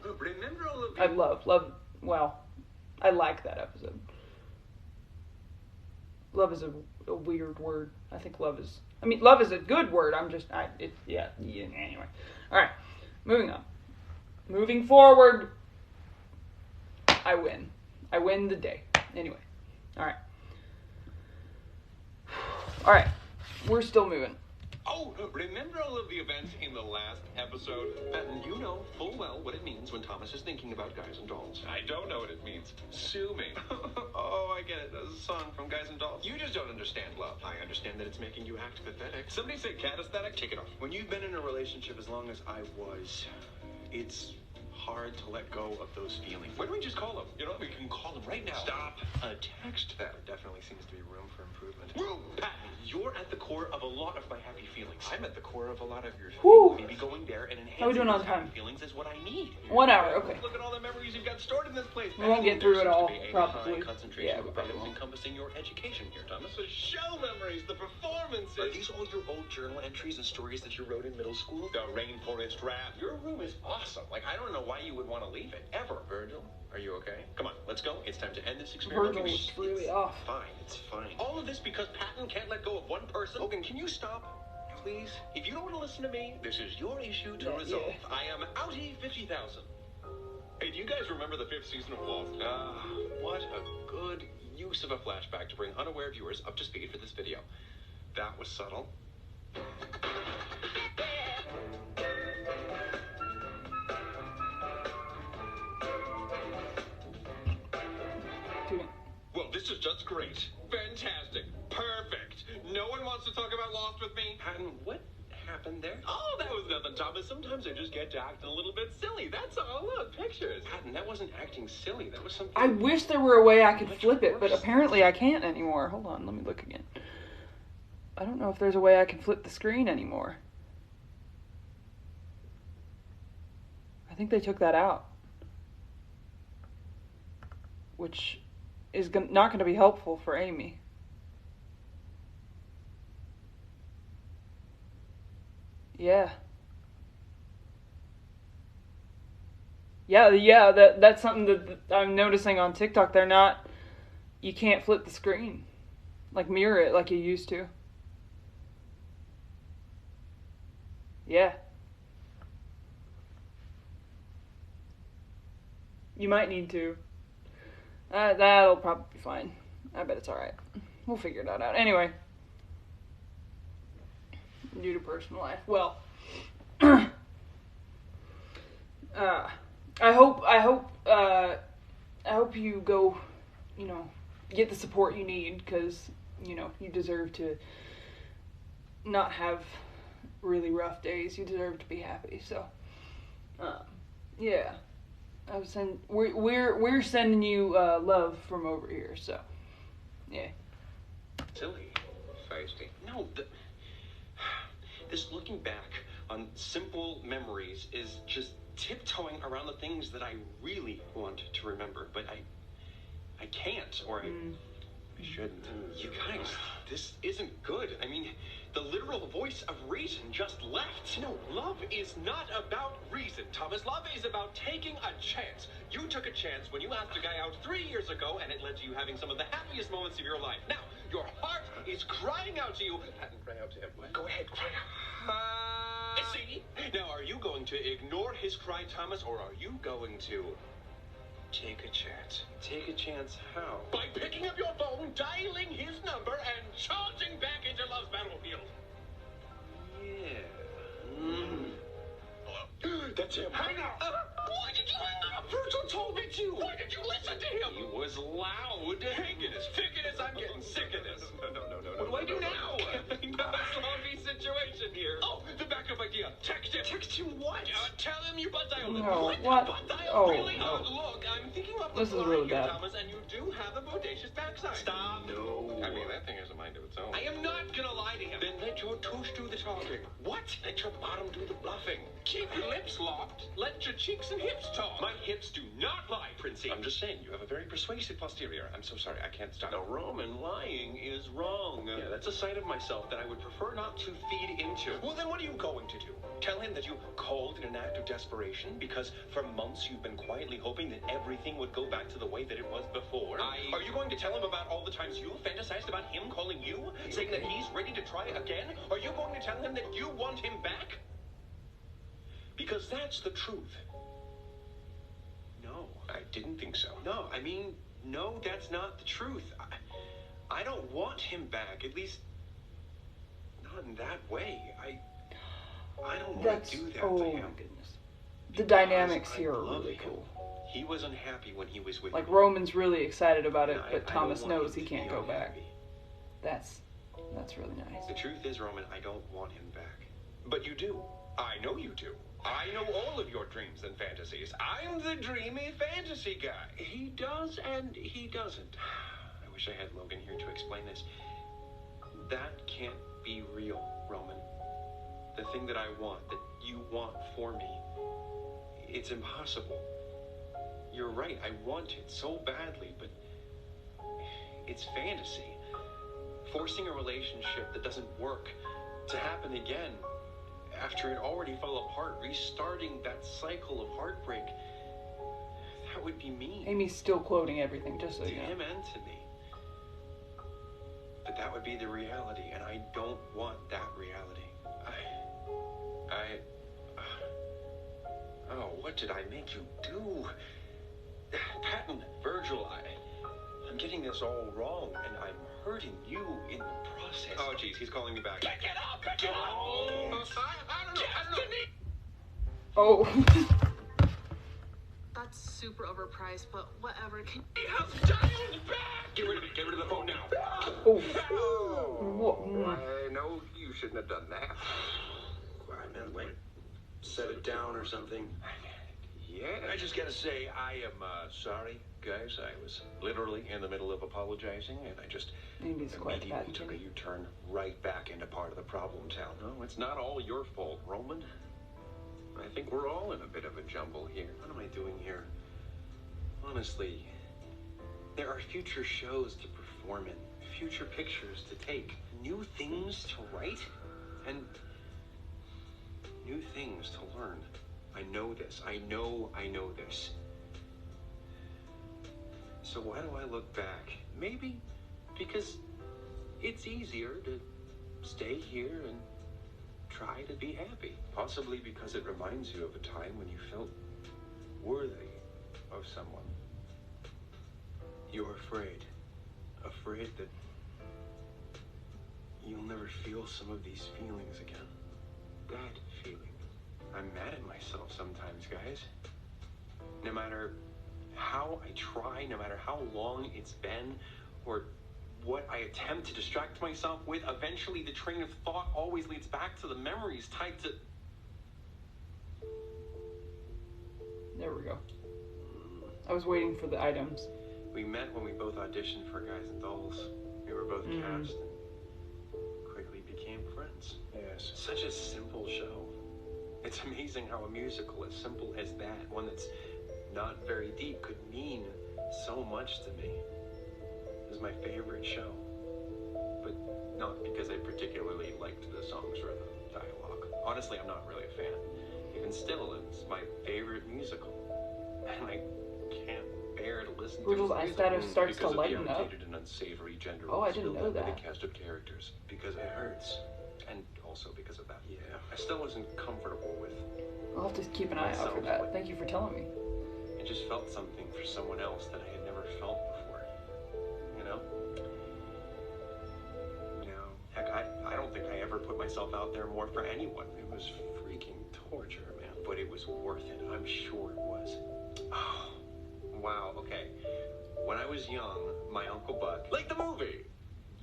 I like that episode. Love is a weird word. I think love is a good word. Anyway. Alright, moving on. Moving forward, I win. I win the day. Anyway. Alright, we're still moving. Oh, remember all of the events in the last episode? And you know full well what it means when Thomas is thinking about Guys and Dolls. I don't know what it means. Sue me. Oh, I get it. There's a song from Guys and Dolls. You just don't understand love. I understand that it's making you act pathetic. Somebody say cat aesthetic? Take it off. When you've been in a relationship as long as I was, it's hard to let go of those feelings. Why don't we just call him? You know, we can call him right now. Stop. Text them. There definitely seems to be room for improvement. Whoa, Pat, you're at the core of a lot of my happy feelings. I'm at the core of a lot of yours. Whew. Maybe going there and enhancing How are we doing on those time? happy feelings is what I need. 1 hour, okay. Look at all the memories you've got stored in this place. We won't get through it all, probably. High concentration Yeah, of we probably items won't. encompassing your education here, Thomas. The show memories, the performances. Are these all your old journal entries and stories that you wrote in middle school? The rainforest rap. Your room is awesome. Like, I don't know why you would want to leave it, ever. Virgil, are you okay? Come on, let's go. It's time to end this experiment. Virgil was really off. Fine, it's fine. All of this because Patton can't let go of one person? Logan, can you stop? Please? If you don't want to listen to me, this is your issue to resolve. Yeah. I am outie 50,000. Hey, do you guys remember the 5th season of Lost? What a good use of a flashback to bring unaware viewers up to speed for this video. That was subtle. Well, this is just great. Fantastic. Perfect. No one wants to talk about Lost with me. Patton, what happened there? Oh, that was nothing, Thomas. Sometimes I just get to acting a little bit silly. That's all. Look, pictures. Patton, that wasn't acting silly. That was something... I wish there were a way I could flip it, but apparently I can't anymore. Hold on, let me look again. I don't know if there's a way I can flip the screen anymore. I think they took that out. Which is not going to be helpful for Amy. Yeah. Yeah, that's something that I'm noticing on TikTok. You can't flip the screen. Like, mirror it like you used to. Yeah. You might need to. That'll probably be fine. I bet it's alright. We'll figure that out. Anyway. Due to personal life. Well. I hope you go, get the support you need, because, you deserve to not have really rough days. You deserve to be happy. So, yeah. We're sending you love from over here. So, yeah. Silly. Feisty. No, this looking back on simple memories is just tiptoeing around the things that I really want to remember, but I can't, or I shouldn't. You guys, this isn't good. I mean, the literal voice of reason just left. No, love is not about reason, Thomas. Love is about taking a chance. You took a chance when you asked a guy out 3 years ago, and it led to you having some of the happiest moments of your life. Now, your heart is crying out to you. Patton, cry out to him. Go ahead, cry out. See? Now, are you going to ignore his cry, Thomas, or are you going to take a chance? Take a chance how? By picking up your phone, dialing his number, and charging back into love's battlefield. Yeah. Hello? That's him. Hang up! Why did you hang up? Virgil told me to. Why did you listen to him? He was loud. Fickiness, I'm getting sick of this. No. What do I do now? A sloppy situation here. Oh, the back backup idea. Text him. Text him what? Tell him you butt dialed him. No, what? Oh, really? no. Look, I'm thinking up This a is line really here, bad. Thomas, and you do have a bodacious backside. Stop. No. I mean, that thing has a mind of its own. I am not gonna lie to him. Then let your tush do the talking. What? Let your bottom do the bluffing. Keep your lips locked. Let your cheeks and hips talk. My hips do not lie, Princey. I'm just saying, you have a very persuasive posterior. I'm so sorry, I can't stop. Now, Roman, lying is wrong. Yeah, that's a side of myself that I would prefer not to feed into. Well, then what are you going to do? Tell him that you called in an act of desperation because for months you've been quietly hoping that everything would go back to the way that it was before? Are you going to tell him about all the times you fantasized about him calling you, saying that he's ready to try again? Are you going to tell him that you want him back? Because that's the truth. No. I didn't think so. No, I mean, no, that's not the truth. I don't want him back, at least not in that way. I don't want to do that to oh him. my goodness. The dynamics Because here I are love really him. cool. He was unhappy when he was with Like me. Roman's really excited about it, And I but don't Thomas want knows him he to be can't go back. unhappy. That's really nice. The truth is, Roman, I don't want him back. But you do. I know you do. I know all of your dreams and fantasies. I'm the dreamy fantasy guy. He does and he doesn't. I wish I had Logan here to explain this. That can't be real, Roman. The thing that I want, that you want for me, it's impossible. You're right, I want it so badly, but it's fantasy. Forcing a relationship that doesn't work to happen again after it already fell apart, restarting that cycle of heartbreak, that would be mean. Amy's still quoting everything, just so To you know. him and to me. But that would be the reality, and I don't want that reality. Oh, what did I make you do? Patton, Virgil, I'm getting this all wrong, and I'm hurting you in the process. Oh, jeez, he's calling me back. Pick it up! Pick it up! I don't know. Oh. That's super overpriced, but whatever. Can He has dialed back! Get rid of it. Get rid of the phone now. Oh. I know you shouldn't have done that. I meant, like, set it down or something. Yeah. I just gotta say, I am sorry, guys. I was literally in the middle of apologizing, and I just Amy's quite immediately bad, took a Jimmy. U-turn right back into part of the problem town. No, it's not all your fault, Roman. I think we're all in a bit of a jumble here. What am I doing here? Honestly, there are future shows to perform in, future pictures to take, new things to write, and new things to learn. I know this. I know this. So why do I look back? Maybe because it's easier to stay here and try to be happy. Possibly because it reminds you of a time when you felt worthy of someone. You're afraid that you'll never feel some of these feelings again. That feeling. I'm mad at myself sometimes, guys. No matter how I try, no matter how long it's been, or what I attempt to distract myself with, eventually the train of thought always leads back to the memories tied to... There we go. I was waiting for the items. We met when we both auditioned for Guys and Dolls. We were both cast and quickly became friends. Yes. Such a simple show. It's amazing how a musical as simple as that, one that's not very deep, could mean so much to me. It was my favorite show. But not because I particularly liked the songs or the dialogue. Honestly, I'm not really a fan. Even still, it's my favorite musical. And I can't bear to listen to Virgil's the eye music status starts to because of the lighten up. outdated and unsavory gender Oh, I roles didn't built know up by that. the cast of characters. Because it hurts. And also because of that. Yeah. I still wasn't comfortable with. I'll have to keep an eye out for that. Thank you for telling me. I just felt something for someone else that I had never felt before. You know? No. Heck, I don't think I ever put myself out there more for anyone. It was freaking torture, man. But it was worth it. I'm sure it was. Oh, wow. Okay. When I was young, my Uncle Buck... Like the movie!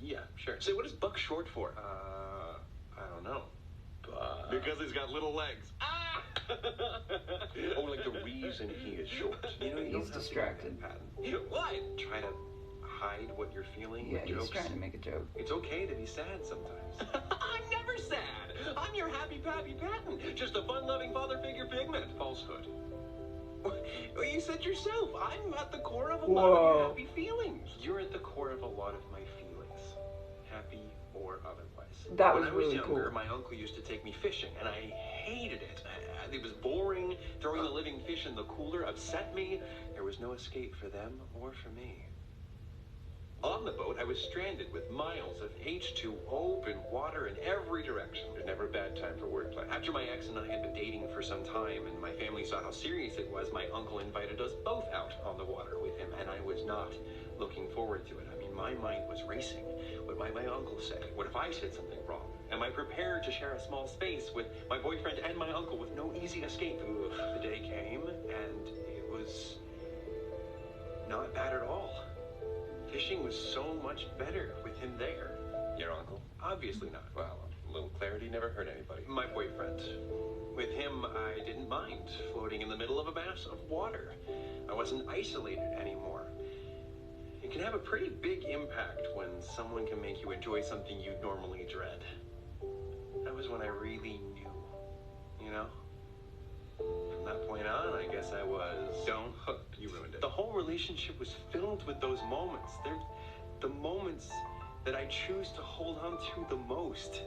Yeah, sure. Say, what is Buck short for? I don't know. Buck. Because he's got little legs. Ah! Oh, like the reason he is short. You know, you don't He's have to distracted. like that pattern. What? Try to hide what you're feeling Yeah, with he's jokes. trying to make a joke. It's okay to be sad sometimes. I'm never sad. I'm your happy Pappy Patton. Just a fun-loving father figure pigment. Falsehood. Well, you said yourself, I'm at the core of a lot of your happy feelings. You're at the core of a lot of my feelings. Happy or otherwise. That was when I really was younger, cool. my uncle used to take me fishing, and I hated it. It was boring. Throwing the living fish in the cooler upset me. There was no escape for them or for me. On the boat, I was stranded with miles of H2O, open water in every direction. There's never a bad time for wordplay. After my ex and I had been dating for some time and my family saw how serious it was, my uncle invited us both out on the water with him, and I was not looking forward to it. I mean, my mind was racing. What might my uncle say? What if I said something wrong? Am I prepared to share a small space with my boyfriend and my uncle with no easy escape? Ugh. The day came, and it was not bad at all. Fishing was so much better with him there. Your uncle? Obviously not. Well, a little clarity never hurt anybody. My boyfriend. With him, I didn't mind floating in the middle of a mass of water. I wasn't isolated anymore. It can have a pretty big impact when someone can make you enjoy something you normally dread. That was when I really knew, you know? From that point on, I guess I was... Don't hook. You ruined it. The whole relationship was filled with those moments. They're the moments that I choose to hold on to the most.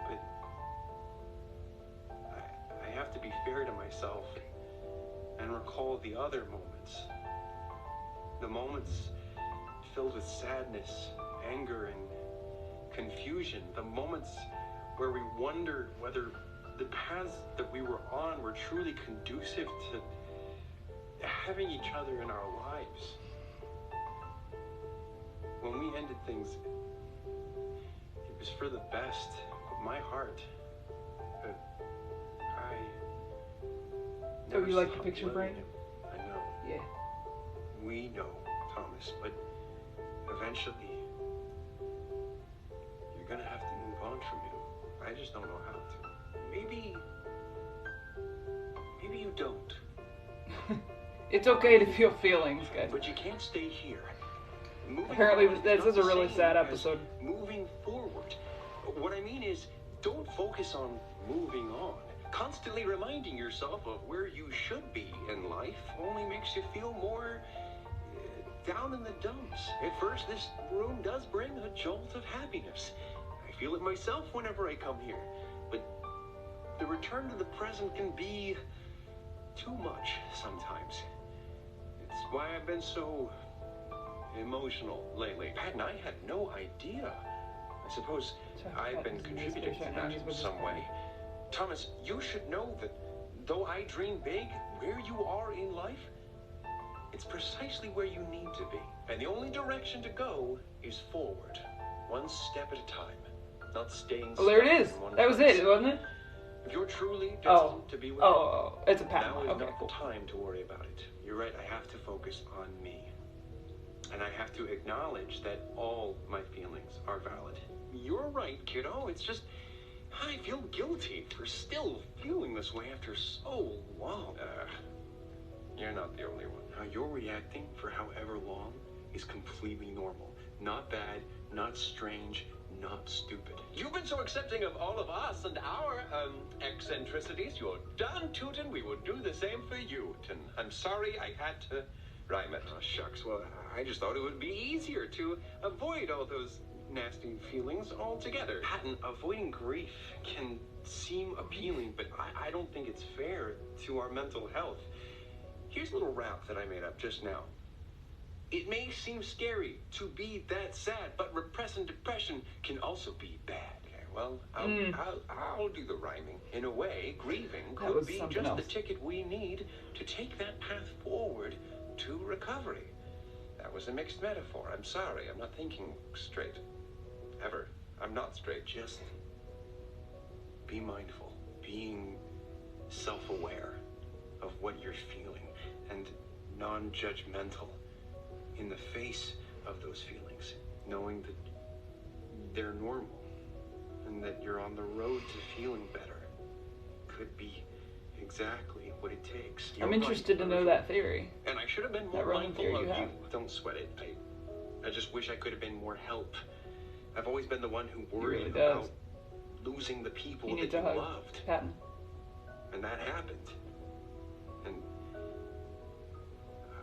But I have to be fair to myself and recall the other moments. The moments filled with sadness, anger, and confusion. The moments where we wondered whether the paths that we were on were truly conducive to having each other in our lives. When we ended things, it was for the best of my heart. But I... Oh, you like the stopped picture loving frame? him. I know. Yeah. We know, Thomas, but eventually you're gonna have to move on from him. I just don't know how to. Maybe you don't. It's okay to feel feelings, guys. But you can't stay here. Moving Apparently, on this is a really not the sad same episode. as moving forward. What I mean is, don't focus on moving on. Constantly reminding yourself of where you should be in life only makes you feel more down in the dumps. At first, this room does bring a jolt of happiness. I feel it myself whenever I come here. But the return to the present can be too much sometimes. It's why I've been so emotional lately. Pat and I had no idea. I suppose I've been contributing to that in some way. Thomas, you should know that though I dream big, where you are in life, it's precisely where you need to be. And the only direction to go is forward, one step at a time, not staying Oh, there it stuck is. in one That was place. it, wasn't it? If you're truly destined to be with him, It's a pattern. now is Okay, not cool. the time to worry about it. You're right, I have to focus on me. And I have to acknowledge that all my feelings are valid. You're right, kiddo. It's just, I feel guilty for still feeling this way after so long. You're not the only one. How you're reacting for however long is completely normal. Not bad, not strange, not stupid. You've been so accepting of all of us and our, eccentricities. You're done, Tootin'. We would do the same for you. And I'm sorry I had to rhyme it. Oh, shucks. Well, I just thought it would be easier to avoid all those nasty feelings altogether. Patton, avoiding grief can seem appealing, but I don't think it's fair to our mental health. Here's a little rap that I made up just now. It may seem scary to be that sad, but repressing depression can also be bad. Okay, well, I'll do the rhyming. In a way, grieving could be just the ticket we need to take that path forward to recovery. That was a mixed metaphor. I'm sorry. I'm not thinking straight. Ever. I'm not straight. Just be mindful. Being self-aware of what you're feeling and non-judgmental in the face of those feelings, knowing that they're normal and that you're on the road to feeling better could be exactly what it takes. I'm interested to know that theory. And I should have been more mindful of you. Don't sweat it. I just wish I could have been more help. I've always been the one who worried about losing the people that you loved. Patton. And that happened. And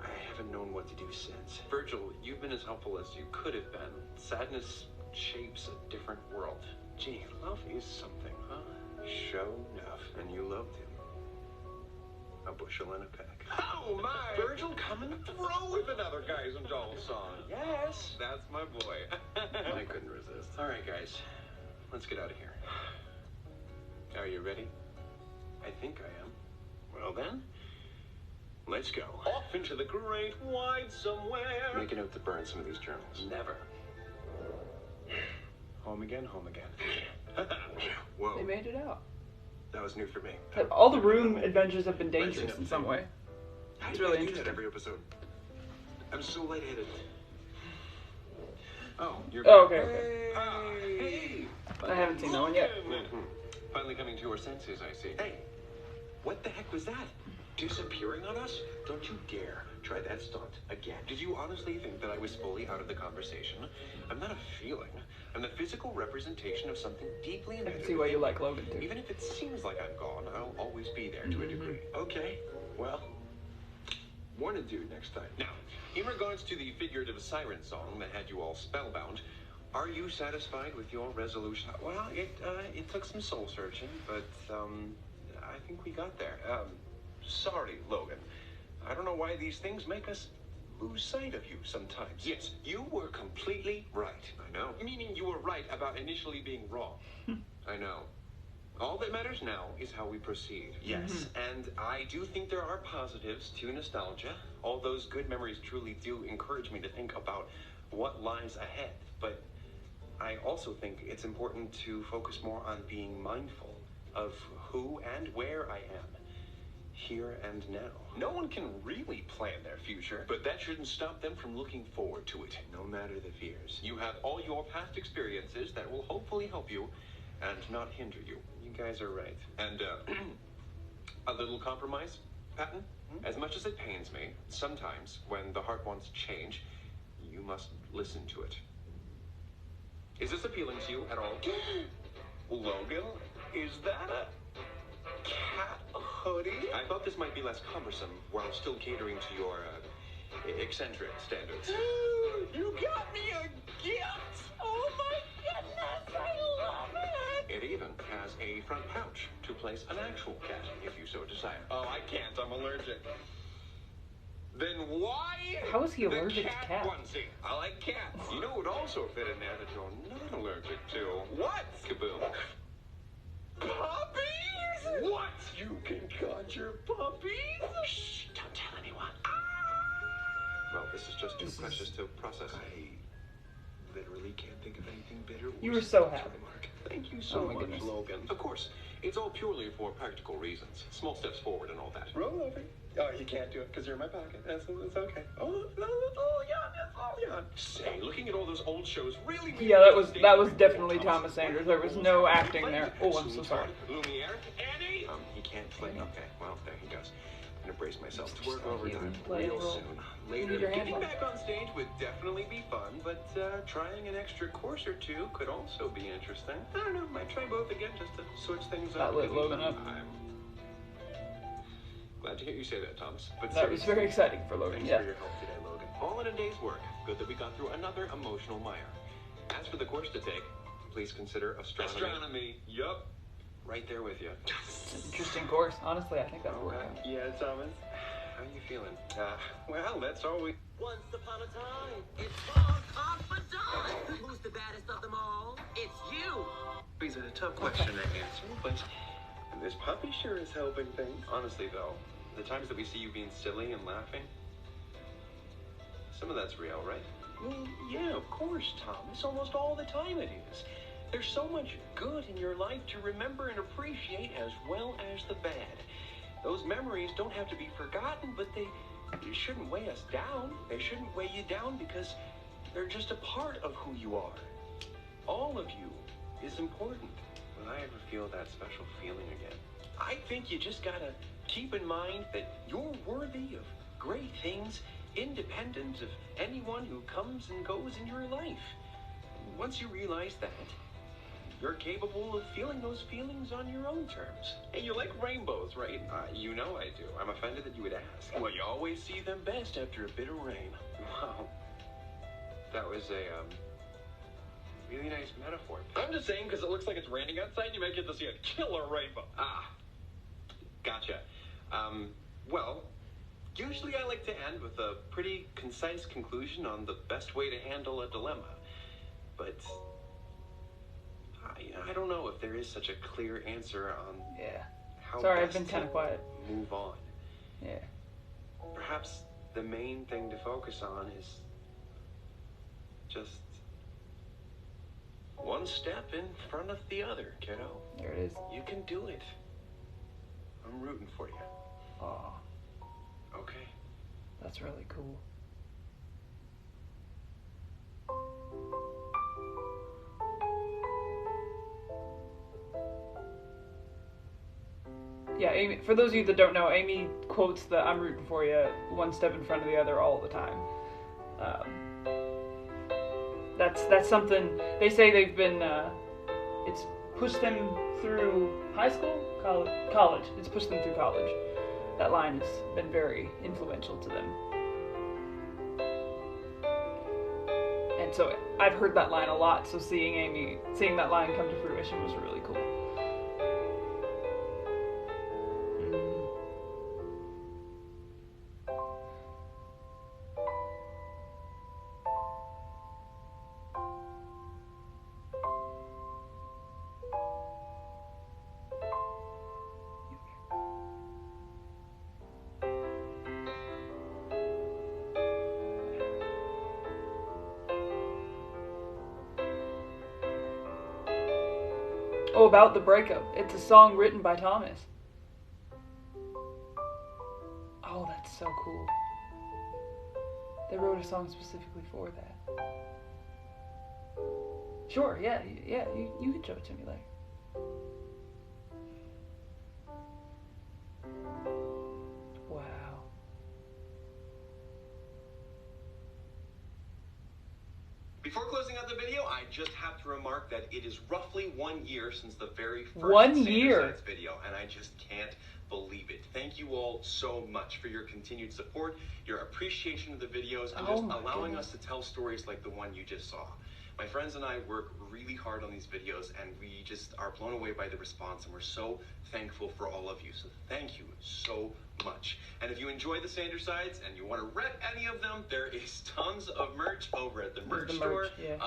I haven't known what to do since. Virgil, you've been as helpful as you could have been. Sadness shapes a different world. Gee, love is something, huh? Show enough. And you loved him. A bushel and a peck. Oh my! Virgil, come and throw with another Guys and Dolls song. Yes, that's my boy. I couldn't resist. All right, guys, let's get out of here. Are you ready? I think I am. Well then, let's go. Off into the great wide somewhere. Make a note to burn some of these journals. Never. Home again, home again. Whoa. They made it out. That was new for me. All the room adventures have been dangerous in some way. It's really interesting. Every episode. I'm so lightheaded. Oh, you're back. Okay. Hey. I haven't seen that one yet. Finally coming to her senses, I see. Hey, what the heck was that? Disappearing on us? Don't you dare try that stunt again. Did you honestly think that I was fully out of the conversation? I'm not a feeling. I'm the physical representation of something deeply embedded. I can see why you like Logan too. Even if it seems like I'm gone, I'll always be there to a degree. Okay, well, warn a dude next time. Now, in regards to the figurative siren song that had you all spellbound, are you satisfied with your resolution? Well, it took some soul searching, but I think we got there. Sorry, Logan. I don't know why these things make us lose sight of you sometimes. Yes, you were completely right. I know. Meaning you were right about initially being wrong. I know. All that matters now is how we proceed. Yes, and I do think there are positives to nostalgia. All those good memories truly do encourage me to think about what lies ahead. But I also think it's important to focus more on being mindful of who and where I am. Here and now. No one can really plan their future, but that shouldn't stop them from looking forward to it, no matter the fears. You have all your past experiences that will hopefully help you and not hinder you. You guys are right. And, a little compromise, Patton? As much as it pains me, sometimes when the heart wants change, you must listen to it. Is this appealing to you at all? Logan, is that a cat hoodie? I thought this might be less cumbersome while still catering to your eccentric standards. You got me a gift! Oh my goodness, I love it! It even has a front pouch to place an actual cat if you so desire. Oh, I can't. I'm allergic. Then why? How is he allergic to cats? Onesie? I like cats. You know what would also fit in there that you're not allergic to? What? Kaboom. Puppies? What? You can conjure puppies? Shh, don't tell anyone. Well, this is just too precious to process. I literally can't think of anything better. You were so happy. Thank you so much, goodness. Logan. Of course, it's all purely for practical reasons. Small steps forward and all that. Roll over. Oh, you can't do it because you're in my pocket. It's okay. Oh, yeah. Say, looking at all those old shows really... Yeah, that was definitely Thomas Sanders. There was no acting there. Oh, I'm so sorry. Lumiere, Annie! He can't play. Okay, well, there he goes. I'm gonna brace myself to work He overtime doesn't play real a role. soon. You need Later, your hand getting on. back on stage would definitely be fun, but trying an extra course or two could also be interesting. I don't know, might try both again just to switch things up. That lit Logan up. I'm glad to hear you say that, Thomas. But That was very exciting for Logan, thanks yeah. for your help today, Logan. All in a day's work. Good that we got through another emotional mire. As for the course to take, please consider astronomy. Astronomy, yup. Right there with you. It's an interesting course. Honestly, I think that would work out. Yeah, Thomas. How you feeling? Well, that's all we... Once upon a time, it's all confidant. Who's the baddest of them all? It's you. These are a tough question to answer, but this puppy sure is helping things. Honestly, though, the times that we see you being silly and laughing, some of that's real, right? Well, yeah, of course, Thomas. Almost all the time it is. There's so much good in your life to remember and appreciate as well as the bad. Those memories don't have to be forgotten, but they shouldn't weigh us down. They shouldn't weigh you down because they're just a part of who you are. All of you is important. Will I ever feel that special feeling again? I think you just gotta keep in mind that you're worthy of great things, independent of anyone who comes and goes in your life. Once you realize that, you're capable of feeling those feelings on your own terms. Hey, you like rainbows, right? You know I do. I'm offended that you would ask. Well, you always see them best after a bit of rain. Wow. That was a, really nice metaphor. I'm just saying because it looks like it's raining outside, you might get to see a killer rainbow. Ah, gotcha. Well, usually I like to end with a pretty concise conclusion on the best way to handle a dilemma. But I don't know if there is such a clear answer on how Sorry, I've best been kind of to quiet. move on. Yeah. Perhaps the main thing to focus on is just one step in front of the other, kiddo. There it is. You can do it. I'm rooting for you. Aw, Okay. that's really cool. Yeah, Amy, for those of you that don't know, Amy quotes the "I'm rooting for you" one step in front of the other all the time. That's something they say they've been. It's pushed them through high school, college. It's pushed them through college. That line has been very influential to them. And so I've heard that line a lot. So seeing that line come to fruition was really cool. Oh, about the breakup. It's a song written by Thomas. Oh, that's so cool. They wrote a song specifically for that. Sure, yeah, you can show it to me later. Wow. Before closing out the video, I just have to remark that it is roughly 1 year since the very first 1 year Sanders Sides video, and I just can't believe it. Thank you all so much for your continued support, your appreciation of the videos, and just allowing us to tell stories like the one you just saw. My friends and I work really hard on these videos, and we just are blown away by the response, and we're so thankful for all of you. So thank you so much. And if you enjoy the Sanders Sides and you want to rep any of them, there is tons of merch over at the merch store. Yeah.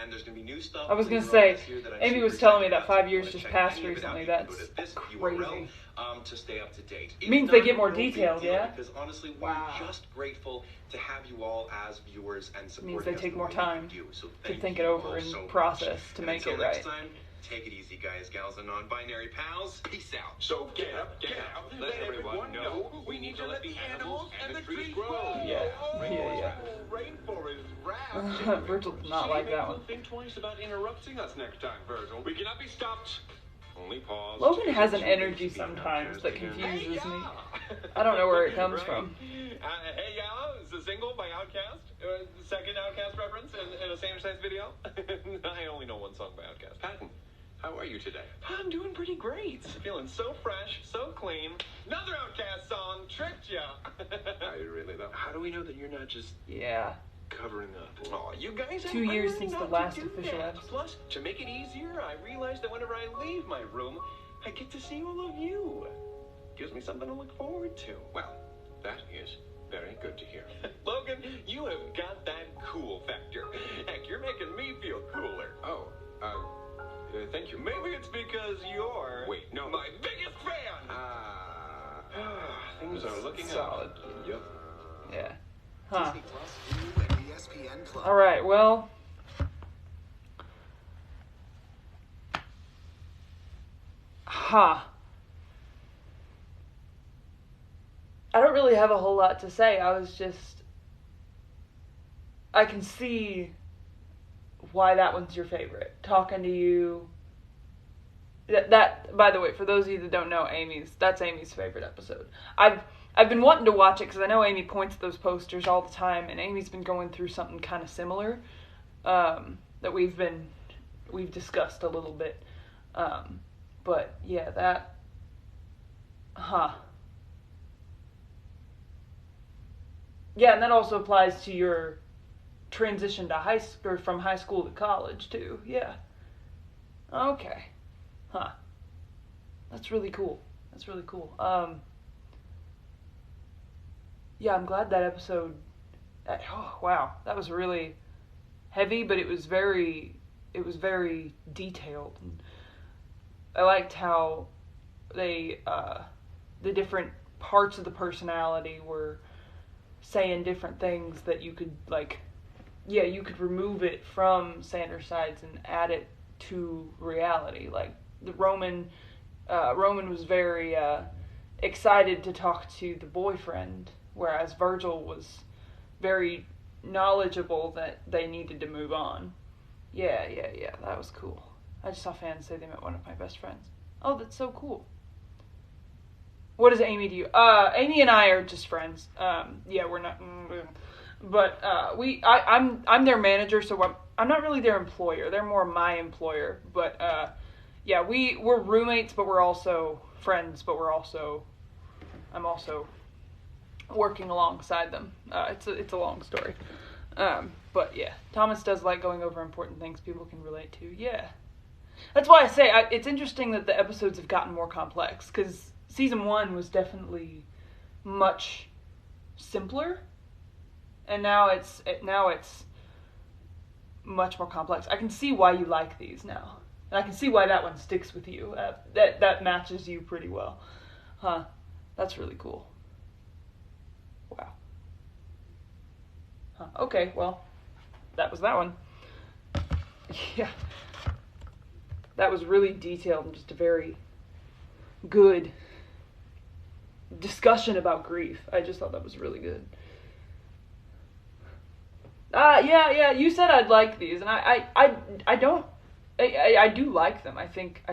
And there's going to be new stuff. I was going to say, Amy was telling me that 5 years just passed recently. That's crazy. To stay up to date. It means they get more detailed, yeah? Because honestly, we're just grateful to have you all as viewers and supporting us. It means they take more time So to think it over and process to make it right. Next time, take it easy, guys, gals, and non-binary pals. Peace out. So get up, get out, let everyone know we need to let the animals and the trees grow. Yeah. Rainforest rap. Virgil did not like that one. Think twice about interrupting us next time, Virgil. We cannot be stopped. Only pause. Logan has an energy sometimes that confuses me. I don't know where it comes from. Hey Ya is a single by Outkast. Second Outkast reference in a Sanders Sides video. I only know one song by Outkast. Patton, how are you today? I'm doing pretty great. Feeling so fresh, so clean. Another Outkast song, Tricked Ya. Are you really though? How do we know that you're not just covering up? Oh, you guys 2 years since the last official episode. Plus, to make it easier, I realized that whenever I leave my room, I get to see all of you. Gives me something to look forward to. Well, that is very good to hear. Logan, you have got that cool factor. Heck, you're making me feel cooler. Oh, thank you. Maybe it's because you're my biggest fan. Things are looking solid. up. Yep. Yeah. Huh. Alright, well. I don't really have a whole lot to say. I can see why that one's your favorite. Talking to you, That, by the way, for those of you that don't know, that's Amy's favorite episode. I've been wanting to watch it because I know Amy points at those posters all the time, and Amy's been going through something kind of similar that we've discussed a little bit. But yeah, that, Yeah, and that also applies to your transition to from high school to college too. Yeah. Okay. That's really cool. Yeah, I'm glad that episode. Oh wow, that was really heavy, but it was very detailed. And I liked how they the different parts of the personality were saying different things that you could you could remove it from Sanders' sides and add it to reality. Like the Roman was very excited to talk to the boyfriend, whereas Virgil was very knowledgeable that they needed to move on. Yeah, that was cool. I just saw fans say they met one of my best friends. Oh, that's so cool. What does Amy do? Amy and I are just friends. Yeah, we're not, but I'm their manager, so I'm not really their employer. They're more my employer. But yeah, we're roommates, but we're also friends. But I'm also working alongside them. It's a long story. But yeah, Thomas does like going over important things people can relate to. Yeah, that's why I say it's interesting that the episodes have gotten more complex, because Season 1 was definitely much simpler, and now it's much more complex. I can see why you like these now, and I can see why that one sticks with you. That matches you pretty well. That's really cool. Wow. Okay, well, that was that one. Yeah. That was really detailed and just a very good discussion about grief. I just thought that was really good. Yeah, you said I'd like these, and I do like them. I think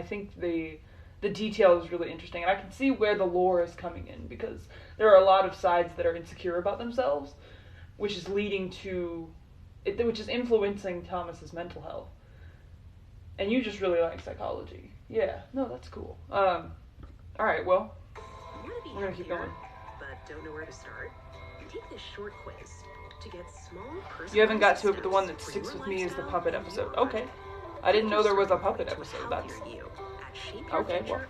the detail is really interesting, and I can see where the lore is coming in, because there are a lot of sides that are insecure about themselves, which is influencing Thomas's mental health. And you just really like psychology. Yeah, no, that's cool. Alright, well, we're gonna keep going. But don't know where to start? Take this short quiz to get small You haven't got to it, but the one that sticks with me is the puppet episode. Okay. I didn't know there was a puppet episode. That's okay. Well.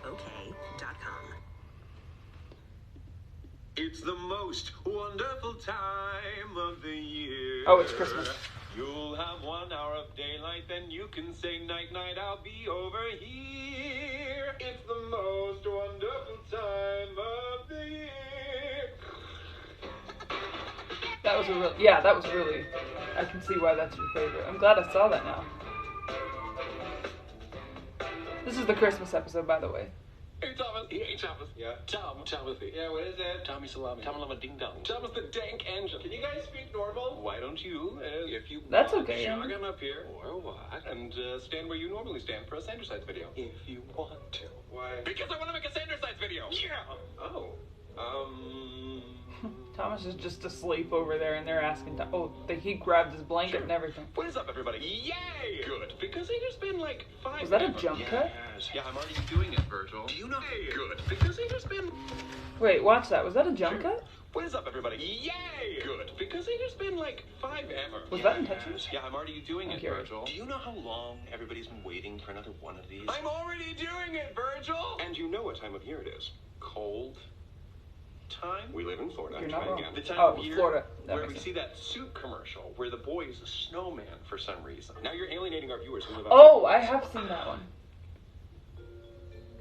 It's the most wonderful time of the year. Oh, it's Christmas. You'll have 1 hour of daylight, then you can say night, night, I'll be over here. It's the most wonderful time of the year. That was really, I can see why that's your favorite. I'm glad I saw that now. This is the Christmas episode, by the way. Hey, Thomas. Hey, Thomas. Yeah? Timothy. Yeah, what is it? Tommy Salami. Tom Ding Dong. Thomas the Dank Engine. Can you guys speak normal? Why don't you, if you That's want, okay, jog yeah. on up here, or what, and stand where you normally stand for a Sanders Sides video. If you want to. Why? Because I want to make a Sanders Sides video! Yeah! Oh. Thomas is just asleep over there, and they're asking. He grabbed his blanket and everything. What is up, everybody? Yay! Good, because it has been like 5 Was that a minutes. jump cut? Yes. Yeah, I'm already doing it, Virgil. Do you know? Good, because it has been... Wait, watch that. Was that a jump cut? What is up, everybody? Yay! Good, because it has been like 5 ever. Was that intentional? Yeah, I'm already doing it, curious. Virgil. Do you know how long everybody's been waiting for another one of these? I'm already doing it, Virgil! And you know what time of year it is. Cold time. We live in Florida. You're not Try wrong. again. The time Oh, of year Florida. That where makes we sense. see that soup commercial where the boy is a snowman for some reason. Now you're alienating our viewers who live Oh, I have seen that one.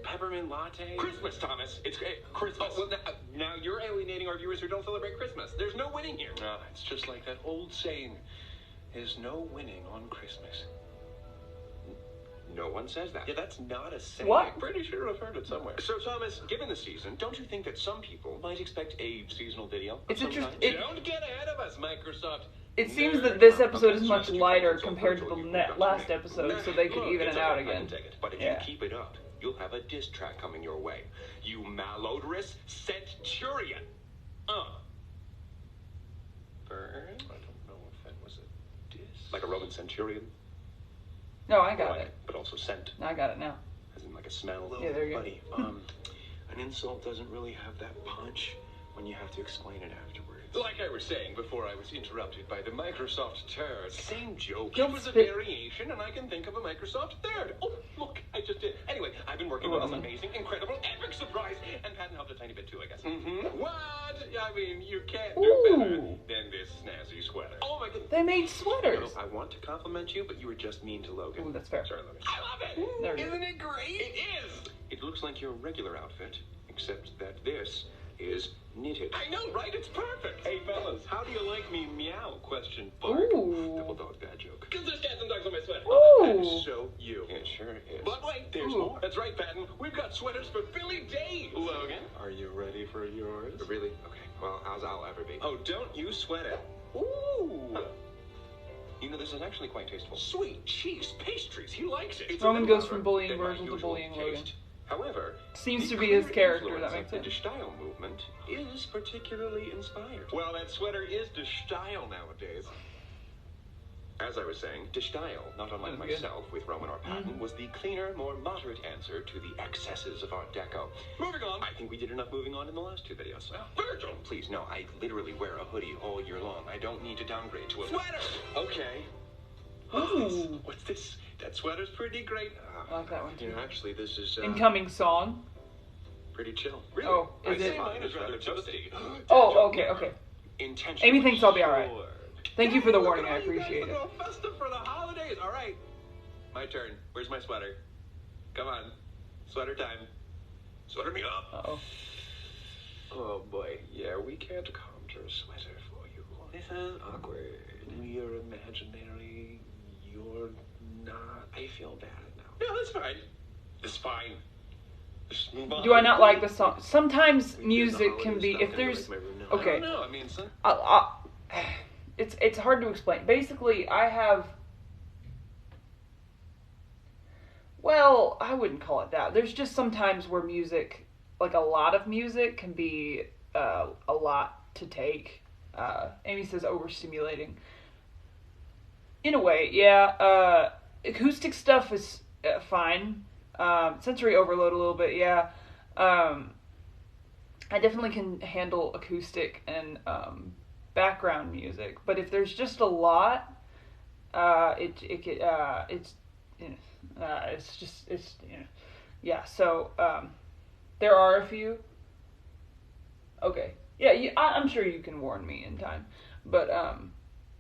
Peppermint latte. Christmas, Thomas. It's Christmas. Oh, well, now you're alienating our viewers who don't celebrate Christmas. There's no winning here. No, it's just like that old saying, there's no winning on Christmas. No one says that. Yeah, that's not a saying. What? Pretty sure I've heard it somewhere. So, Thomas, given the season, don't you think that some people might expect a seasonal video? It's interesting. Don't get ahead of us, Microsoft. It seems that this episode is much lighter compared to the last episode, so they could even it out again. But if Yeah. you keep it up, you'll have a diss track coming your way. You malodorous centurion. Burn? I don't know if that was a diss. Like a Roman centurion? No, I got it. But also scent. I got it now. As in like a smell. Yeah, there you go. Buddy, an insult doesn't really have that punch when you have to explain it afterwards. Like I was saying before I was interrupted by the Microsoft turd. Same joke. Don't It was a spit. variation, and I can think of a Microsoft third. Oh, look, I just did. Anyway, I've been working on this amazing, incredible, epic surprise, and Patton helped a tiny bit too, I guess. What? I mean, you can't do better than this snazzy sweater. Oh my goodness. They made sweaters. I want to compliment you, but you were just mean to Logan. Ooh, that's fair. Sorry, Logan. I love it. There it is. Isn't it great? It is. It looks like your regular outfit, except that this is knitted. I know, right? It's perfect. Hey, fellas, how do you like me meow? Question mark. Ooh. Double dog bad joke. Because there's cats and dogs on my sweater. Ooh. That's so you. It sure is. But wait, there's more. That's right, Patton. We've got sweaters for Billy Days. Logan, Are you ready for yours? really? Okay. Well, as I'll ever be. Oh, don't you sweat it. Ooh. You know, this is actually quite tasteful. Sweet cheese pastries. He likes it. It's Roman a little goes from louder bullying than my Virgil to usual bullying Logan. taste. However, Seems the to be his clear character, influence that makes of the sense. style movement is particularly inspired. Well, that sweater is de style nowadays. As I was saying, de style, not unlike That's good. myself with Roman or Patton, was the cleaner, more moderate answer to the excesses of Art Deco. Moving on. I think we did enough moving on in the last two videos. Virgil! Please, no, I literally wear a hoodie all year long. I don't need to downgrade to a sweater! Okay. Ooh. What's this? That sweater's pretty great. I like that one You too. know, actually, this is Incoming song. pretty chill. Really? Oh, is I'd say it? mine is rather toasty. Oh, okay, okay. Intentionally. Amy thinks I'll be alright. Sure. Thank you for the Hey, warning, look I at all you guys appreciate it. looking all festive for the holidays. All right. My turn. Where's my sweater? Come on. Sweater time. Sweater me up. Uh-oh. Oh, boy. Yeah, we can't conjure a sweater for you. This is awkward. We are imaginary. You're not. I feel bad now. No, that's fine. It's fine. Just move on. Do I not like the song? Sometimes music can be, if there's, I okay. don't know. I mean, some... It's hard to explain. Basically, I have, well, I wouldn't call it that. There's just some times where music, like a lot of music, can be a lot to take. Amy says overstimulating. In a way, yeah. Acoustic stuff is fine. Sensory overload a little bit, yeah. I definitely can handle acoustic and background music, but if there's just a lot, it's yeah. So there are a few. Okay, yeah. I'm sure you can warn me in time, but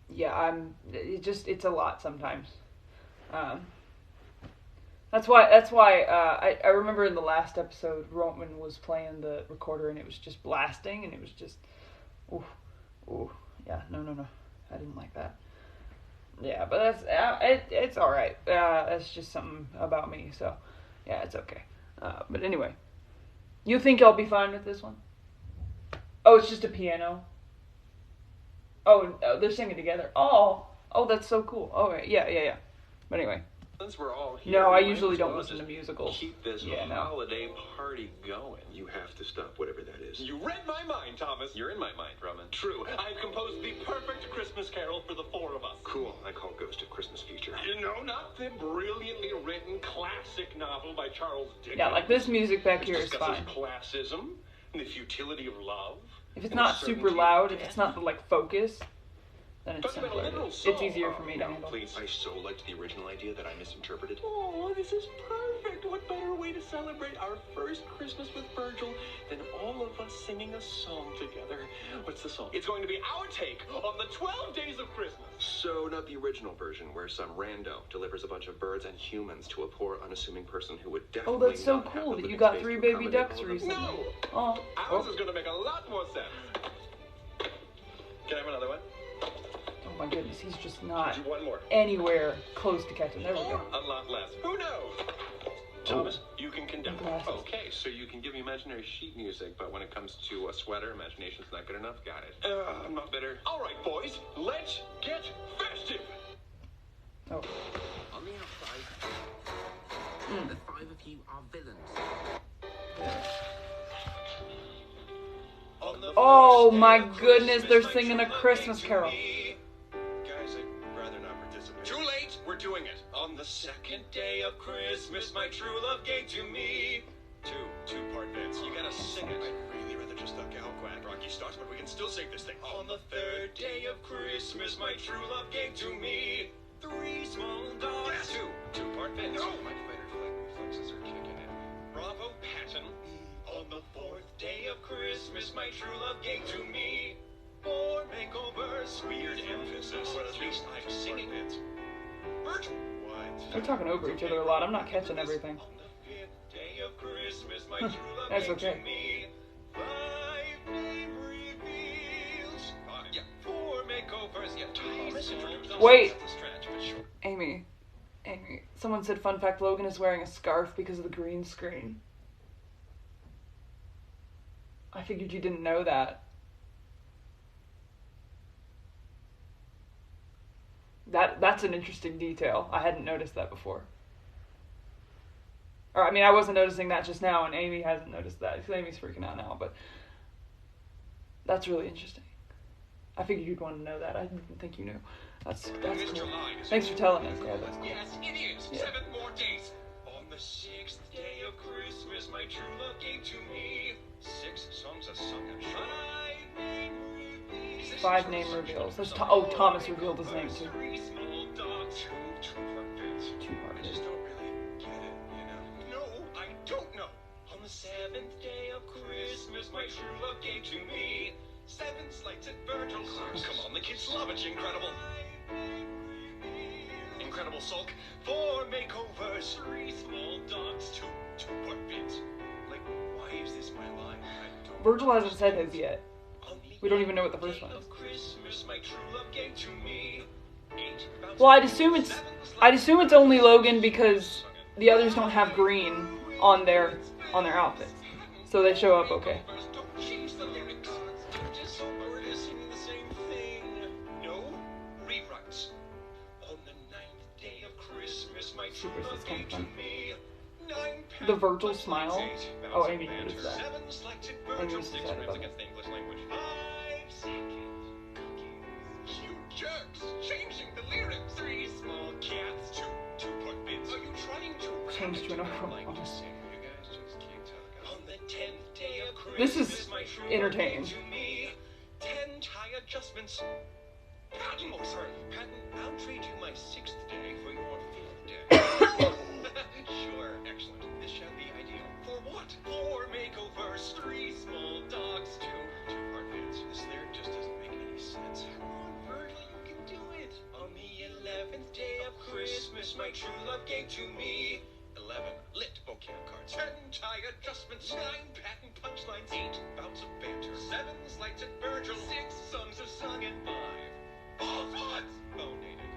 yeah. It's a lot sometimes. That's why I remember in the last episode Roman was playing the recorder and it was just blasting and it was just ooh yeah no I didn't like that. Yeah, but that's it's all right. That's just something about me, so yeah, it's okay. But anyway, you think I'll be fine with this one? Oh, it's just a piano. Oh, they're singing together. Oh, that's so cool. All right, yeah. But anyway. Since we're all here, No, I we might usually as don't well listen to just musicals. Keep this holiday party going. You have to stop whatever that is. You read my mind, Thomas. You're in my mind, Roman. True. I've composed the perfect Christmas carol for the four of us. Cool. I call Ghost a Christmas feature. You know, not the brilliantly written classic novel by Charles Dickens. Yeah, like this music back here Which is discusses fine. classism and the futility of love. If it's and the not super certainty loud, of if it's death. not like focus, then it's Talking about a simpler. literal It's soul. easier for me to No, handle. please. I so liked the original idea that I misinterpreted. Oh, this is perfect. What better way to celebrate our first Christmas with Virgil than all of us singing a song together? What's the song? It's going to be our take on the 12 days of Christmas. So, not the original version where some rando delivers a bunch of birds and humans to a poor, unassuming person who would definitely Oh, that's so not have cool the that you living got space 3 to baby accommodate ducks all of them. recently. No! Oh. Ours is going to make a lot more sense. Can I have another one? Oh my goodness, he's just not Do one more. anywhere close to catching. There we Or go. a lot less. Who knows? Thomas, you can conduct. Okay, so you can give me imaginary sheet music, but when it comes to a sweater, imagination's not good enough. Got it. I'm not bitter. All right, boys, let's get festive. Oh. On the outside, The five of you are villains. Oh my goodness, they're singing A Christmas Carol. Guys, I'd rather not participate. Too late! We're doing it. On the second day of Christmas, my true love gave to me. Two-part bits. You gotta sing it. I'd really rather just duck out. Quack. Rocky starts, but we can still sing this thing. On the third day of Christmas, my true love gave to me 3 small dogs. Yes. Two-part bits. No! My fight or flight reflexes are kicking in. Bravo, Patton. On the 4th day of Christmas, my true love gave to me 4 makeovers. Weird emphasis, but at least I'm singing it. Virgil. What? They're talking over each other a lot. I'm not catching everything. On the 5th day of Christmas, my true love That's gave okay. to me 5 name reveals. 4 makeovers. Yeah, Thomas introduced us. Wait. That's a stretch, but sure. Amy, someone said, fun fact, Logan is wearing a scarf because of the green screen. I figured you didn't know that. That's an interesting detail. I hadn't noticed that before. Or, I mean, I wasn't noticing that just now, and Amy hasn't noticed that. Because Amy's freaking out now, but that's really interesting. I figured you'd want to know that. I didn't think you knew. That's cool. Thanks for telling us. Yeah, that's cool. Yes, it is. Yeah. 7 more days. On the 6th day of Christmas, my true love gave to me 6 songs of sung and sure. 5 name reveals. That's Thomas revealed his name too. 3 small dogs. 2-part bits. 2-part I bits. just don't really get it, you know. No, I don't know. On the 7th day of Christmas, my true love gave to me 7 slights at Virgil's. Come on, the kids love it. Incredible. Incredible sulk. 4 makeovers. 3 small dogs. 2-part bits. Like, why is this my line? I don't. Virgil hasn't said his yet. On the We don't even know what the first one is. of Christmas, my true love gave to me 8 bouts Well, I'd of assume bits, it's 7 I'd assume it's only Logan because the others don't have green on their outfits, so they show up okay. Don't change the lyrics. Just so bored of singing the same thing. No rewrites. On the 9th day of Christmas, my true Super, love that's kinda gave to fun. me 9 The Virgil pounds, smile? 8 Oh, bouts of Amy noticed banter, that. 7 slights at Amy Virgil, was 6 excited ribs about against the English language. 5-second cookies. You jerks! Changing the lyrics. 3 small cats. 2-part bits. Are you trying to Change to another one. like to sing? You guys just keep talking. On the 10th day of This Christmas, is my true entertaining. love gave to me 10 tie adjustments. Patton, oh sorry, Patton, I'll trade you my 6th day for your 5th day. Sure, excellent. This shall be ideal. For what? 4 makeovers, 3 small dogs, 2-part bits. This lyric just doesn't make any sense. Come on, Virgil, you can do it. On the 11th day of Christmas, my true love gave to me 11 lit bouquet cards, 10 tie adjustments, 9 patent punchlines, 8 bouts of banter, 7 slights at Virgil, 6 songs of sung, and 5 false ones bonated.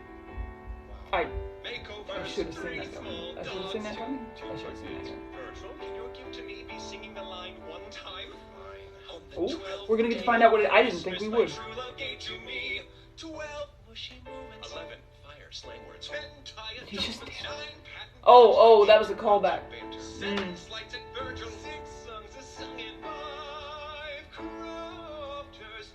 Wow. I Makeovers, should have seen 3 that coming. small I should have seen that dogs, coming. I 2 should have seen that coming. Virgil, can your gift to me be singing the line 1 time? Fine. On the Oh, 12th we're gonna get to day find out what of it. I didn't think we Christmas, would. my true love gave to me 12 mushy moments. 11 fire slang words. 10 tie He just adjustments. did. 9 patent Oh, that was a callback. banter. 7 Mm. slights at Virgil. 6 songs of sung, and 5 crofters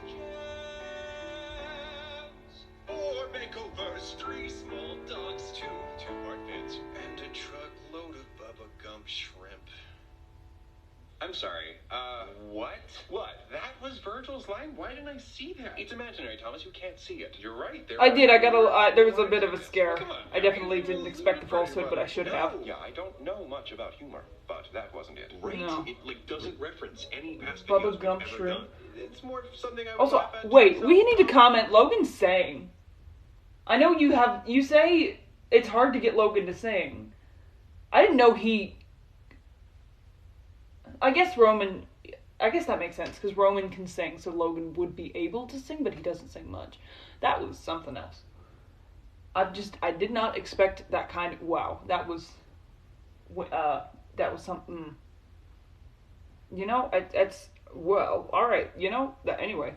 jams. 4 makeovers. 3 small dogs. 2-part bits. And a truckload of Bubba Gump shrimp. I'm sorry, what? What? That was Virgil's line? Why didn't I see that? It's imaginary, Thomas. You can't see it. You're right. I did. I got there was a bit of a scare. I definitely didn't expect the falsehood, but I should have. Yeah, I don't know much about humor, but that wasn't it. Right? No. It doesn't reference any past Bubba videos we've Gump ever shrimp. done. It's more something I would Also, laugh at wait, myself. we need to comment. Logan's saying. I know you say it's hard to get Logan to sing. I didn't know he. I guess that makes sense because Roman can sing, so Logan would be able to sing, but he doesn't sing much. That was something else. I did not expect that kind of. Wow, that was something. You know, it's Well, alright, you know, anyway.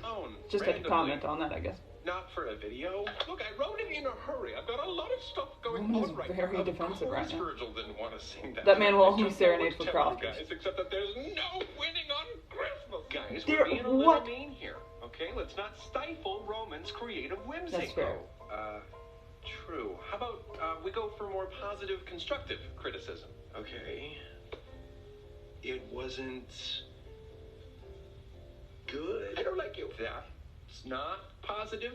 Oh, Just had to randomly. comment on that, I guess. Not for a video. Look, I wrote it in a hurry. I've got a lot of stuff going Roman is on right very now. defensive right now. Virgil didn't want to sing that. That man will I only don't know serenade what for to tell you crafters. guys, except that there's no winning on Christmas. Guys, There- we're being a little what? mean here, okay? Let's not stifle Roman's creative whimsy. That's fair. True. How about we go for more positive, constructive criticism? Okay. It wasn't good. I don't like you. That's not positive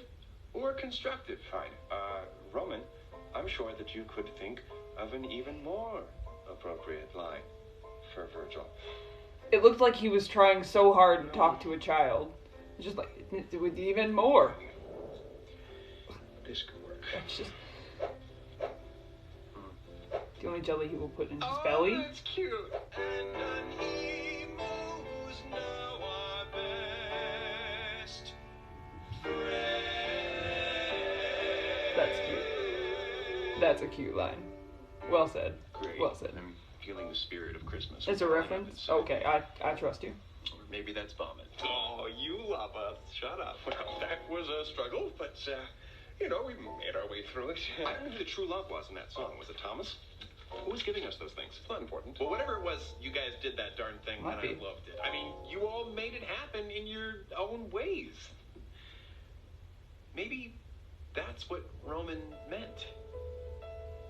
or constructive. Fine. Roman, I'm sure that you could think of an even more appropriate line for Virgil. It looked like he was trying so hard to talk to a child. It's just like, with even more. This could work. It's just... The only jelly he will put in his belly. That's cute. And an emo's now our best friend. That's cute. That's a cute line. Well said. Great. Well said. I'm feeling the spirit of Christmas. It's a reference? Okay, I trust you. Or maybe that's vomit. Oh, you love us. Shut up. Well, that was a struggle, but, you know, we made our way through it. I don't know who the true love was in that song. Was it Thomas? Who was giving us those things? It's not important. Well, whatever it was, you guys did that darn thing, Might and be. I loved it. I mean, you all made it happen in your own ways. Maybe that's what Roman meant.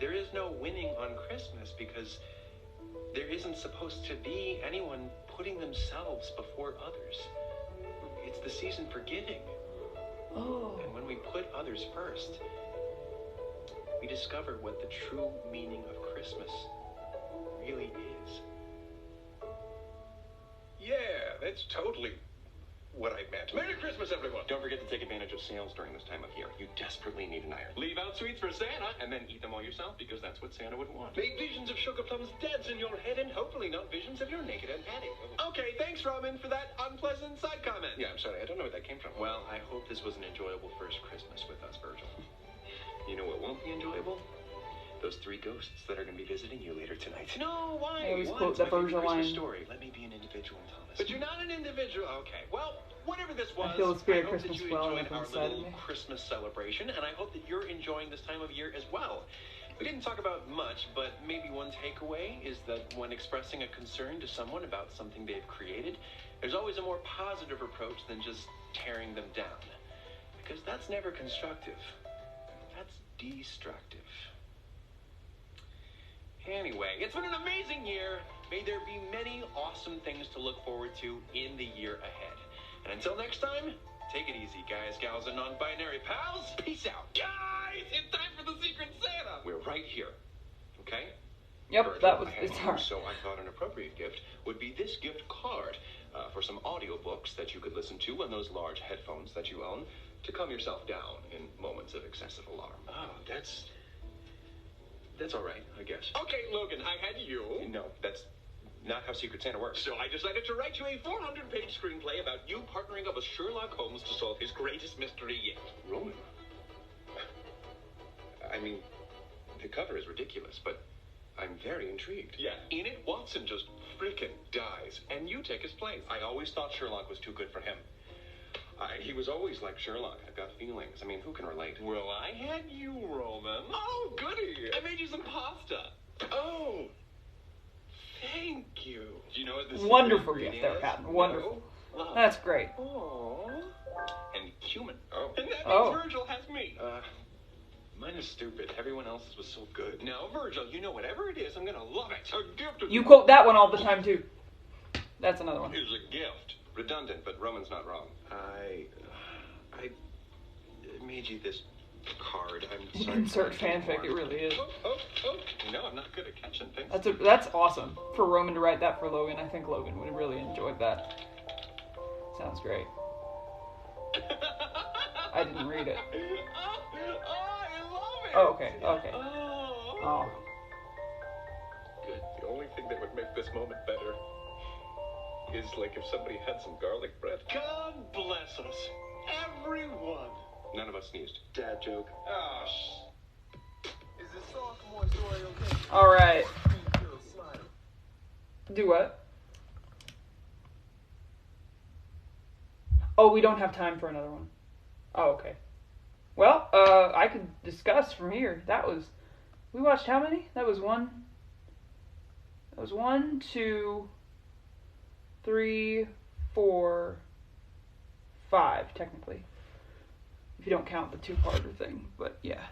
There is no winning on Christmas because there isn't supposed to be anyone putting themselves before others. It's the season for giving. Oh. And when we put others first, we discover what the true meaning of Christmas really is. Yeah, that's totally what I meant. Merry Christmas, everyone! Don't forget to take advantage of sales during this time of year. You desperately need an iron. Leave out sweets for Santa, And then eat them all yourself because that's what Santa would want. make visions of sugar plums dance in your head, and hopefully not visions of your naked Aunt Patty. Okay, thanks, Roman, for that unpleasant side comment. Yeah, I'm sorry. I don't know where that came from. Well, I hope this was an enjoyable first Christmas with us, Virgil. You know what won't be enjoyable? Those 3 ghosts that are going to be visiting you later tonight. No, why? I always Why? quote It's the my favorite Virgil Christmas line. story. Let me be an individual, Thomas. But you're not an individual. Okay, well, whatever this was, I feel the spirit of hope that Christmas you welling enjoyed up our inside of little me. Christmas celebration, and I hope that you're enjoying this time of year as well. We didn't talk about much, but maybe one takeaway is that when expressing a concern to someone about something they've created, there's always a more positive approach than just tearing them down. Because that's never constructive. That's destructive. Anyway, it's been an amazing year. May there be many awesome things to look forward to in the year ahead. And until next time, take it easy, guys, gals, and non-binary pals. Peace out. Guys, it's time for the Secret Santa. We're right here. Okay? Yep, Virgil, that was I had it's you, hard. So I thought an appropriate gift would be this gift card for some audiobooks that you could listen to on those large headphones that you own to calm yourself down in moments of excessive alarm. Oh, That's all right, I guess. okay, Logan, I had you. No, that's not how Secret Santa works. So I decided to write you a 400-page screenplay about you partnering up with Sherlock Holmes to solve his greatest mystery yet. Roman. I mean, the cover is ridiculous, but I'm very intrigued. Yeah, in it, Watson just frickin' dies, and you take his place. I always thought Sherlock was too good for him. He was always like Sherlock. I've got feelings. I mean, who can relate? Well, I had you, Roman. Oh, goody. I made you some pasta. Oh, thank you. Do you know what this Wonderful secret gift there, ingredient Pat. is? Wonderful. No. Love. That's great. Aww. And cumin. Oh. And that means Oh. Virgil has me. Mine is stupid. Everyone else's was so good. Now, Virgil, you know whatever it is, I'm gonna love it. A gift is You quote that one all the time, too. That's another one. is a gift. Redundant, but Roman's not wrong. I made you this card. I'm sorry. Insert fanfic, it really is. Oh. No, I'm not good at catching things. That's awesome. For Roman to write that for Logan, I think Logan would have really enjoyed that. Sounds great. I didn't read it. I love it. Oh, okay. Oh. Oh. Good. The only thing that would make this moment better is like if somebody had some garlic bread. God bless us, everyone. None of us sneezed. Dad joke. Oh, Is this sophomore story okay? Alright. Do what? Oh, we don't have time for another one. Oh, okay. Well, I could discuss from here. We watched how many? That was 1, 2, 3, 4, 5, technically. If you don't count the two-parter thing, but yeah.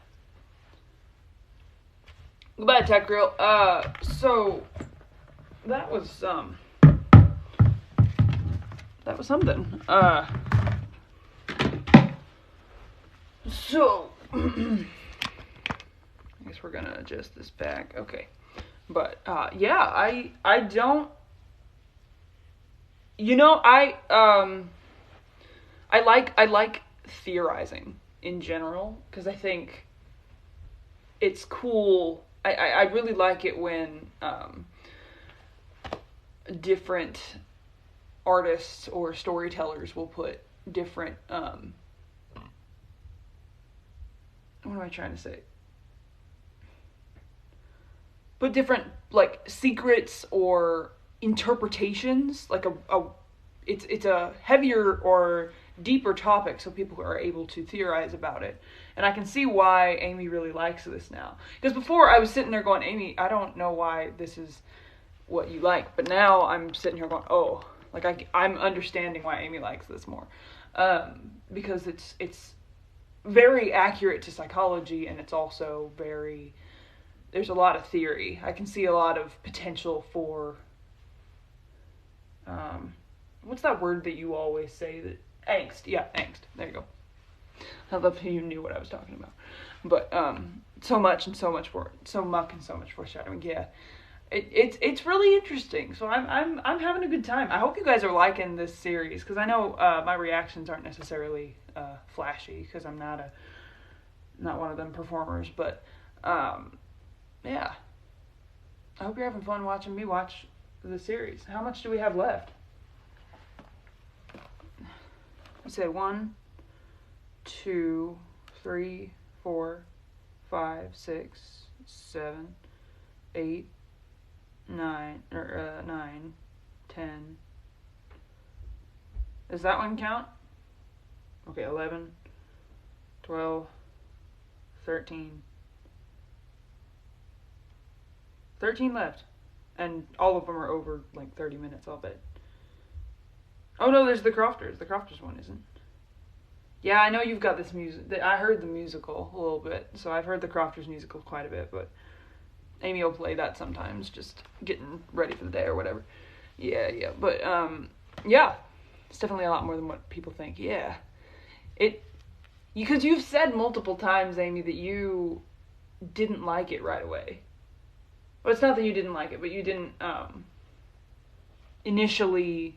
Goodbye, Tech Girl. So that was something. So I guess we're gonna adjust this back. Okay. But yeah, I don't. I like theorizing in general because I think it's cool. I really like it when different artists or storytellers will put different what am I trying to say? Put different like secrets or interpretations, like it's a heavier or deeper topic, so people are able to theorize about it. And I can see why Amy really likes this now. Because before I was sitting there going, Amy, I don't know why this is what you like, but now I'm sitting here going, oh, like I'm understanding why Amy likes this more, because it's very accurate to psychology, and it's also there's a lot of theory. I can see a lot of potential for, what's that word that you always say that, angst. Yeah, angst. There you go. I love how you knew what I was talking about. But, so much and so much foreshadowing. Yeah. It's really interesting. So I'm having a good time. I hope you guys are liking this series, because I know my reactions aren't necessarily flashy, because I'm not one of them performers. But yeah, I hope you're having fun watching me watch the series. How much do we have left? Let's say 1, 2, 3, 4, 5, 6, 7, 8, 9, 10. Does that one count? Okay, 11, 12, 13. 13 left. And all of them are over like 30 minutes, I'll bet. Oh no, there's the Crofters. The Crofters one isn't. Yeah, I know you've got this music. I heard the musical a little bit, so I've heard the Crofters musical quite a bit, but Amy will play that sometimes, just getting ready for the day or whatever. Yeah, but yeah, it's definitely a lot more than what people think. Yeah, because you've said multiple times, Amy, that you didn't like it right away. Well, it's not that you didn't like it, but you didn't initially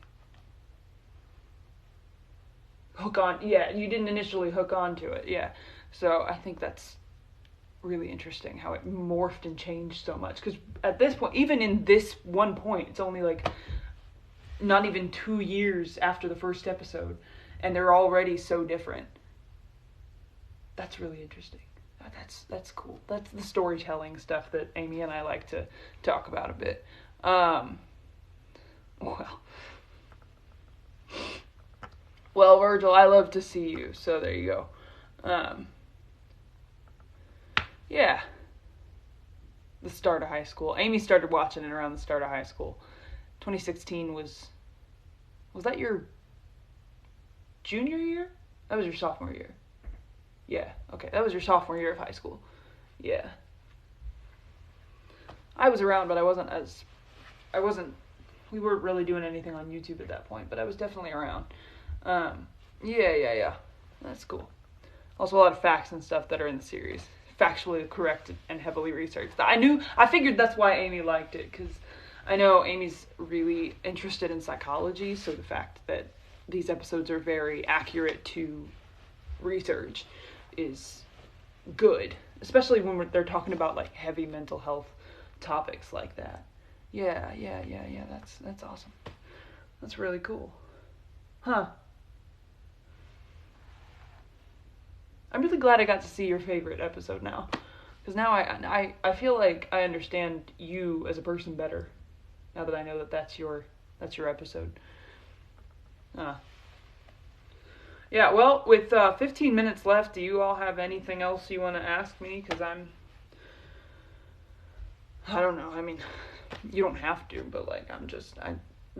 hook on. Yeah, you didn't initially hook on to it. Yeah, so I think that's really interesting how it morphed and changed so much. Because at this point, even in this one point, it's only like not even 2 years after the first episode, and they're already so different. That's really interesting. That's cool. That's the storytelling stuff that Amy and I like to talk about a bit. Well, Virgil, I love to see you, so there you go. Yeah. The start of high school. Amy started watching it around the start of high school. 2016 was that your junior year? That was your sophomore year. Yeah, okay. That was your sophomore year of high school. Yeah. I was around, but we weren't really doing anything on YouTube at that point, but I was definitely around. Yeah. That's cool. Also a lot of facts and stuff that are in the series. Factually correct and heavily researched. I figured that's why Amy liked it, because I know Amy's really interested in psychology, so the fact that these episodes are very accurate to research is good, especially when they're talking about like heavy mental health topics like that. Yeah. That's awesome. That's really cool. Huh. I'm really glad I got to see your favorite episode now, because now I feel like I understand you as a person better now that I know that that's your episode. Yeah, well, with 15 minutes left, do you all have anything else you want to ask me? Because I don't know. I mean, you don't have to, but like, I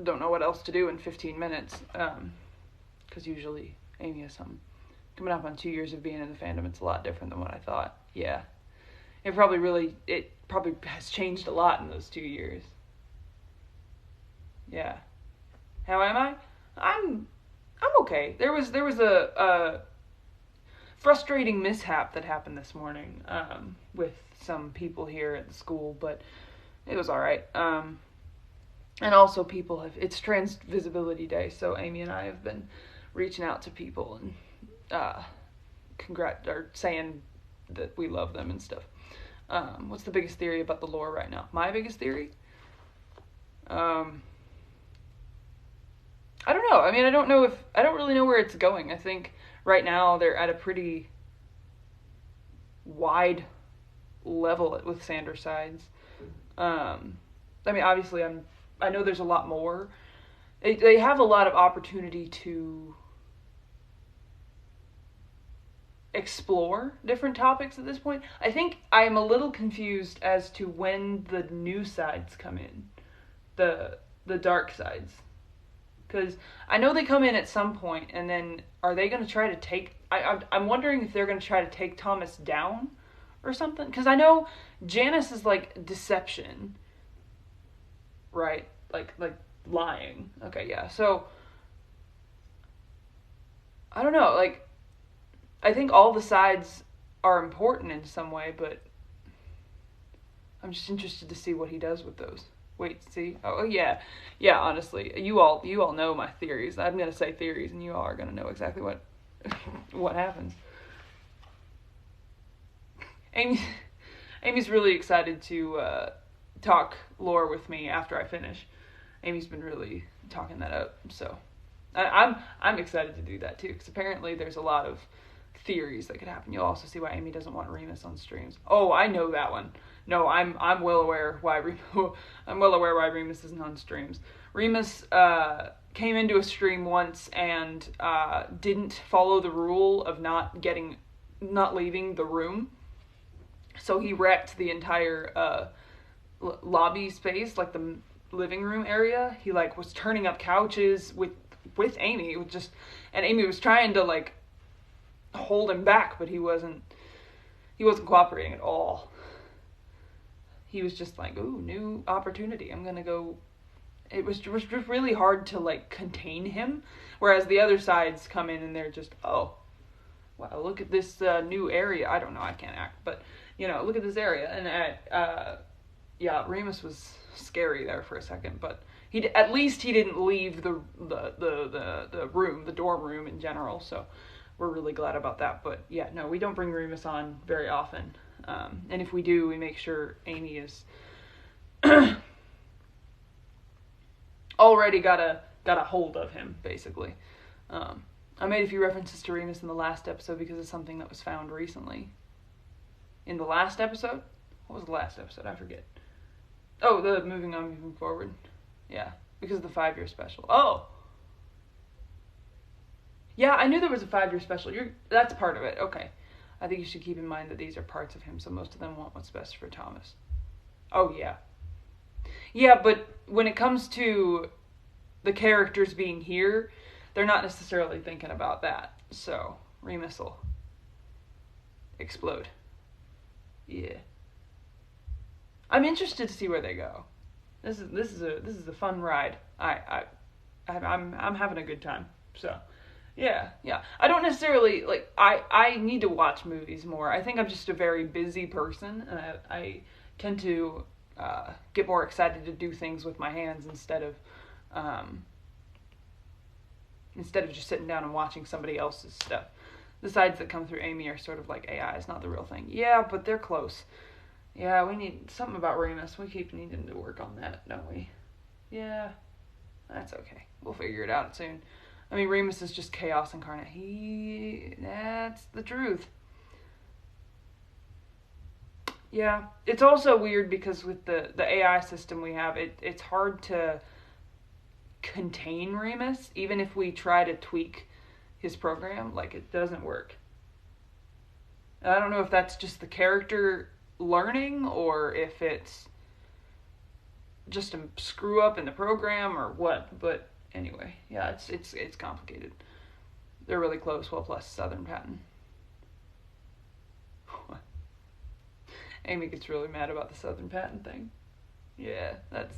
don't know what else to do in 15 minutes. Because usually Amy has something. Coming up on 2 years of being in the fandom, it's a lot different than what I thought. Yeah. It probably has changed a lot in those 2 years. Yeah. How am I? I'm okay. There was a frustrating mishap that happened this morning with some people here at the school, but it was all right. And also it's Trans Visibility Day, so Amy and I have been reaching out to people and or saying that we love them and stuff. What's the biggest theory about the lore right now? My biggest theory? I don't know. I mean, I don't really know where it's going. I think right now they're at a pretty wide level with Sandor sides. I mean, obviously I know there's a lot more. They have a lot of opportunity to explore different topics at this point. I think I'm a little confused as to when the new sides come in. The dark sides. Because I know they come in at some point, and then are they going to try to take... I'm wondering if they're going to try to take Thomas down or something. Because I know Janice is like deception. Right? Like lying. Okay, yeah. So, I don't know. Like, I think all the sides are important in some way, but I'm just interested to see what he does with those. Wait, see? Oh, yeah. Yeah, honestly. You all know my theories. I'm going to say theories, and you all are going to know exactly what happens. Amy's really excited to talk lore with me after I finish. Amy's been really talking that up, so I'm excited to do that too, because apparently there's a lot of theories that could happen. You'll also see why Amy doesn't want Remus on streams. Oh, I know that one. No, I'm well aware why Remus isn't on streams. Remus came into a stream once and didn't follow the rule of not leaving the room. So he wrecked the entire lobby space, like the living room area. He like was turning up couches with Amy. It was just, and Amy was trying to like hold him back, but he wasn't cooperating at all. He was just like, ooh, new opportunity. I'm gonna go. It was just really hard to like contain him, whereas the other sides come in and they're just, oh, wow, look at this new area. I don't know, I can't act, but look at this area. And Remus was scary there for a second, but at least he didn't leave the room, the dorm room in general. So we're really glad about that. But yeah, no, we don't bring Remus on very often. And if we do, we make sure Amy is already got a hold of him, basically. I made a few references to Remus in the last episode because of something that was found recently. In the last episode? What was the last episode? I forget. Oh, the moving forward. Yeah, because of the 5-year special. Oh! Yeah, I knew there was a 5-year special. That's part of it. Okay. I think you should keep in mind that these are parts of him, so most of them want what's best for Thomas. Oh, yeah. Yeah, but when it comes to the characters being here, they're not necessarily thinking about that. So, Remus will explode. Yeah. I'm interested to see where they go. This is a fun ride. I'm having a good time. So, yeah. I don't necessarily I need to watch movies more. I think I'm just a very busy person, and I tend to get more excited to do things with my hands instead of just sitting down and watching somebody else's stuff. The sides that come through Amy are sort of like AI is not the real thing. Yeah, but they're close. Yeah, we need something about Remus. We keep needing to work on that, don't we? Yeah, that's okay. We'll figure it out soon. I mean, Remus is just chaos incarnate. That's the truth. Yeah, it's also weird because with the AI system we have, it's hard to contain Remus, even if we try to tweak his program, like, it doesn't work. And I don't know if that's just the character learning or if it's just a screw up in the program or what, but anyway, yeah, it's complicated. They're really close, well, plus Southern Patton. Amy gets really mad about the Southern Patton thing. Yeah, that's...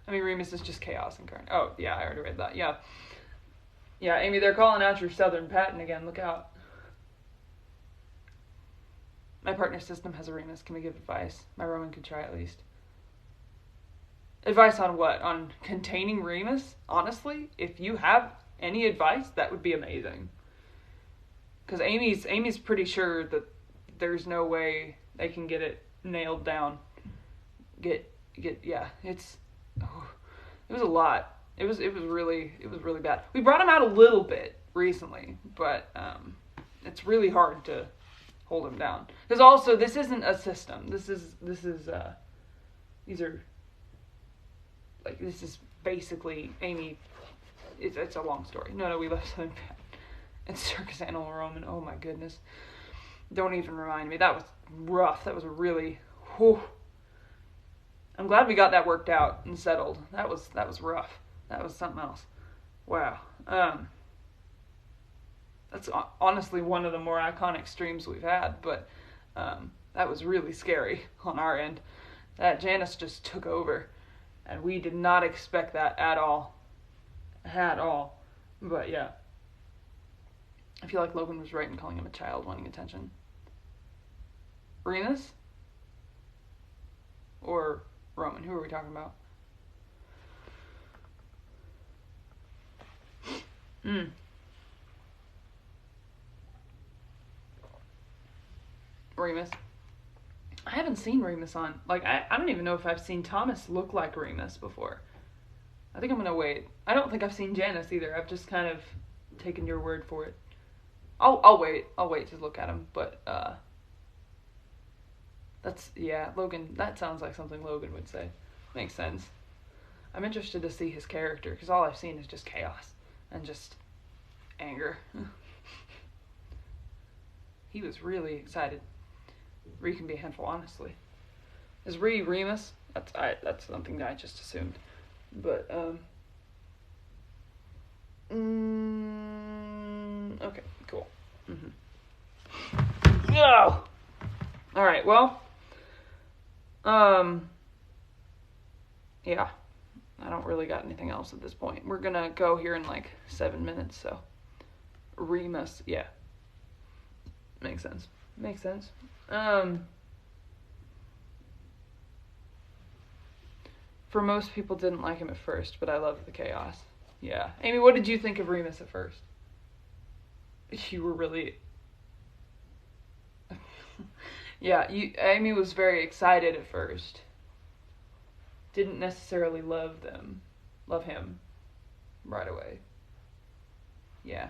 I mean, Remus is just chaos incarnate. Oh, yeah, I already read that. Yeah. Yeah, Amy, they're calling out your Southern Patton again. Look out. My partner system has a Remus. Can we give advice? My Roman could try at least. Advice on what? On containing Remus? Honestly, if you have any advice, that would be amazing. Because Amy's pretty sure that there's no way they can get it nailed down. Yeah, it was a lot. It was really bad. We brought him out a little bit recently, but it's really hard to hold him down. Because also, this isn't a system. This is basically Amy. It's a long story. No, we left Southern Patton and Circus Animal Roman. Oh my goodness. Don't even remind me. That was rough. That was really... Whew. I'm glad we got that worked out and settled. That was rough. That was something else. Wow. That's honestly one of the more iconic streams we've had, but that was really scary on our end. That Janice just took over, and we did not expect that at all. At all. But yeah. I feel like Logan was right in calling him a child wanting attention. Remus? Or Roman? Who are we talking about? Remus. I haven't seen Remus on... Like, I don't even know if I've seen Thomas look like Remus before. I think I'm gonna wait. I don't think I've seen Janice either. I've just kind of taken your word for it. I'll wait. I'll wait to look at him, but, that's, yeah, Logan, that sounds like something Logan would say. Makes sense. I'm interested to see his character, because all I've seen is just chaos, and just anger. He was really excited. Ree can be a handful, honestly. Is Ree Remus? That's something that I just assumed. But, okay, cool. No! Alright, well, yeah, I don't really got anything else at this point. We're gonna go here in like 7 minutes, so, Remus, yeah, makes sense, for most people didn't like him at first, but I loved the chaos, yeah. Amy, what did you think of Remus at first? You were really... Yeah, Amy was very excited at first. Didn't necessarily love him right away. Yeah.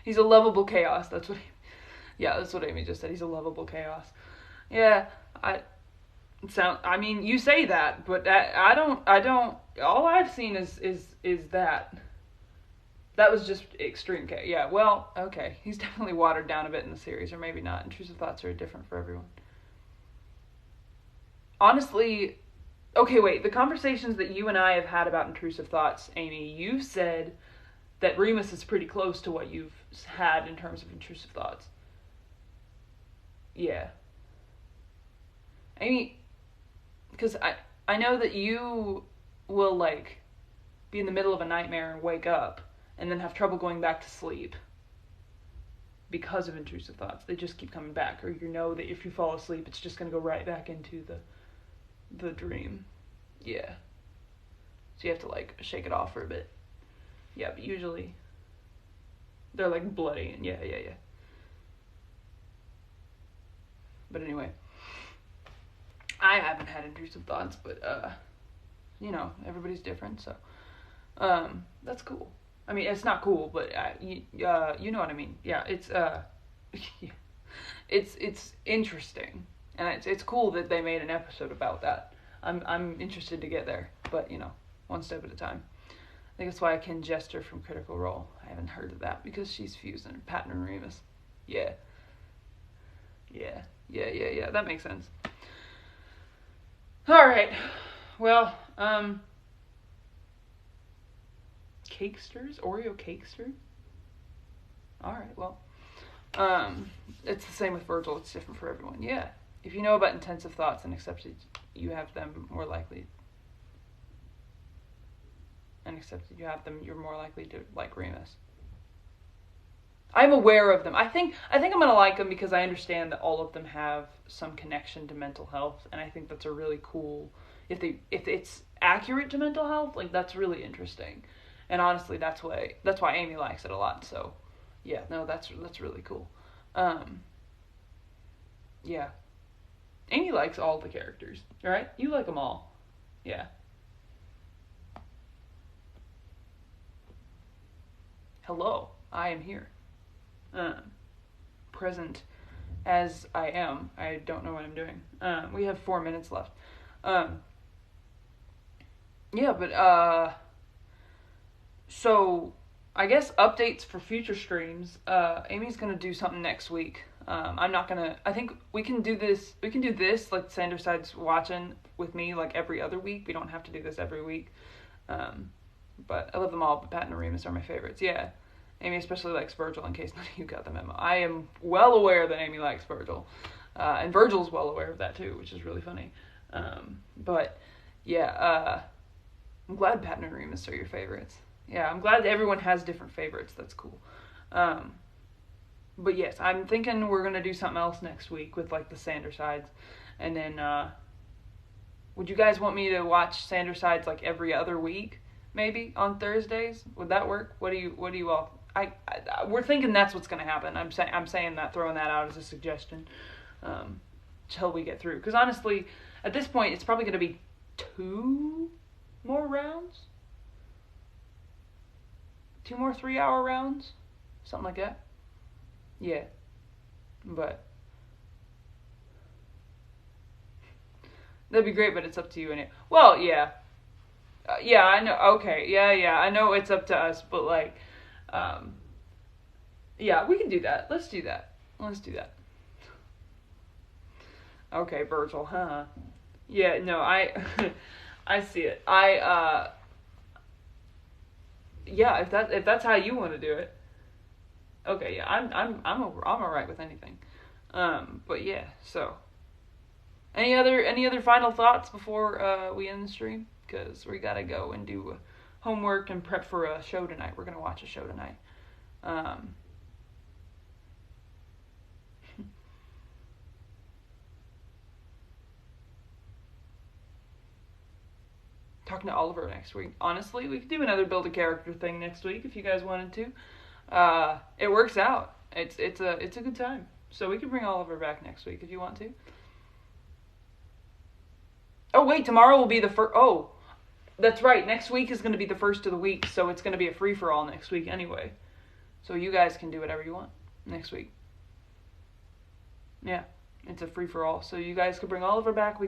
He's a lovable chaos. That's what Amy just said. He's a lovable chaos. Yeah, I mean, you say that, but I don't all I've seen is that. That was just extreme chaos. Yeah, well, okay. He's definitely watered down a bit in the series, or maybe not. Intrusive thoughts are different for everyone. Honestly, okay, wait. The conversations that you and I have had about intrusive thoughts, Amy, you said that Remus is pretty close to what you've had in terms of intrusive thoughts. Yeah. Amy, because I know that you will, like, be in the middle of a nightmare and wake up, and then have trouble going back to sleep because of intrusive thoughts. They just keep coming back, or you know that if you fall asleep, it's just going to go right back into the dream. Yeah. So you have to, like, shake it off for a bit. Yeah, but usually they're, like, bloody, and yeah. But anyway, I haven't had intrusive thoughts, but, you know, everybody's different, so, that's cool. I mean, it's not cool, but you know what I mean. Yeah, it's it's interesting, and it's cool that they made an episode about that. I'm interested to get there, but you know, one step at a time. I think that's why I can Jester from Critical Role. I haven't heard of that because she's fusing Patton and Remus. Yeah. That makes sense. Alright. Well, Cakesters? Oreo Cakesters? Alright, well. It's the same with Virgil. It's different for everyone. Yeah. If you know about intensive thoughts and accepted, you have them more likely. And accepted you have them, you're more likely to like Remus. I'm aware of them. I think I'm gonna like them because I understand that all of them have some connection to mental health, and I think that's a really cool. If it's accurate to mental health, like that's really interesting, and honestly, that's why Amy likes it a lot. So, yeah, no, that's really cool. Yeah, Amy likes all the characters, right? You like them all, yeah. Hello, I am here. Present as I am. I don't know what I'm doing. We have 4 minutes left. Yeah, but so I guess updates for future streams. Amy's gonna do something next week. I'm not gonna. I think we can do this. We can do this like Sanderside's watching with me like every other week. We don't have to do this every week. But I love them all. But Pat and Remus are my favorites. Yeah. Amy especially likes Virgil, in case none of you got the memo. I am well aware that Amy likes Virgil. And Virgil's well aware of that too, which is really funny. But, yeah, I'm glad Pat and Remus are your favorites. Yeah, I'm glad that everyone has different favorites. That's cool. But yes, I'm thinking we're going to do something else next week with, like, the Sandersides. And then, would you guys want me to watch Sandersides, like, every other week? Maybe on Thursdays? Would that work? What do you all... we're thinking that's what's going to happen. I'm saying that, throwing that out as a suggestion, till we get through. Because honestly, at this point, it's probably going to be 2 more rounds, 2 more 3-hour rounds, something like that. Yeah, but that'd be great. But it's up to you anyway. Well, yeah. Yeah, I know. Okay, yeah. I know it's up to us, but like, yeah, we can do that. Let's do that. Okay, Virgil, huh? Yeah, no, I see it. Yeah, if that's how you want to do it. Okay, yeah, I'm alright with anything. But yeah, so any other final thoughts before we end the stream? Because we gotta go and do homework and prep for a show tonight. We're gonna watch a show tonight. Talking to Oliver next week. Honestly, we could do another build a character thing next week if you guys wanted to. It works out. It's a good time. So we can bring Oliver back next week if you want to. Oh wait, tomorrow will be the first. Oh, that's right. Next week is going to be the first of the week, so it's going to be a free for all next week anyway. So you guys can do whatever you want next week. Yeah, it's a free for all. So you guys could bring Oliver back.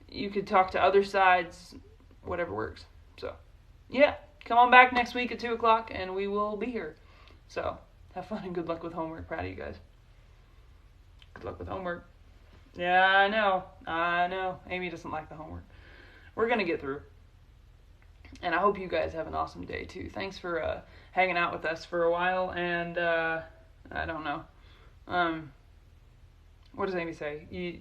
You could talk to other sides, whatever works. So yeah, come on back next week at 2:00 and we will be here. So have fun and good luck with homework. Proud of you guys. Good luck with homework. Yeah, I know. Amy doesn't like the homework. We're going to get through. And I hope you guys have an awesome day, too. Thanks for hanging out with us for a while. And, I don't know. What does Amy say? You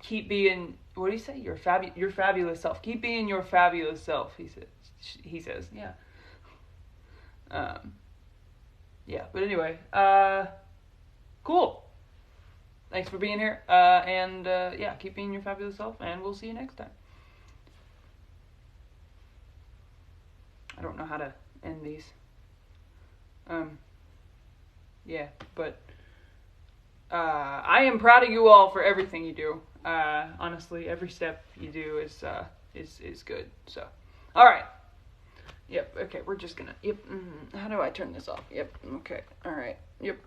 keep being... What do you say? Your fabulous self. Keep being your fabulous self, he says. Yeah. Yeah, but anyway, cool. Thanks for being here, and yeah, keep being your fabulous self, and we'll see you next time. I don't know how to end these. Yeah, but I am proud of you all for everything you do. Honestly, every step you do is good. So, all right. Yep, okay, we're just gonna, yep, how do I turn this off? Yep, okay, alright, yep,